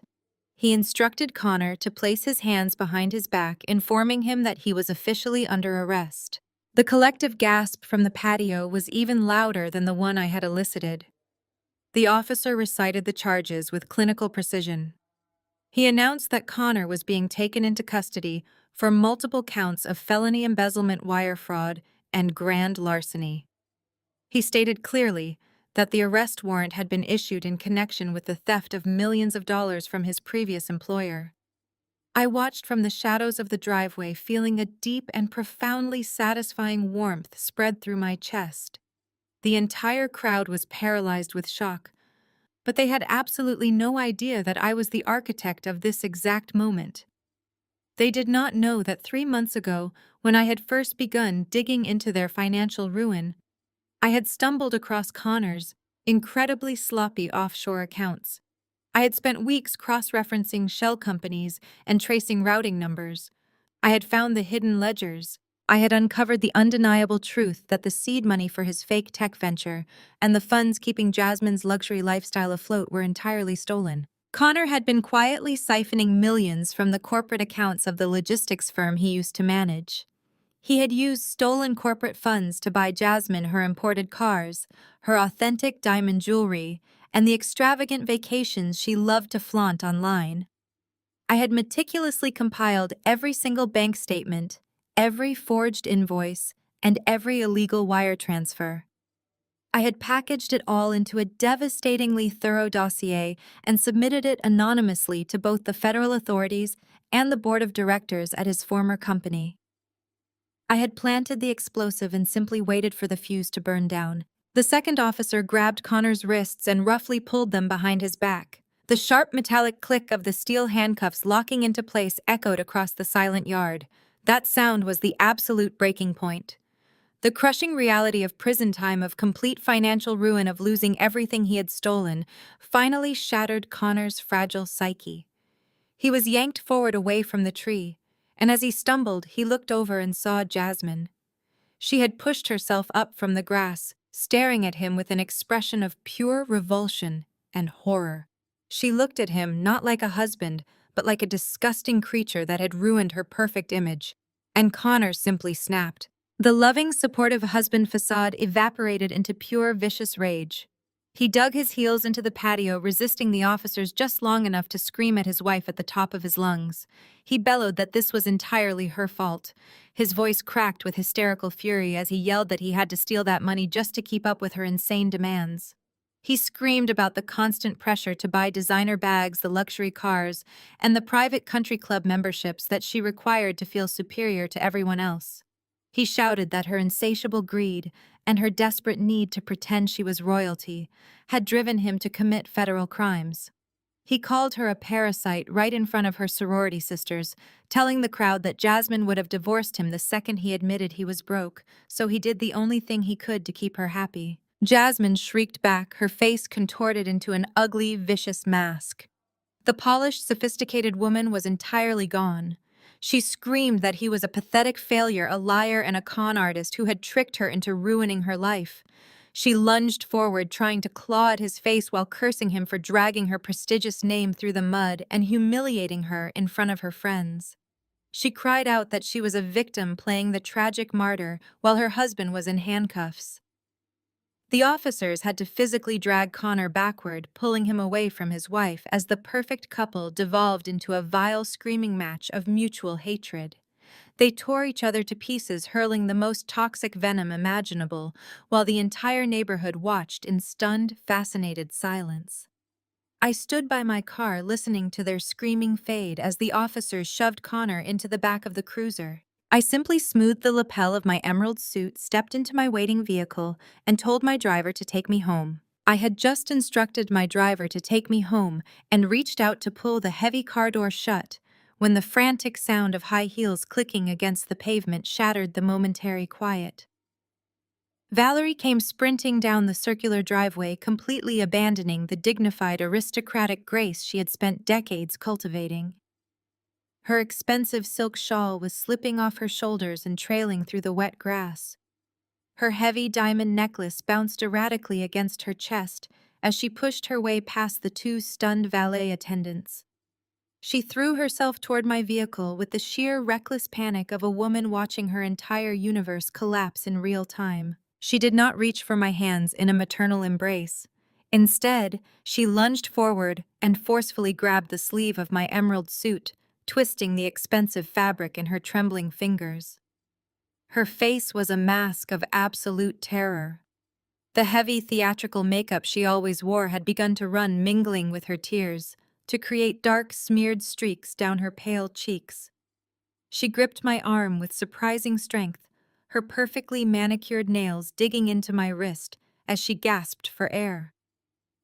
He instructed Connor to place his hands behind his back, informing him that he was officially under arrest. The collective gasp from the patio was even louder than the one I had elicited. The officer recited the charges with clinical precision. He announced that Connor was being taken into custody for multiple counts of felony embezzlement, wire fraud, and grand larceny. He stated clearly that the arrest warrant had been issued in connection with the theft of millions of dollars from his previous employer. I watched from the shadows of the driveway, feeling a deep and profoundly satisfying warmth spread through my chest. The entire crowd was paralyzed with shock, but they had absolutely no idea that I was the architect of this exact moment. They did not know that 3 months ago, when I had first begun digging into their financial ruin, I had stumbled across Connor's incredibly sloppy offshore accounts. I had spent weeks cross-referencing shell companies and tracing routing numbers. I had found the hidden ledgers. I had uncovered the undeniable truth that the seed money for his fake tech venture and the funds keeping Jasmine's luxury lifestyle afloat were entirely stolen. Connor had been quietly siphoning millions from the corporate accounts of the logistics firm he used to manage. He had used stolen corporate funds to buy Jasmine her imported cars, her authentic diamond jewelry, and the extravagant vacations she loved to flaunt online. I had meticulously compiled every single bank statement, every forged invoice, and every illegal wire transfer. I had packaged it all into a devastatingly thorough dossier and submitted it anonymously to both the federal authorities and the board of directors at his former company. I had planted the explosive and simply waited for the fuse to burn down. The second officer grabbed Connor's wrists and roughly pulled them behind his back. The sharp metallic click of the steel handcuffs locking into place echoed across the silent yard. That sound was the absolute breaking point. The crushing reality of prison time, of complete financial ruin, of losing everything he had stolen, finally shattered Connor's fragile psyche. He was yanked forward away from the tree, and as he stumbled, he looked over and saw Jasmine. She had pushed herself up from the grass, staring at him with an expression of pure revulsion and horror. She looked at him not like a husband, but like a disgusting creature that had ruined her perfect image, and Connor simply snapped. The loving, supportive husband facade evaporated into pure, vicious rage. He dug his heels into the patio, resisting the officers just long enough to scream at his wife at the top of his lungs. He bellowed that this was entirely her fault. His voice cracked with hysterical fury as he yelled that he had to steal that money just to keep up with her insane demands. He screamed about the constant pressure to buy designer bags, the luxury cars, and the private country club memberships that she required to feel superior to everyone else. He shouted that her insatiable greed and her desperate need to pretend she was royalty had driven him to commit federal crimes. He called her a parasite right in front of her sorority sisters, telling the crowd that Jasmine would have divorced him the second he admitted he was broke, so he did the only thing he could to keep her happy. Jasmine shrieked back, her face contorted into an ugly, vicious mask. The polished, sophisticated woman was entirely gone. She screamed that he was a pathetic failure, a liar, and a con artist who had tricked her into ruining her life. She lunged forward, trying to claw at his face while cursing him for dragging her prestigious name through the mud and humiliating her in front of her friends. She cried out that she was a victim playing the tragic martyr while her husband was in handcuffs. The officers had to physically drag Connor backward, pulling him away from his wife as the perfect couple devolved into a vile screaming match of mutual hatred. They tore each other to pieces, hurling the most toxic venom imaginable, while the entire neighborhood watched in stunned, fascinated silence. I stood by my car listening to their screaming fade as the officers shoved Connor into the back of the cruiser. I simply smoothed the lapel of my emerald suit, stepped into my waiting vehicle, and told my driver to take me home. I had just instructed my driver to take me home and reached out to pull the heavy car door shut when the frantic sound of high heels clicking against the pavement shattered the momentary quiet. Valerie came sprinting down the circular driveway, completely abandoning the dignified, aristocratic grace she had spent decades cultivating. Her expensive silk shawl was slipping off her shoulders and trailing through the wet grass. Her heavy diamond necklace bounced erratically against her chest as she pushed her way past the two stunned valet attendants. She threw herself toward my vehicle with the sheer reckless panic of a woman watching her entire universe collapse in real time. She did not reach for my hands in a maternal embrace. Instead, she lunged forward and forcefully grabbed the sleeve of my emerald suit, twisting the expensive fabric in her trembling fingers. Her face was a mask of absolute terror. The heavy theatrical makeup she always wore had begun to run, mingling with her tears, to create dark, smeared streaks down her pale cheeks. She gripped my arm with surprising strength, her perfectly manicured nails digging into my wrist as she gasped for air.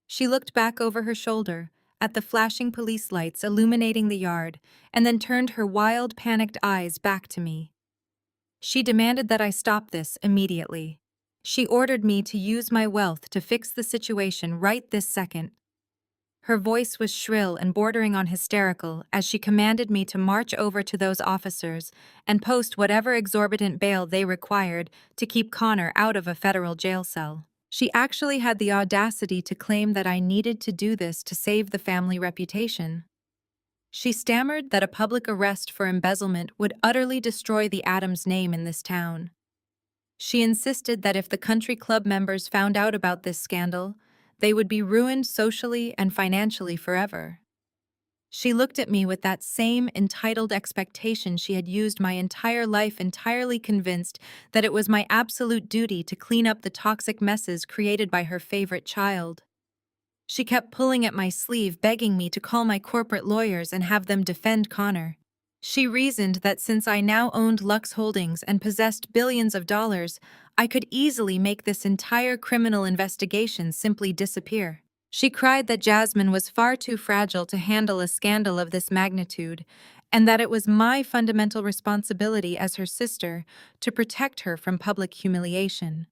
She looked back over her shoulder at the flashing police lights illuminating the yard and then turned her wild, panicked eyes back to me. She demanded that I stop this immediately. She ordered me to use my wealth to fix the situation right this second. Her voice was shrill and bordering on hysterical as she commanded me to march over to those officers and post whatever exorbitant bail they required to keep Connor out of a federal jail cell. She actually had the audacity to claim that I needed to do this to save the family reputation. She stammered that a public arrest for embezzlement would utterly destroy the Adams name in this town. She insisted that if the country club members found out about this scandal, they would be ruined socially and financially forever. She looked at me with that same entitled expectation she had used my entire life, entirely convinced that it was my absolute duty to clean up the toxic messes created by her favorite child. She kept pulling at my sleeve, begging me to call my corporate lawyers and have them defend Connor. She reasoned that since I now owned Lux Holdings and possessed billions of dollars, I could easily make this entire criminal investigation simply disappear. She cried that Jasmine was far too fragile to handle a scandal of this magnitude, and that it was my fundamental responsibility as her sister to protect her from public humiliation.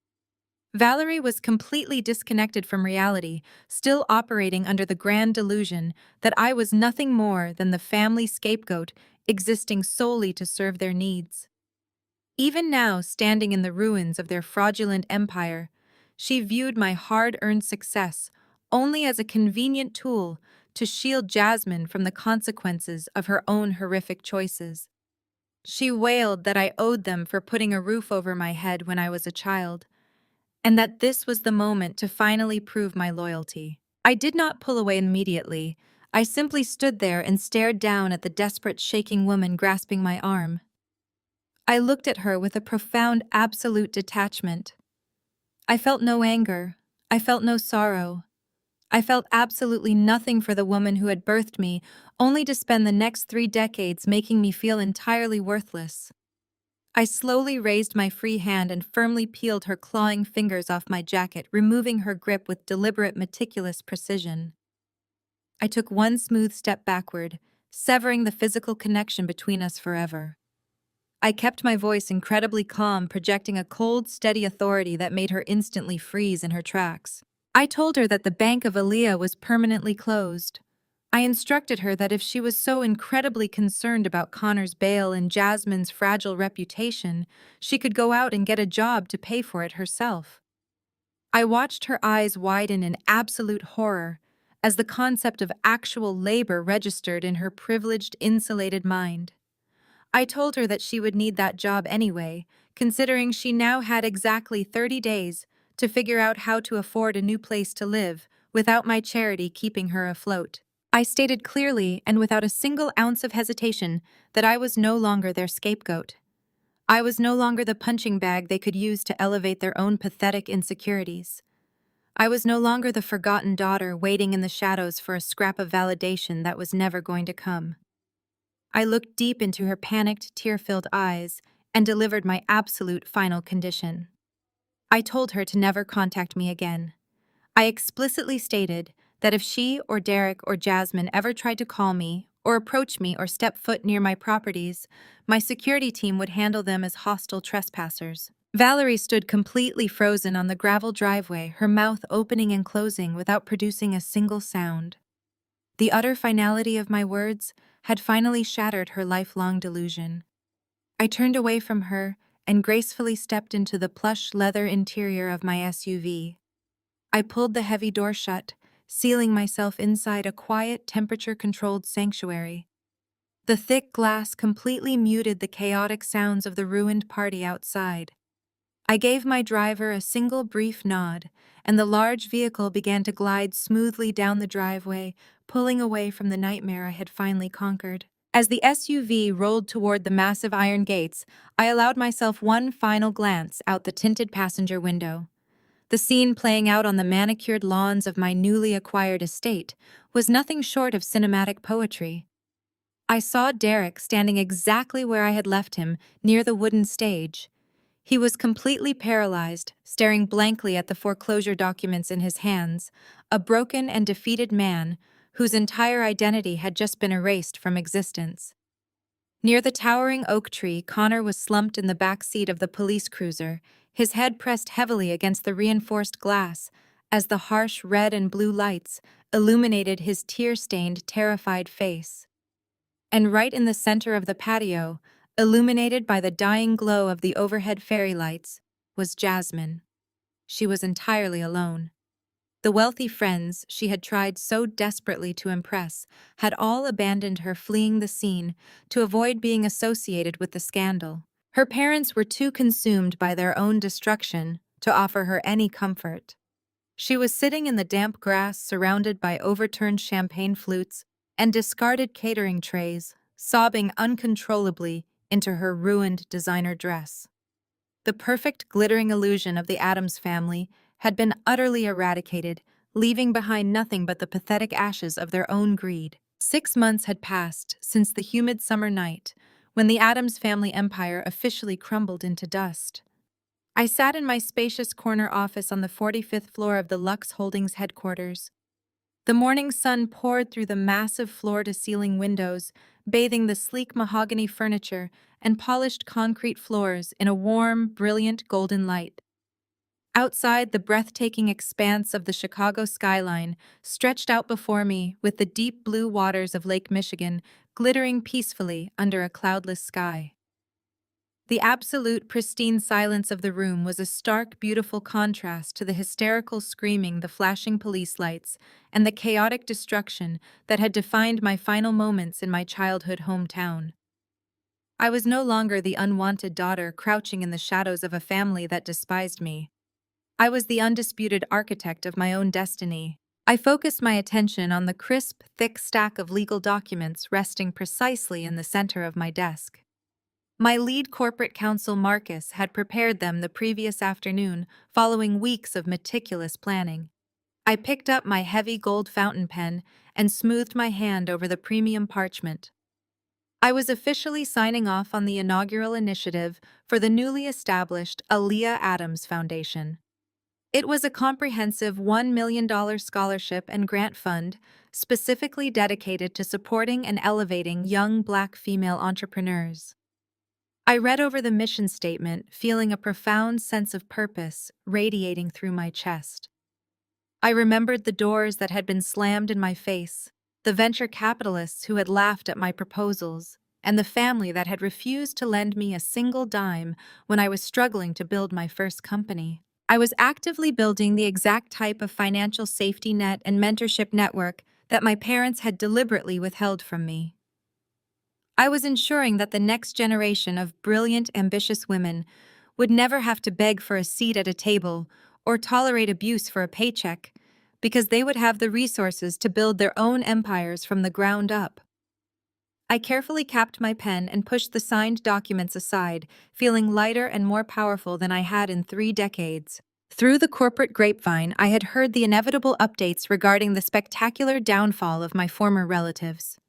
Valerie was completely disconnected from reality, still operating under the grand delusion that I was nothing more than the family scapegoat existing solely to serve their needs. Even now, standing in the ruins of their fraudulent empire, she viewed my hard-earned success only as a convenient tool to shield Jasmine from the consequences of her own horrific choices. She wailed that I owed them for putting a roof over my head when I was a child, and that this was the moment to finally prove my loyalty. I did not pull away immediately. I simply stood there and stared down at the desperate, shaking woman grasping my arm. I looked at her with a profound, absolute detachment. I felt no anger. I felt no sorrow. I felt absolutely nothing for the woman who had birthed me, only to spend the next 3 decades making me feel entirely worthless. I slowly raised my free hand and firmly peeled her clawing fingers off my jacket, removing her grip with deliberate, meticulous precision. I took one smooth step backward, severing the physical connection between us forever. I kept my voice incredibly calm, projecting a cold, steady authority that made her instantly freeze in her tracks. I told her that the Bank of Aaliyah was permanently closed. I instructed her that if she was so incredibly concerned about Connor's bail and Jasmine's fragile reputation, she could go out and get a job to pay for it herself. I watched her eyes widen in absolute horror as the concept of actual labor registered in her privileged, insulated mind. I told her that she would need that job anyway, considering she now had exactly 30 days to figure out how to afford a new place to live without my charity keeping her afloat. I stated clearly and without a single ounce of hesitation that I was no longer their scapegoat. I was no longer the punching bag they could use to elevate their own pathetic insecurities. I was no longer the forgotten daughter waiting in the shadows for a scrap of validation that was never going to come. I looked deep into her panicked, tear-filled eyes and delivered my absolute final condition. I told her to never contact me again. I explicitly stated that if she or Derek or Jasmine ever tried to call me or approach me or step foot near my properties, my security team would handle them as hostile trespassers. Valerie stood completely frozen on the gravel driveway, her mouth opening and closing without producing a single sound. The utter finality of my words had finally shattered her lifelong delusion. I turned away from her and gracefully stepped into the plush leather interior of my SUV. I pulled the heavy door shut, sealing myself inside a quiet, temperature-controlled sanctuary. The thick glass completely muted the chaotic sounds of the ruined party outside. I gave my driver a single brief nod, and the large vehicle began to glide smoothly down the driveway, pulling away from the nightmare I had finally conquered. As the SUV rolled toward the massive iron gates, I allowed myself one final glance out the tinted passenger window. The scene playing out on the manicured lawns of my newly acquired estate was nothing short of cinematic poetry. I saw Derek standing exactly where I had left him, near the wooden stage. He was completely paralyzed, staring blankly at the foreclosure documents in his hands, a broken and defeated man whose entire identity had just been erased from existence. Near the towering oak tree, Connor was slumped in the back seat of the police cruiser, his head pressed heavily against the reinforced glass as the harsh red and blue lights illuminated his tear-stained, terrified face. And right in the center of the patio, illuminated by the dying glow of the overhead fairy lights, was Jasmine. She was entirely alone. The wealthy friends she had tried so desperately to impress had all abandoned her, fleeing the scene to avoid being associated with the scandal. Her parents were too consumed by their own destruction to offer her any comfort. She was sitting in the damp grass, surrounded by overturned champagne flutes and discarded catering trays, sobbing uncontrollably into her ruined designer dress. The perfect glittering illusion of the Addams family had been utterly eradicated, leaving behind nothing but the pathetic ashes of their own greed. 6 months had passed since the humid summer night, when the Addams family empire officially crumbled into dust. I sat in my spacious corner office on the 45th floor of the Lux Holdings headquarters. The morning sun poured through the massive floor-to-ceiling windows, bathing the sleek mahogany furniture and polished concrete floors in a warm, brilliant golden light. Outside, the breathtaking expanse of the Chicago skyline stretched out before me, with the deep blue waters of Lake Michigan glittering peacefully under a cloudless sky. The absolute pristine silence of the room was a stark, beautiful contrast to the hysterical screaming, the flashing police lights, and the chaotic destruction that had defined my final moments in my childhood hometown. I was no longer the unwanted daughter crouching in the shadows of a family that despised me. I was the undisputed architect of my own destiny. I focused my attention on the crisp, thick stack of legal documents resting precisely in the center of my desk. My lead corporate counsel, Marcus, had prepared them the previous afternoon, following weeks of meticulous planning. I picked up my heavy gold fountain pen and smoothed my hand over the premium parchment. I was officially signing off on the inaugural initiative for the newly established Aaliyah Addams Foundation. It was a comprehensive $1 million scholarship and grant fund specifically dedicated to supporting and elevating young Black female entrepreneurs. I read over the mission statement, feeling a profound sense of purpose radiating through my chest. I remembered the doors that had been slammed in my face, the venture capitalists who had laughed at my proposals, and the family that had refused to lend me a single dime when I was struggling to build my first company. I was actively building the exact type of financial safety net and mentorship network that my parents had deliberately withheld from me. I was ensuring that the next generation of brilliant, ambitious women would never have to beg for a seat at a table or tolerate abuse for a paycheck, because they would have the resources to build their own empires from the ground up. I carefully capped my pen and pushed the signed documents aside, feeling lighter and more powerful than I had in 3 decades. Through the corporate grapevine, I had heard the inevitable updates regarding the spectacular downfall of my former relatives.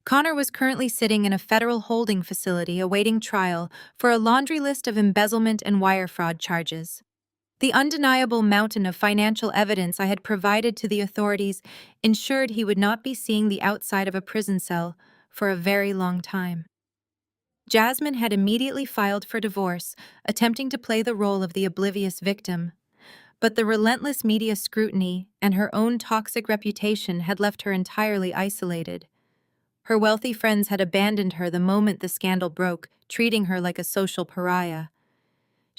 Connor was currently sitting in a federal holding facility awaiting trial for a laundry list of embezzlement and wire fraud charges. The undeniable mountain of financial evidence I had provided to the authorities ensured he would not be seeing the outside of a prison cell for a very long time. Jasmine had immediately filed for divorce, attempting to play the role of the oblivious victim. But the relentless media scrutiny and her own toxic reputation had left her entirely isolated. Her wealthy friends had abandoned her the moment the scandal broke, treating her like a social pariah.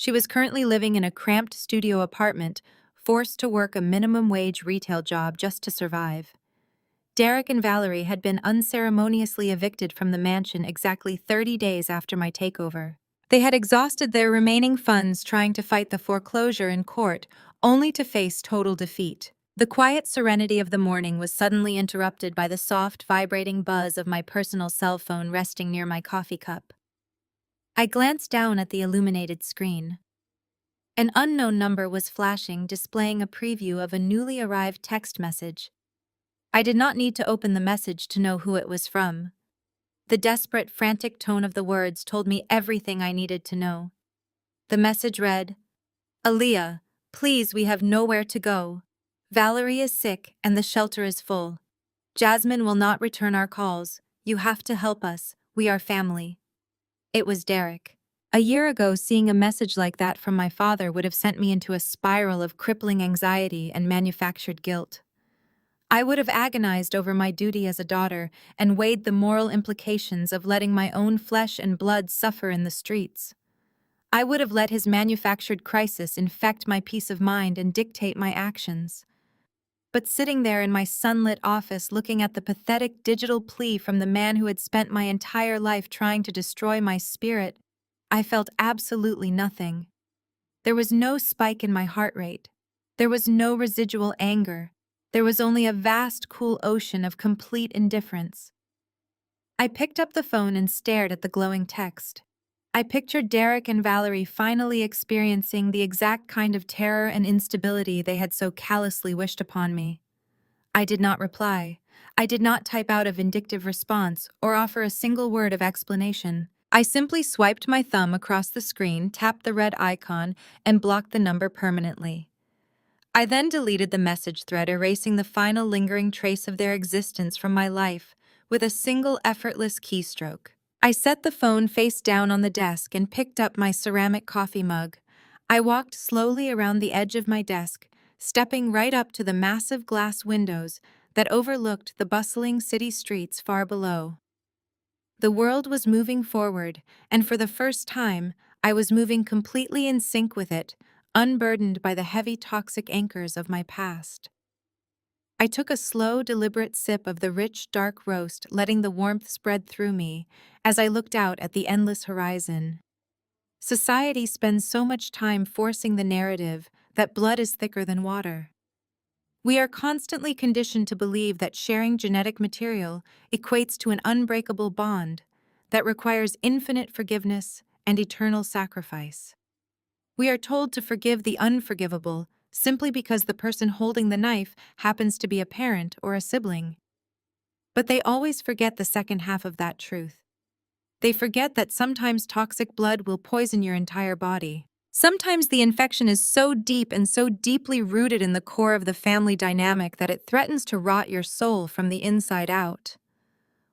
She was currently living in a cramped studio apartment, forced to work a minimum wage retail job just to survive. Derek and Valerie had been unceremoniously evicted from the mansion exactly 30 days after my takeover. They had exhausted their remaining funds trying to fight the foreclosure in court, only to face total defeat. The quiet serenity of the morning was suddenly interrupted by the soft, vibrating buzz of my personal cell phone resting near my coffee cup. I glanced down at the illuminated screen. An unknown number was flashing, displaying a preview of a newly arrived text message. I did not need to open the message to know who it was from. The desperate, frantic tone of the words told me everything I needed to know. The message read, "Aaliyah, please, we have nowhere to go. Valerie is sick and the shelter is full. Jasmine will not return our calls. You have to help us. We are family." It was Derek. A year ago, seeing a message like that from my father would have sent me into a spiral of crippling anxiety and manufactured guilt. I would have agonized over my duty as a daughter and weighed the moral implications of letting my own flesh and blood suffer in the streets. I would have let his manufactured crisis infect my peace of mind and dictate my actions. But sitting there in my sunlit office looking at the pathetic digital plea from the man who had spent my entire life trying to destroy my spirit, I felt absolutely nothing. There was no spike in my heart rate. There was no residual anger. There was only a vast, cool ocean of complete indifference. I picked up the phone and stared at the glowing text. I pictured Derek and Valerie finally experiencing the exact kind of terror and instability they had so callously wished upon me. I did not reply. I did not type out a vindictive response or offer a single word of explanation. I simply swiped my thumb across the screen, tapped the red icon, and blocked the number permanently. I then deleted the message thread, erasing the final lingering trace of their existence from my life with a single effortless keystroke. I set the phone face down on the desk and picked up my ceramic coffee mug. I walked slowly around the edge of my desk, stepping right up to the massive glass windows that overlooked the bustling city streets far below. The world was moving forward, and for the first time, I was moving completely in sync with it, unburdened by the heavy toxic anchors of my past. I took a slow, deliberate sip of the rich, dark roast, letting the warmth spread through me as I looked out at the endless horizon. Society spends so much time forcing the narrative that blood is thicker than water. We are constantly conditioned to believe that sharing genetic material equates to an unbreakable bond that requires infinite forgiveness and eternal sacrifice. We are told to forgive the unforgivable simply because the person holding the knife happens to be a parent or a sibling. But they always forget the second half of that truth. They forget that sometimes toxic blood will poison your entire body. Sometimes the infection is so deep and so deeply rooted in the core of the family dynamic that it threatens to rot your soul from the inside out.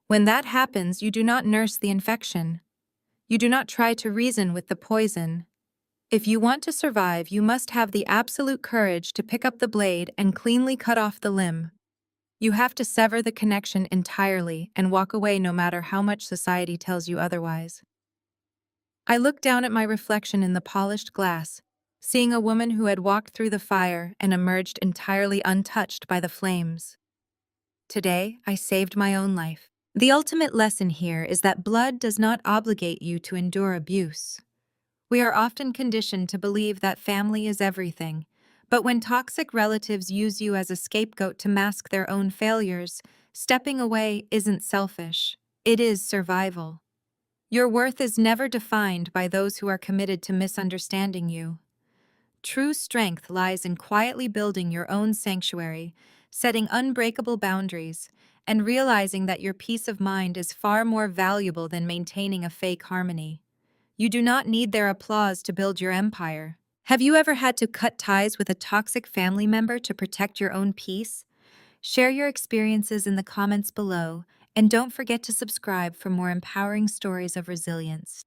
When that happens, you do not nurse the infection. You do not try to reason with the poison. If you want to survive, you must have the absolute courage to pick up the blade and cleanly cut off the limb. You have to sever the connection entirely and walk away no matter how much society tells you otherwise. I looked down at my reflection in the polished glass, seeing a woman who had walked through the fire and emerged entirely untouched by the flames. Today, I saved my own life. The ultimate lesson here is that blood does not obligate you to endure abuse. We are often conditioned to believe that family is everything, but when toxic relatives use you as a scapegoat to mask their own failures, stepping away isn't selfish. It is survival. Your worth is never defined by those who are committed to misunderstanding you. True strength lies in quietly building your own sanctuary, setting unbreakable boundaries, and realizing that your peace of mind is far more valuable than maintaining a fake harmony. You do not need their applause to build your empire. Have you ever had to cut ties with a toxic family member to protect your own peace? Share your experiences in the comments below, and don't forget to subscribe for more empowering stories of resilience.